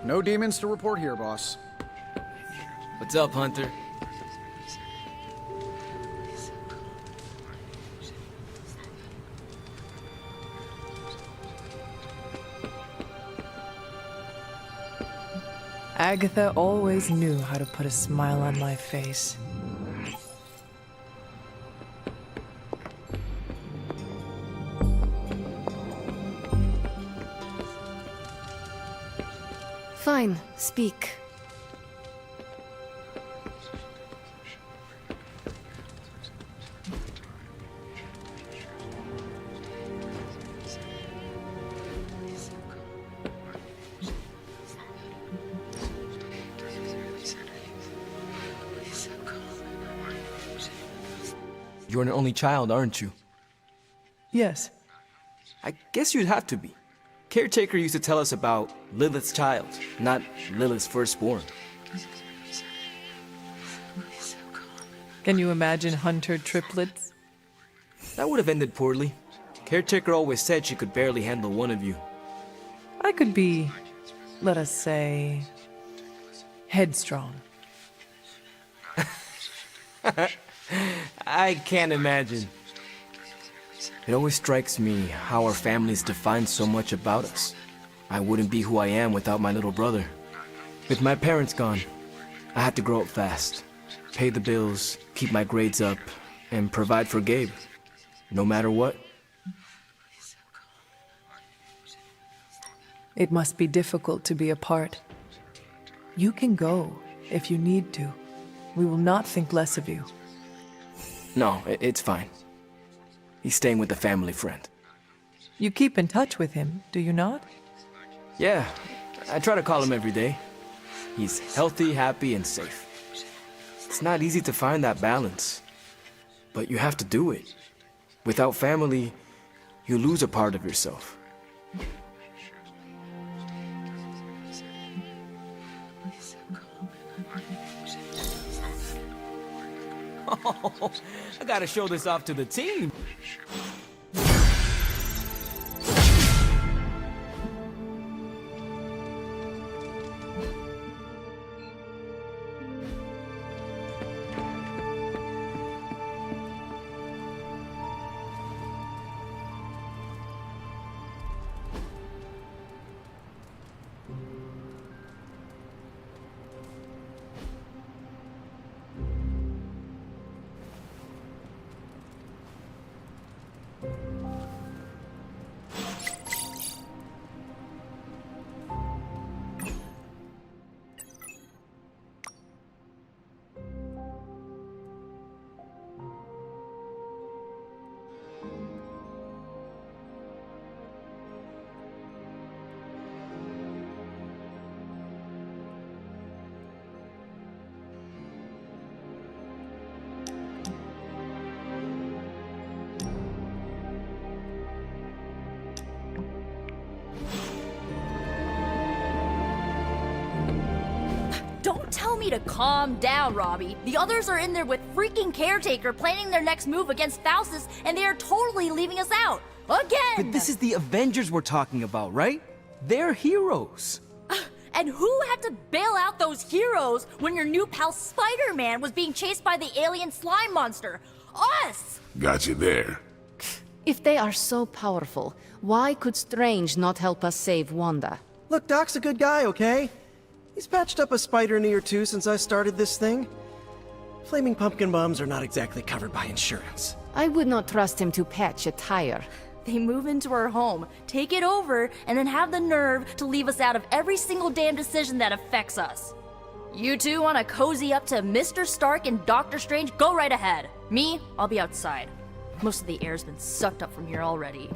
No demons to report here, boss. What's up, Hunter? Agatha always knew how to put a smile on my face. Fine, speak. You're an only child, aren't you? Yes. I guess you'd have to be. Caretaker used to tell us about Lilith's child, not Lilith's firstborn. Can you imagine Hunter triplets? That would have ended poorly. Caretaker always said she could barely handle one of you. I could be, let us say, headstrong. I can't imagine. It always strikes me how our families define so much about us. I wouldn't be who I am without my little brother. With my parents gone, I had to grow up fast, pay the bills, keep my grades up, and provide for Gabe, no matter what. It must be difficult to be apart. You can go if you need to. We will not think less of you. No, it's fine. He's staying with a family friend. You keep in touch with him, do you not? Yeah, I try to call him every day. He's healthy, happy, and safe. It's not easy to find that balance, but you have to do it. Without family, you lose a part of yourself. I gotta show this off to the team. Don't tell me to calm down, Robbie. The others are in there with freaking Caretaker planning their next move against Faustus, and they are totally leaving us out. Again! But this is the Avengers we're talking about, right? They're heroes. And who had to bail out those heroes when your new pal Spider-Man was being chased by the alien slime monster? Us! Got you there. If they are so powerful, why could Strange not help us save Wanda? Look, Doc's a good guy, okay? He's patched up a spider knee or two since I started this thing. Flaming pumpkin bombs are not exactly covered by insurance. I would not trust him to patch a tire. They move into our home, take it over, and then have the nerve to leave us out of every single damn decision that affects us. You two want to cozy up to Mr. Stark and Doctor Strange? Go right ahead. Me, I'll be outside. Most of the air's been sucked up from here already.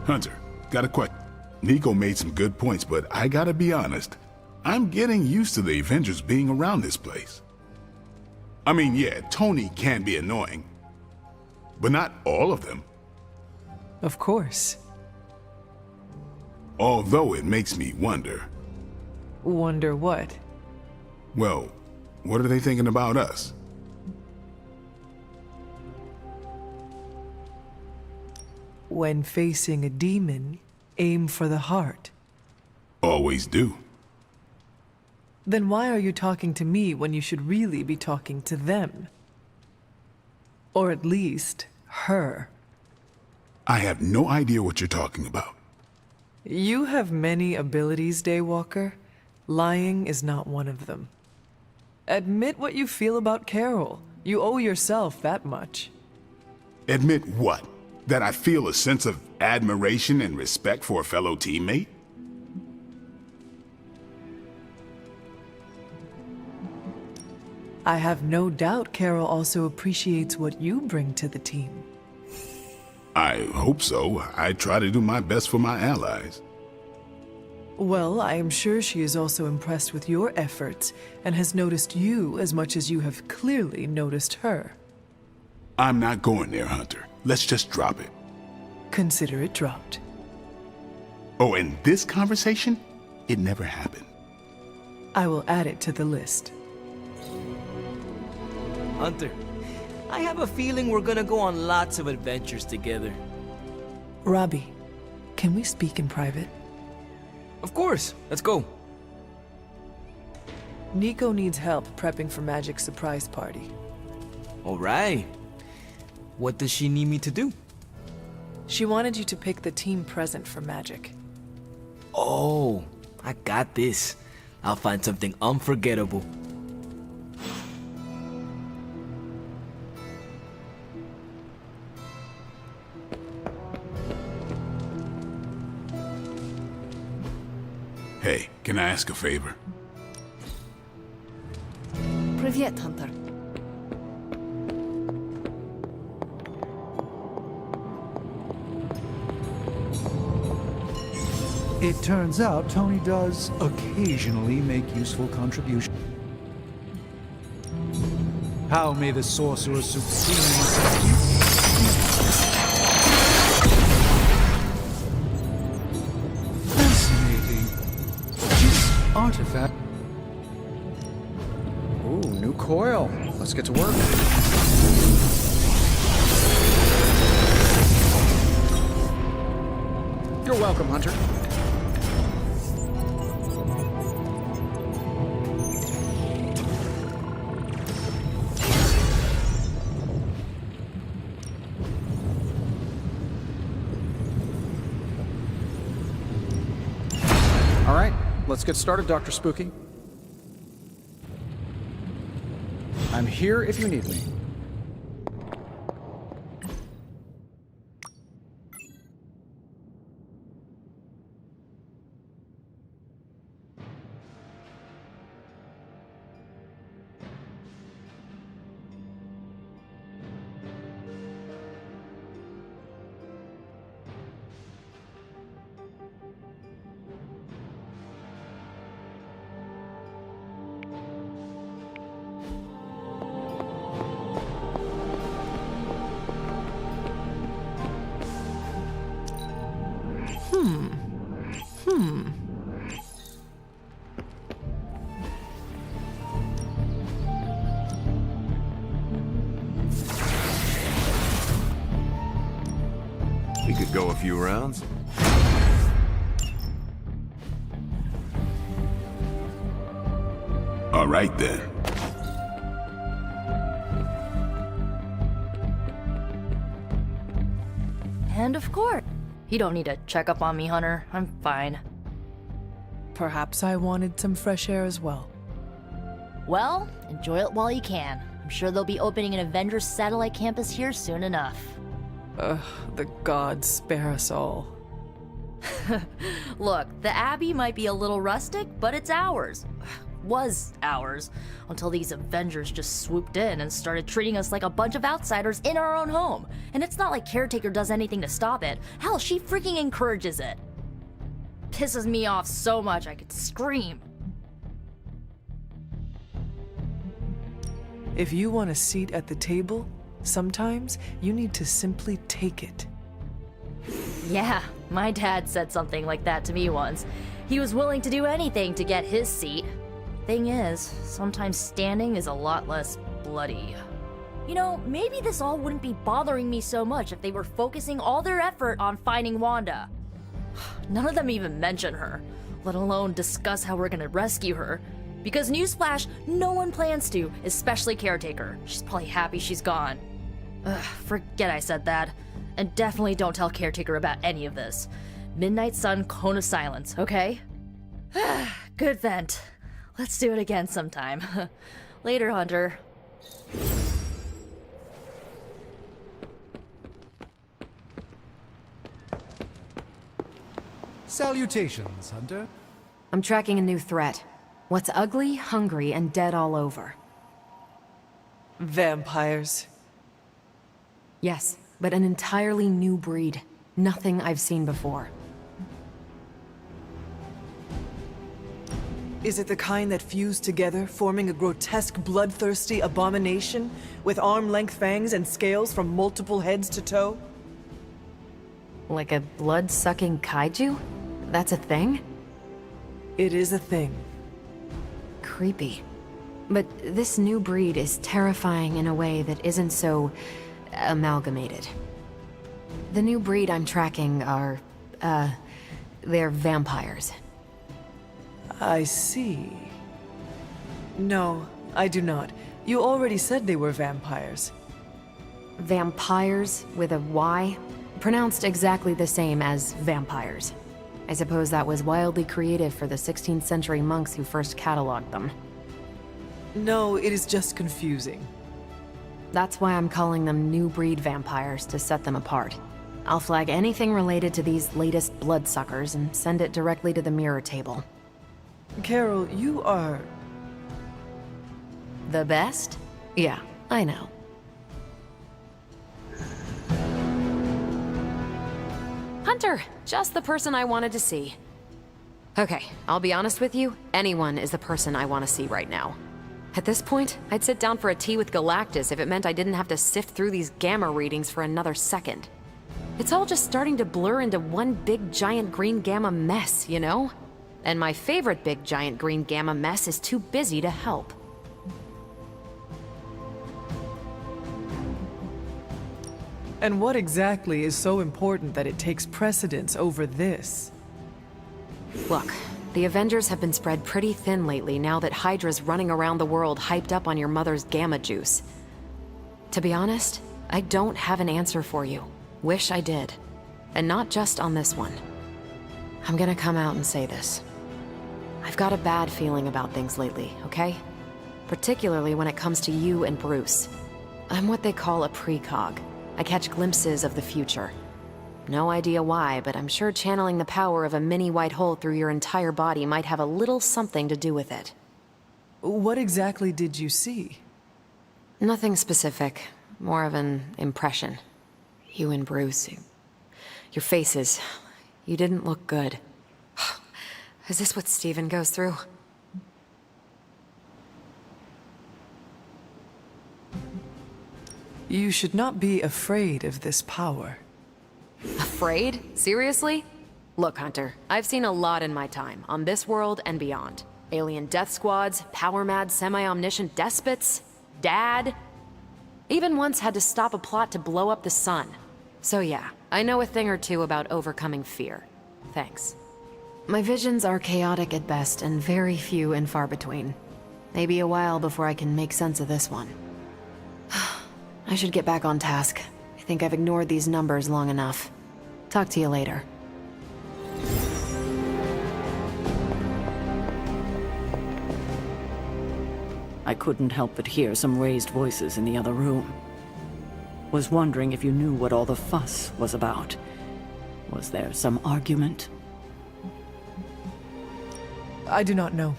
Hunter, got a question. Nico made some good points, but I gotta be honest. I'm getting used to the Avengers being around this place. I mean, yeah, Tony can be annoying, but not all of them. Of course. Although it makes me wonder. Wonder what? Well, what are they thinking about us? When facing a demon, aim for the heart. Always do. Then why are you talking to me when you should really be talking to them? Or at least, her. I have no idea what you're talking about. You have many abilities, Daywalker. Lying is not one of them. Admit what you feel about Carol. You owe yourself that much. Admit what? That I feel a sense of admiration and respect for a fellow teammate? I have no doubt Carol also appreciates what you bring to the team. I hope so. I try to do my best for my allies. Well, I am sure she is also impressed with your efforts and has noticed you as much as you have clearly noticed her. I'm not going there, Hunter. Let's just drop it. Consider it dropped. Oh, and this conversation? It never happened. I will add it to the list. Hunter, I have a feeling we're gonna go on lots of adventures together. Robbie, can we speak in private? Of course, let's go. Nico needs help prepping for Magic's surprise party. All right. What does she need me to do? She wanted you to pick the team present for Magic. Oh, I got this. I'll find something unforgettable. Hey, can I ask a favor? Привет, Hunter. It turns out Tony does occasionally make useful contributions. How may the Sorcerer Supreme... Fascinating. artifact. Ooh, new coil. Let's get to work. You're welcome, Hunter. All right, let's get started, Dr. Spooky. I'm here if you need me. We could go a few rounds. All right then. And of course. You don't need to check up on me, Hunter. I'm fine. Perhaps I wanted some fresh air as well. Well, enjoy it while you can. I'm sure they'll be opening an Avengers satellite campus here soon enough. Ugh, the gods spare us all. Look, the Abbey might be a little rustic, but it's ours. Was ours. Until these Avengers just swooped in and started treating us like a bunch of outsiders in our own home. And it's not like Caretaker does anything to stop it. Hell, she freaking encourages it. Pisses me off so much I could scream. If you want a seat at the table, sometimes you need to simply take it. Yeah, my dad said something like that to me once. He was willing to do anything to get his seat. Thing is, sometimes standing is a lot less bloody. You know, maybe this all wouldn't be bothering me so much if they were focusing all their effort on finding Wanda. None of them even mention her, let alone discuss how we're gonna rescue her. Because newsflash, no one plans to, especially Caretaker. She's probably happy she's gone. Ugh, forget I said that. And definitely don't tell Caretaker about any of this. Midnight Sun, Cone of Silence, okay? Good vent. Let's do it again sometime. Later, Hunter. Salutations, Hunter. I'm tracking a new threat. What's ugly, hungry, and dead all over. Vampires. Yes, but an entirely new breed. Nothing I've seen before. Is it the kind that fuse together, forming a grotesque, bloodthirsty abomination with arm-length fangs and scales from multiple heads to toe? Like a blood-sucking kaiju? That's a thing? It is a thing. Creepy. But this new breed is terrifying in a way that isn't so amalgamated. The new breed I'm tracking are, they're vampires. I see. No, I do not. You already said they were vampires. Vampires with a Y? Pronounced exactly the same as vampires. I suppose that was wildly creative for the 16th century monks who first cataloged them. No, it is just confusing. That's why I'm calling them new breed vampires to set them apart. I'll flag anything related to these latest bloodsuckers and send it directly to the mirror table. Carol, you are... The best? Yeah, I know. Hunter! Just the person I wanted to see. Okay, I'll be honest with you, anyone is the person I want to see right now. At this point, I'd sit down for a tea with Galactus if it meant I didn't have to sift through these gamma readings for another second. It's all just starting to blur into one big giant green gamma mess, you know? And my favorite big giant green gamma mess is too busy to help. And what exactly is so important that it takes precedence over this? Look, the Avengers have been spread pretty thin lately now that Hydra's running around the world hyped up on your mother's gamma juice. To be honest, I don't have an answer for you. Wish I did. And not just on this one. I'm gonna come out and say this. I've got a bad feeling about things lately, okay? Particularly when it comes to you and Bruce. I'm what they call a precog. I catch glimpses of the future. No idea why, but I'm sure channeling the power of a mini white hole through your entire body might have a little something to do with it. What exactly did you see? Nothing specific. More of an impression. You and Bruce. Your faces. You didn't look good. Is this what Steven goes through? You should not be afraid of this power. Afraid? Seriously? Look, Hunter, I've seen a lot in my time, on this world and beyond. Alien death squads, power-mad, semi-omniscient despots, Dad. Even once had to stop a plot to blow up the sun. So yeah, I know a thing or two about overcoming fear. Thanks. My visions are chaotic at best and very few and far between. Maybe a while before I can make sense of this one. I should get back on task. I think I've ignored these numbers long enough. Talk to you later. I couldn't help but hear some raised voices in the other room. Was wondering if you knew what all the fuss was about. Was there some argument? I do not know.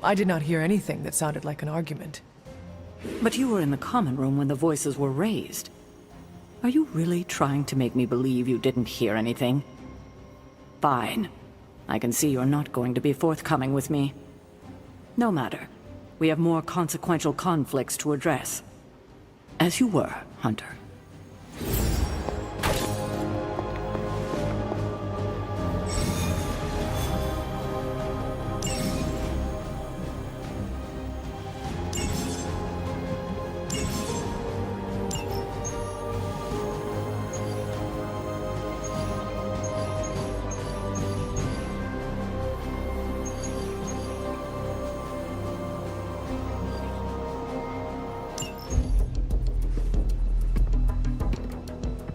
I did not hear anything that sounded like an argument. But you were in the common room when the voices were raised. Are you really trying to make me believe you didn't hear anything? Fine. I can see you're not going to be forthcoming with me. No matter. We have more consequential conflicts to address. As you were, Hunter.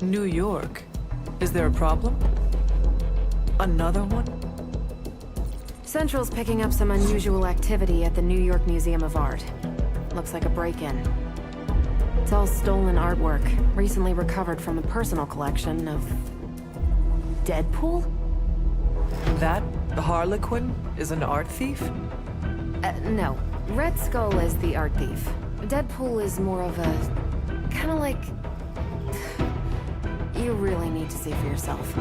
New York? Is there a problem? Another one? Central's picking up some unusual activity at the New York Museum of Art. Looks like a break-in. It's all stolen artwork, recently recovered from a personal collection of... Deadpool? That Harlequin is an art thief? No. Red Skull is the art thief. Deadpool is more of a... kinda like... You really need to see for yourself.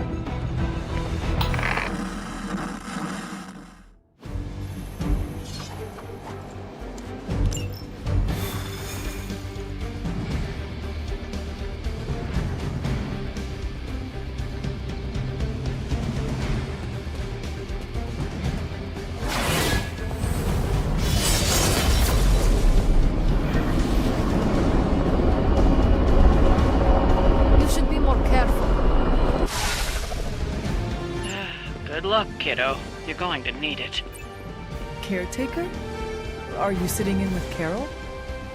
Good luck, kiddo. You're going to need it. Caretaker? Are you sitting in with Carol?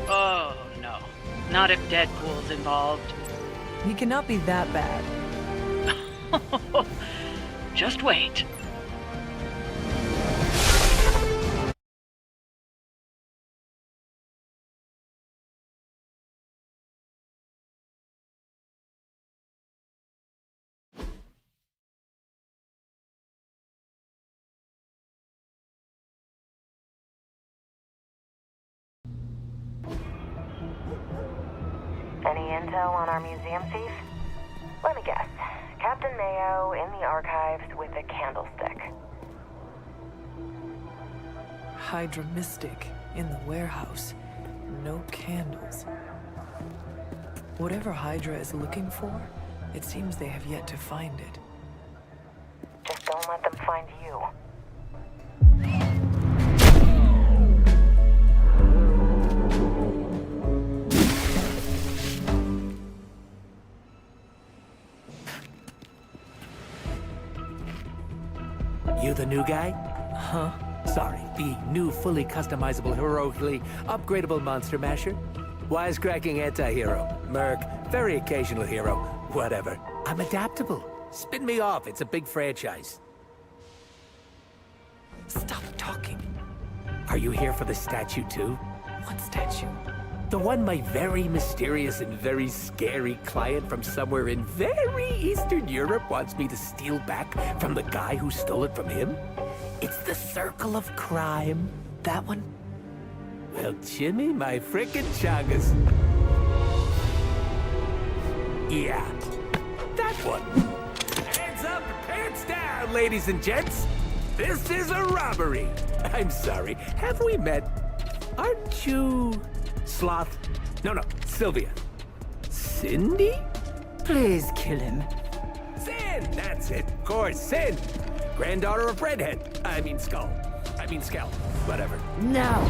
Oh, no. Not if Deadpool's involved. He cannot be that bad. Just wait. Any intel on our museum thief? Let me guess. Captain Mayo in the archives with a candlestick. Hydra Mystic in the warehouse. No candles. Whatever Hydra is looking for, it seems they have yet to find it. Just don't let them find you. The new guy? Huh? Sorry, the new fully customizable, heroically upgradable Monster Masher? Wisecracking anti-hero. Merc. Very occasional hero. Whatever. I'm adaptable. Spin me off. It's a big franchise. Stop talking. Are you here for the statue too? What statue? The one my very mysterious and very scary client from somewhere in very Eastern Europe wants me to steal back from the guy who stole it from him? It's the Circle of Crime. That one? Well, Jimmy, my frickin' chungus. Yeah, that one. Hands up and pants down, ladies and gents. This is a robbery. I'm sorry, have we met? Aren't you... Sloth? No, Sylvia. Cindy? Please kill him. Sin, that's it. Of course, Sin. Granddaughter of Redhead. I mean Skull. I mean Skell. Whatever. No.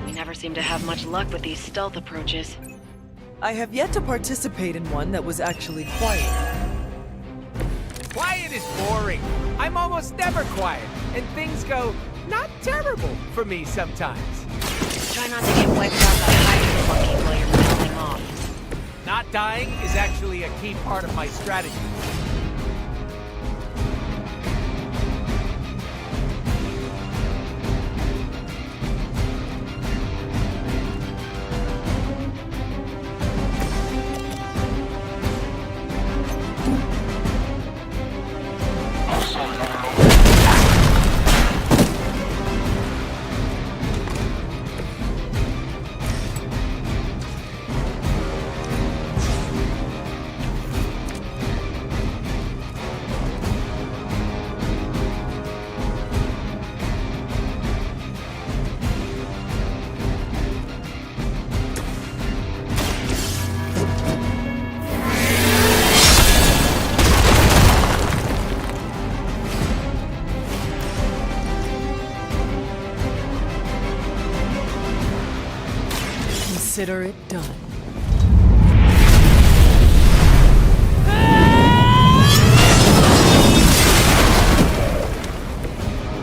We never seem to have much luck with these stealth approaches. I have yet to participate in one that was actually quiet. Quiet is boring. I'm almost never quiet, and things go not terrible for me sometimes. Try not to get wiped out by Hydra monkey while you're melting off. Not dying is actually a key part of my strategy. Consider it done.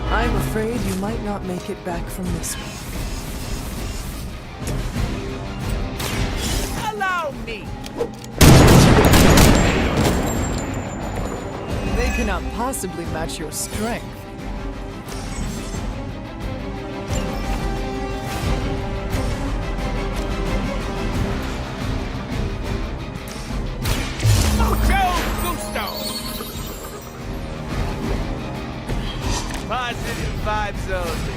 I'm afraid you might not make it back from this one. Allow me! They cannot possibly match your strength. Positive vibes only.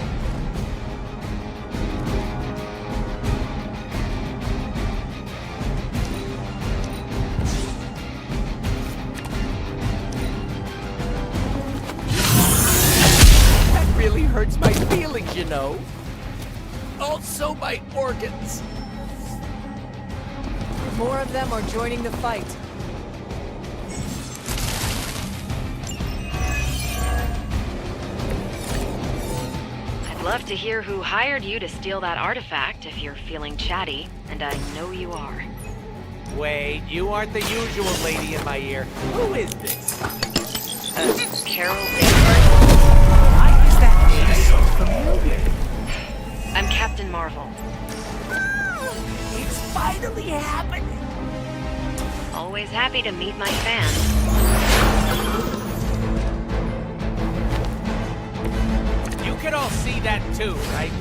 That really hurts my feelings, you know. Also my organs. More of them are joining the fight. Love to hear who hired you to steal that artifact if you're feeling chatty, and I know you are. Wait, you aren't the usual lady in my ear. Who is this? Carol Danvers. Why is that name so familiar? I'm Captain Marvel. It's finally happening. Always happy to meet my fans. You can all see that too, right?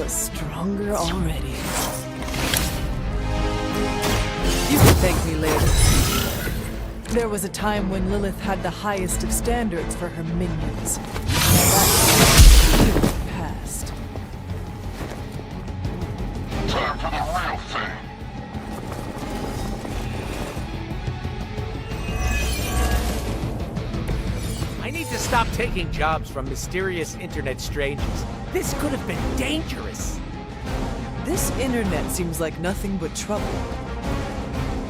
Stronger already. You can thank me later. There was a time when Lilith had the highest of standards for her minions. That's past. Time for the real thing. I need to stop taking jobs from mysterious internet strangers. This could have been dangerous. This internet seems like nothing but trouble.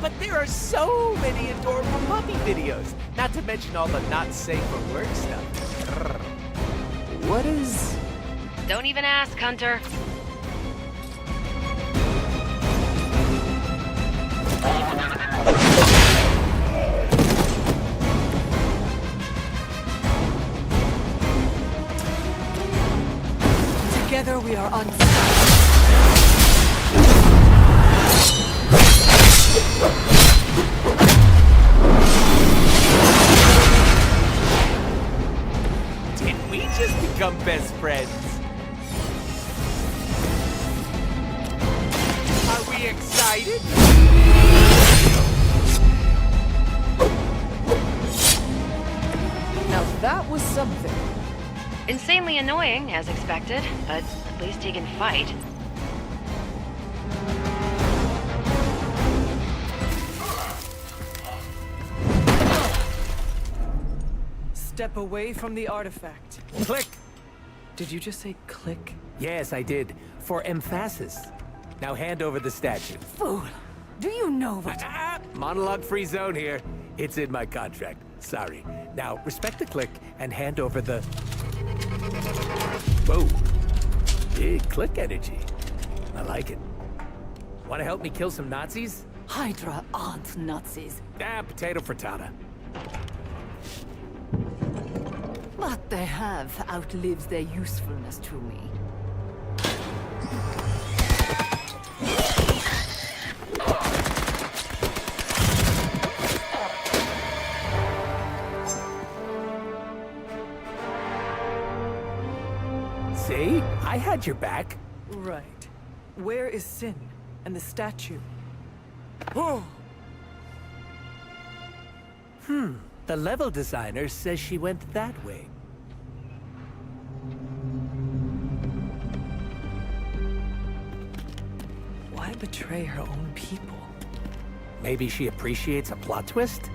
But there are so many adorable puppy videos, not to mention all the not safe for work stuff. What is... Don't even ask, Hunter. Together we are unstoppable. Did we just become best friends? Are we excited? Now that was something. Insanely annoying, as expected, but at least he can fight. Step away from the artifact. Click! Did you just say click? Yes, I did. For emphasis. Now hand over the statue. Fool! Do you know what... Monologue-free zone here. It's in my contract. Sorry. Now, respect the click and hand over the... Whoa. Big click energy. I like it. Want to help me kill some Nazis? Hydra aren't Nazis. Potato frittata. But they have outlived their usefulness to me. See? I had your back. Right. Where is Sin and the statue? The level designer says she went that way. Why betray her own people? Maybe she appreciates a plot twist?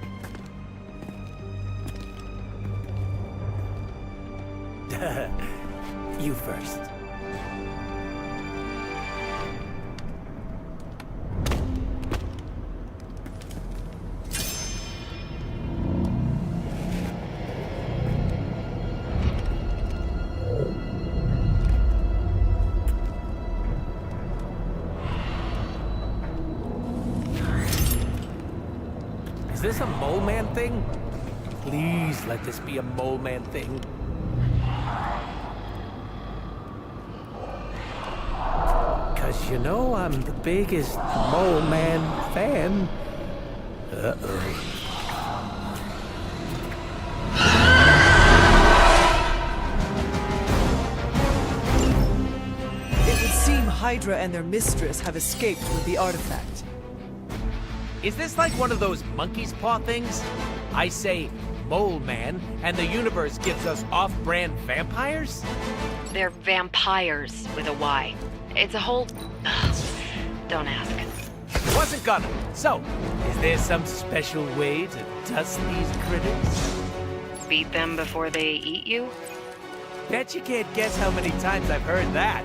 You first. Is this a mole man thing? Please let this be a mole man thing. Cause you know I'm the biggest mole man fan. Uh-oh. It would seem Hydra and their mistress have escaped with the artifact. Is this like one of those monkey's paw things? I say mole man, and the universe gives us off-brand vampires? They're vampires with a Y. It's a whole... Don't ask. Wasn't gonna. So, is there some special way to dust these critters? Beat them before they eat you? Bet you can't guess how many times I've heard that.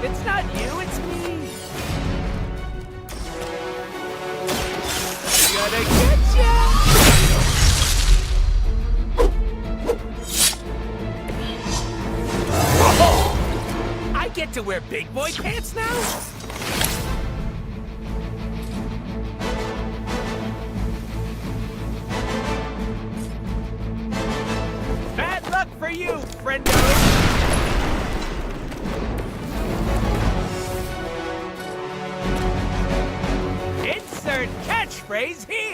It's not you, it's me. Gonna get ya! Oh! I get to wear big boy pants now? Bad luck for you, friendo! Insert catchphrase here!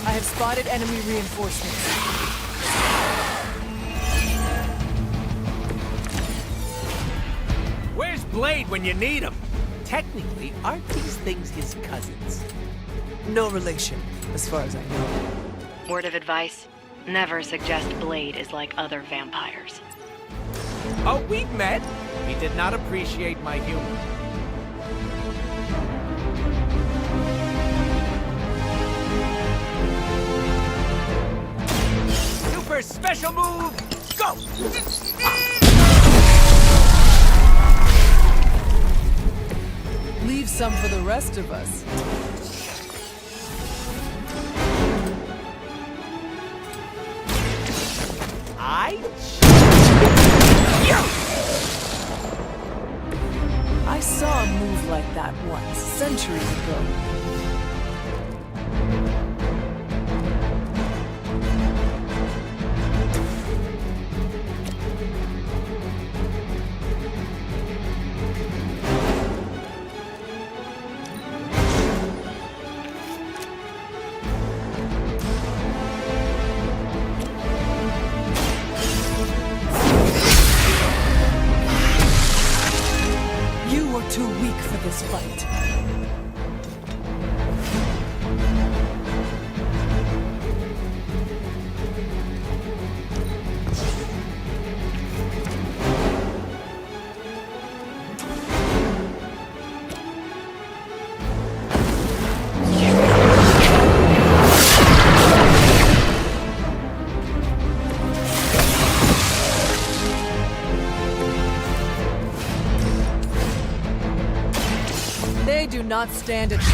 I have spotted enemy reinforcements. Where's Blade when you need him? Technically, aren't these things his cousins? No relation, as far as I know. Word of advice: never suggest Blade is like other vampires. Oh, we've met. He did not appreciate my humor. Super special move, go! Leave some for the rest of us. I saw a move like that once, centuries ago. Too weak for this fight. They do not stand a chance.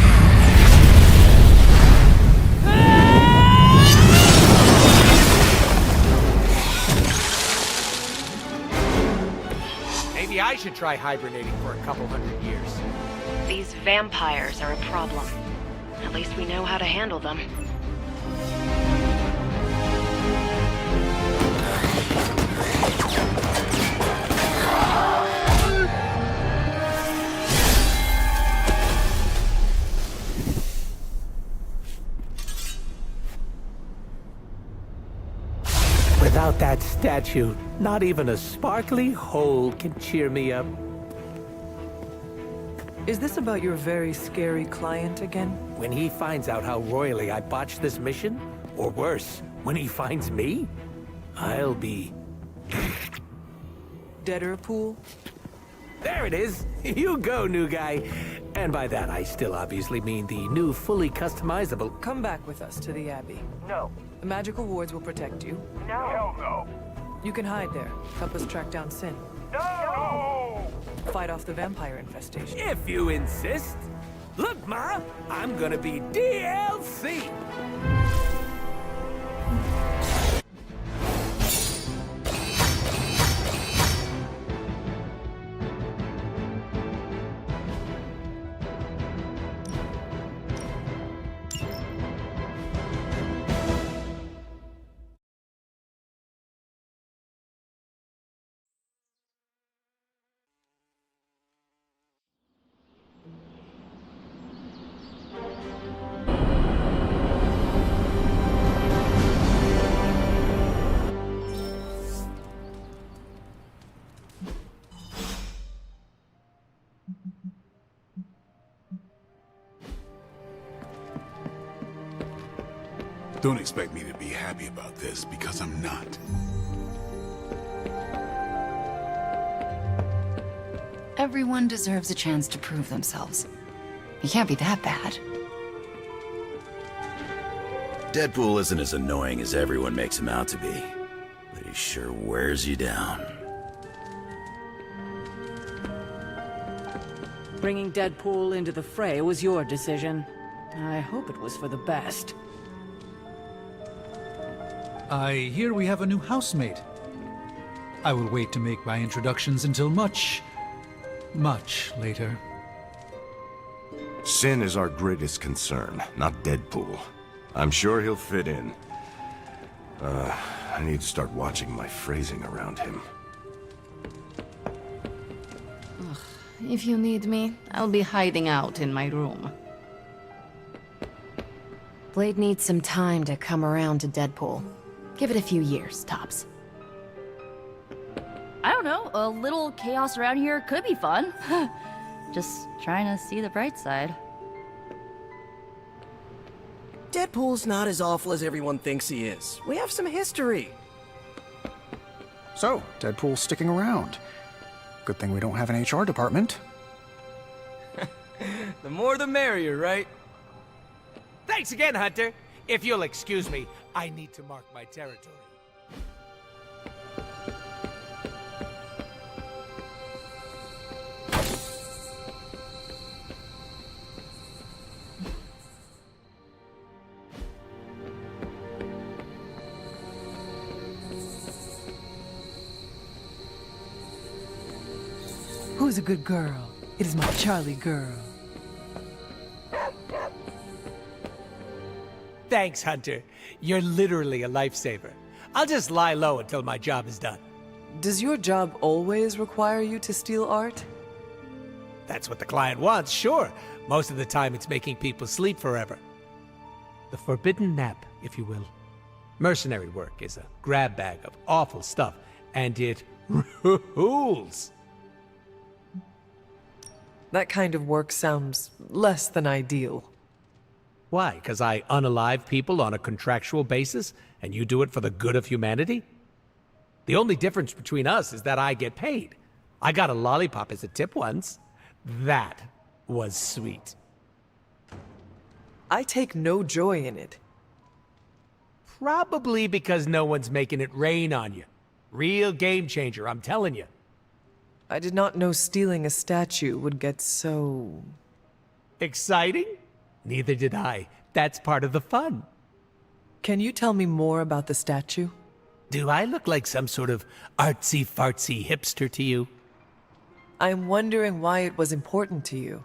Maybe I should try hibernating for a couple hundred years. These vampires are a problem. At least we know how to handle them. Without that statue, not even a sparkly hole can cheer me up. Is this about your very scary client again? When he finds out how royally I botched this mission, or worse, when he finds me, I'll be... Deader pool? There it is! You go, new guy! And by that, I still obviously mean the new, fully customizable... Come back with us to the Abbey. No. The magical wards will protect you. No! Hell no! You can hide there. Help us track down Sin. No! Fight off the vampire infestation. If you insist. Look, Ma, I'm gonna be DLC! Don't expect me to be happy about this, because I'm not. Everyone deserves a chance to prove themselves. You can't be that bad. Deadpool isn't as annoying as everyone makes him out to be, but he sure wears you down. Bringing Deadpool into the fray was your decision. I hope it was for the best. I hear we have a new housemate. I will wait to make my introductions until much later. Sin is our greatest concern, not Deadpool. I'm sure he'll fit in. I need to start watching my phrasing around him. If you need me, I'll be hiding out in my room. Blade needs some time to come around to Deadpool. Give it a few years, tops. I don't know, a little chaos around here could be fun. Just trying to see the bright side. Deadpool's not as awful as everyone thinks he is. We have some history. So, Deadpool's sticking around. Good thing we don't have an HR department. The more the merrier, right? Thanks again, Hunter. If you'll excuse me, I need to mark my territory. Who's a good girl? It is my Charlie girl. Thanks, Hunter. You're literally a lifesaver. I'll just lie low until my job is done. Does your job always require you to steal art? That's what the client wants, sure. Most of the time it's making people sleep forever. The forbidden nap, if you will. Mercenary work is a grab bag of awful stuff, and it rules. That kind of work sounds less than ideal. Why? Because I unalive people on a contractual basis, and you do it for the good of humanity? The only difference between us is that I get paid. I got a lollipop as a tip once. That was sweet. I take no joy in it. Probably because no one's making it rain on you. Real game changer, I'm telling you. I did not know stealing a statue would get so... exciting? Neither did I. That's part of the fun. Can you tell me more about the statue? Do I look like some sort of artsy-fartsy hipster to you? I'm wondering why it was important to you.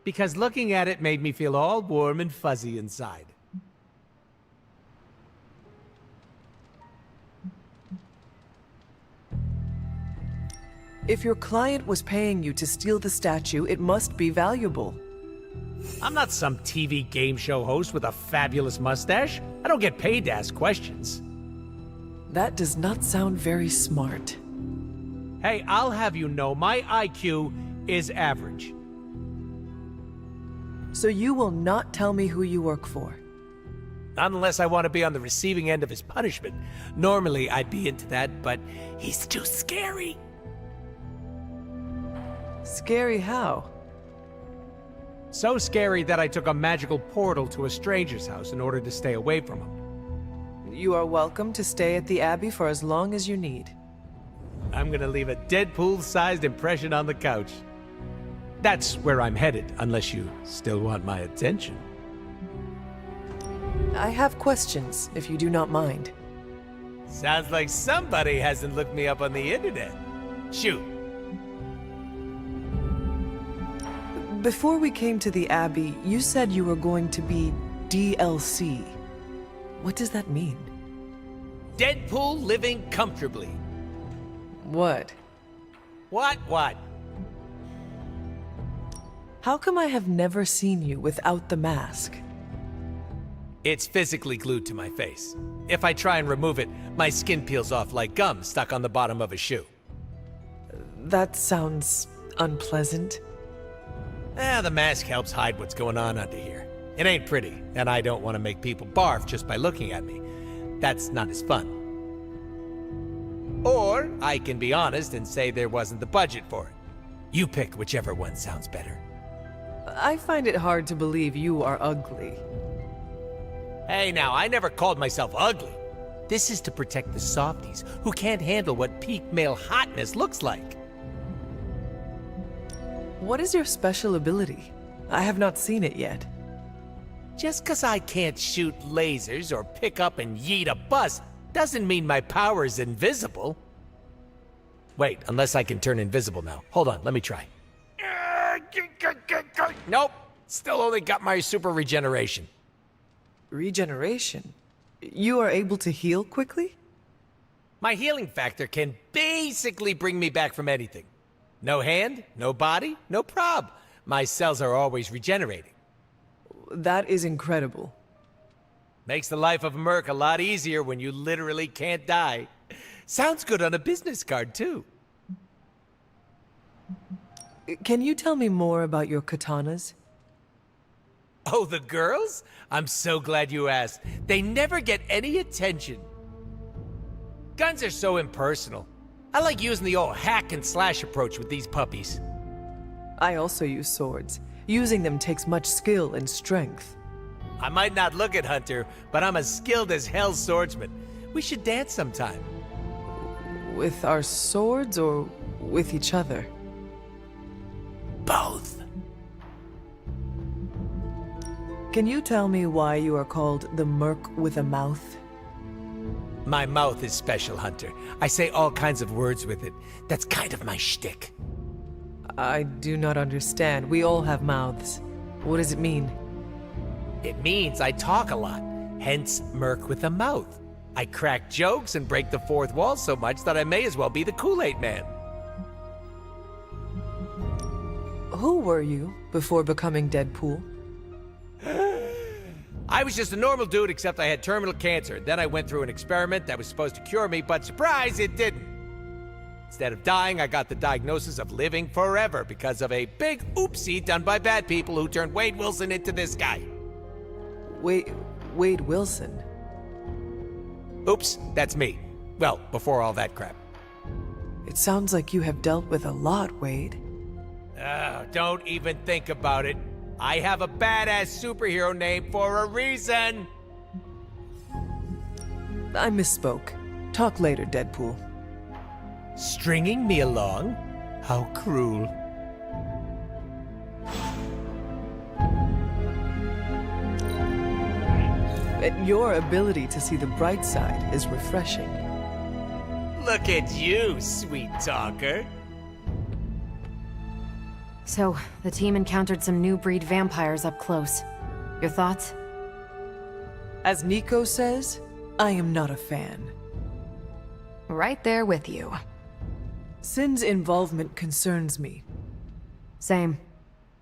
Because looking at it made me feel all warm and fuzzy inside. If your client was paying you to steal the statue, it must be valuable. I'm not some TV game show host with a fabulous mustache. I don't get paid to ask questions. That does not sound very smart. Hey, I'll have you know my IQ is average. So you will not tell me who you work for? Not unless I want to be on the receiving end of his punishment. Normally, I'd be into that, but he's too scary. Scary how? So scary that I took a magical portal to a stranger's house in order to stay away from him. You are welcome to stay at the Abbey for as long as you need. I'm gonna leave a Deadpool-sized impression on the couch. That's where I'm headed, unless you still want my attention. I have questions, if you do not mind. Sounds like somebody hasn't looked me up on the internet. Shoot. Before we came to the Abbey, you said you were going to be DLC. What does that mean? Deadpool living comfortably. What? What? How come I have never seen you without the mask? It's physically glued to my face. If I try and remove it, my skin peels off like gum stuck on the bottom of a shoe. That sounds unpleasant. The mask helps hide what's going on under here. It ain't pretty, and I don't want to make people barf just by looking at me. That's not as fun. Or I can be honest and say there wasn't the budget for it. You pick whichever one sounds better. I find it hard to believe you are ugly. Hey now, I never called myself ugly. This is to protect the softies who can't handle what peak male hotness looks like. What is your special ability? I have not seen it yet. Just 'cause I can't shoot lasers or pick up and yeet a bus doesn't mean my power is invisible. Wait, unless I can turn invisible now. Hold on, let me try. Nope, still only got my super regeneration. Regeneration? You are able to heal quickly? My healing factor can basically bring me back from anything. No hand, no body, no prob. My cells are always regenerating. That is incredible. Makes the life of a merc a lot easier when you literally can't die. Sounds good on a business card, too. Can you tell me more about your katanas? Oh, the girls? I'm so glad you asked. They never get any attention. Guns are so impersonal. I like using the old hack and slash approach with these puppies. I also use swords. Using them takes much skill and strength. I might not look it, Hunter, but I'm as skilled as hell swordsman. We should dance sometime. With our swords or with each other? Both. Can you tell me why you are called the Merc with a Mouth? My mouth is special, Hunter. I say all kinds of words with it. That's kind of my shtick. I do not understand. We all have mouths. What does it mean? It means I talk a lot, hence Merc with a Mouth. I crack jokes and break the fourth wall so much that I may as well be the Kool-Aid Man. Who were you before becoming Deadpool? I was just a normal dude, except I had terminal cancer. Then I went through an experiment that was supposed to cure me, but surprise, it didn't. Instead of dying, I got the diagnosis of living forever because of a big oopsie done by bad people who turned Wade Wilson into this guy. Wade Wilson? Oops, that's me. Well, before all that crap. It sounds like you have dealt with a lot, Wade. Don't even think about it. I have a badass superhero name for a reason. I misspoke. Talk later, Deadpool. Stringing me along? How cruel. Your ability to see the bright side is refreshing. Look at you, sweet talker. So, the team encountered some new breed vampires up close. Your thoughts? As Nico says, I am not a fan. Right there with you. Sin's involvement concerns me. Same.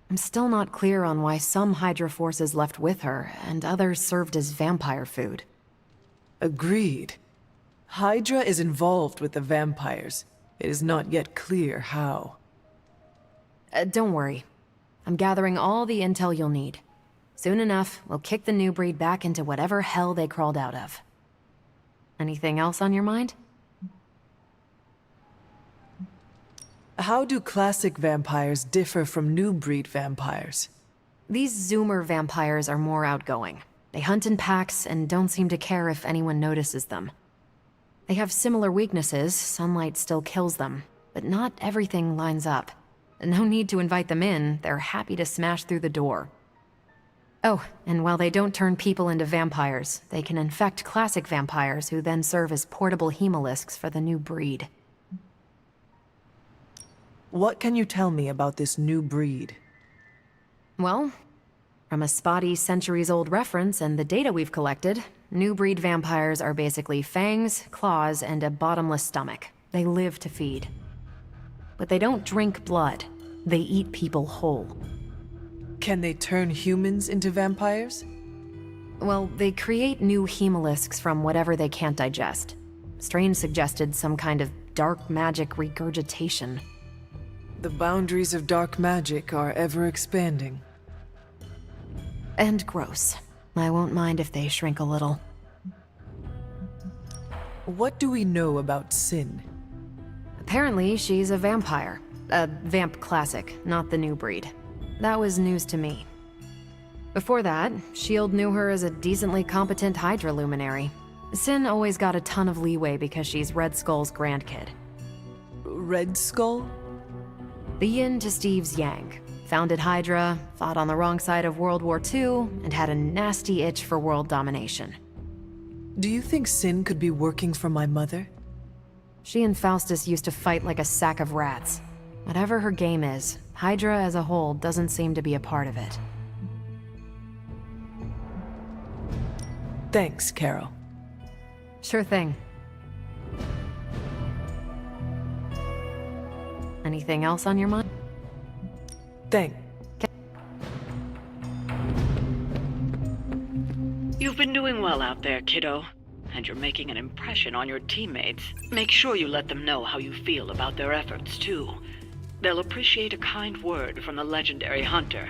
I'm still not clear on why some Hydra forces left with her, and others served as vampire food. Agreed. Hydra is involved with the vampires. It is not yet clear how. Don't worry. I'm gathering all the intel you'll need. Soon enough, we'll kick the new breed back into whatever hell they crawled out of. Anything else on your mind? How do classic vampires differ from new breed vampires? These Zoomer vampires are more outgoing. They hunt in packs and don't seem to care if anyone notices them. They have similar weaknesses, sunlight still kills them, but not everything lines up. No need to invite them in, they're happy to smash through the door. Oh, and while they don't turn people into vampires, they can infect classic vampires who then serve as portable hemolisks for the new breed. What can you tell me about this new breed? Well, from a spotty centuries-old reference and the data we've collected, new breed vampires are basically fangs, claws, and a bottomless stomach. They live to feed. But they don't drink blood. They eat people whole. Can they turn humans into vampires? Well, they create new hemolisks from whatever they can't digest. Strange suggested some kind of dark magic regurgitation. The boundaries of dark magic are ever expanding. And gross. I won't mind if they shrink a little. What do we know about Sin? Apparently, she's a vampire. Vamp Classic, not the new breed. That was news to me. Before that, S.H.I.E.L.D. knew her as a decently competent Hydra luminary. Sin always got a ton of leeway because she's Red Skull's grandkid. Red Skull? The yin to Steve's yang. Founded Hydra, fought on the wrong side of World War II, and had a nasty itch for world domination. Do you think Sin could be working for my mother? She and Faustus used to fight like a sack of rats. Whatever her game is, Hydra as a whole doesn't seem to be a part of it. Thanks, Carol. Sure thing. Anything else on your mind? Thanks. You've been doing well out there, kiddo. And you're making an impression on your teammates. Make sure you let them know how you feel about their efforts, too. They'll appreciate a kind word from the legendary hunter.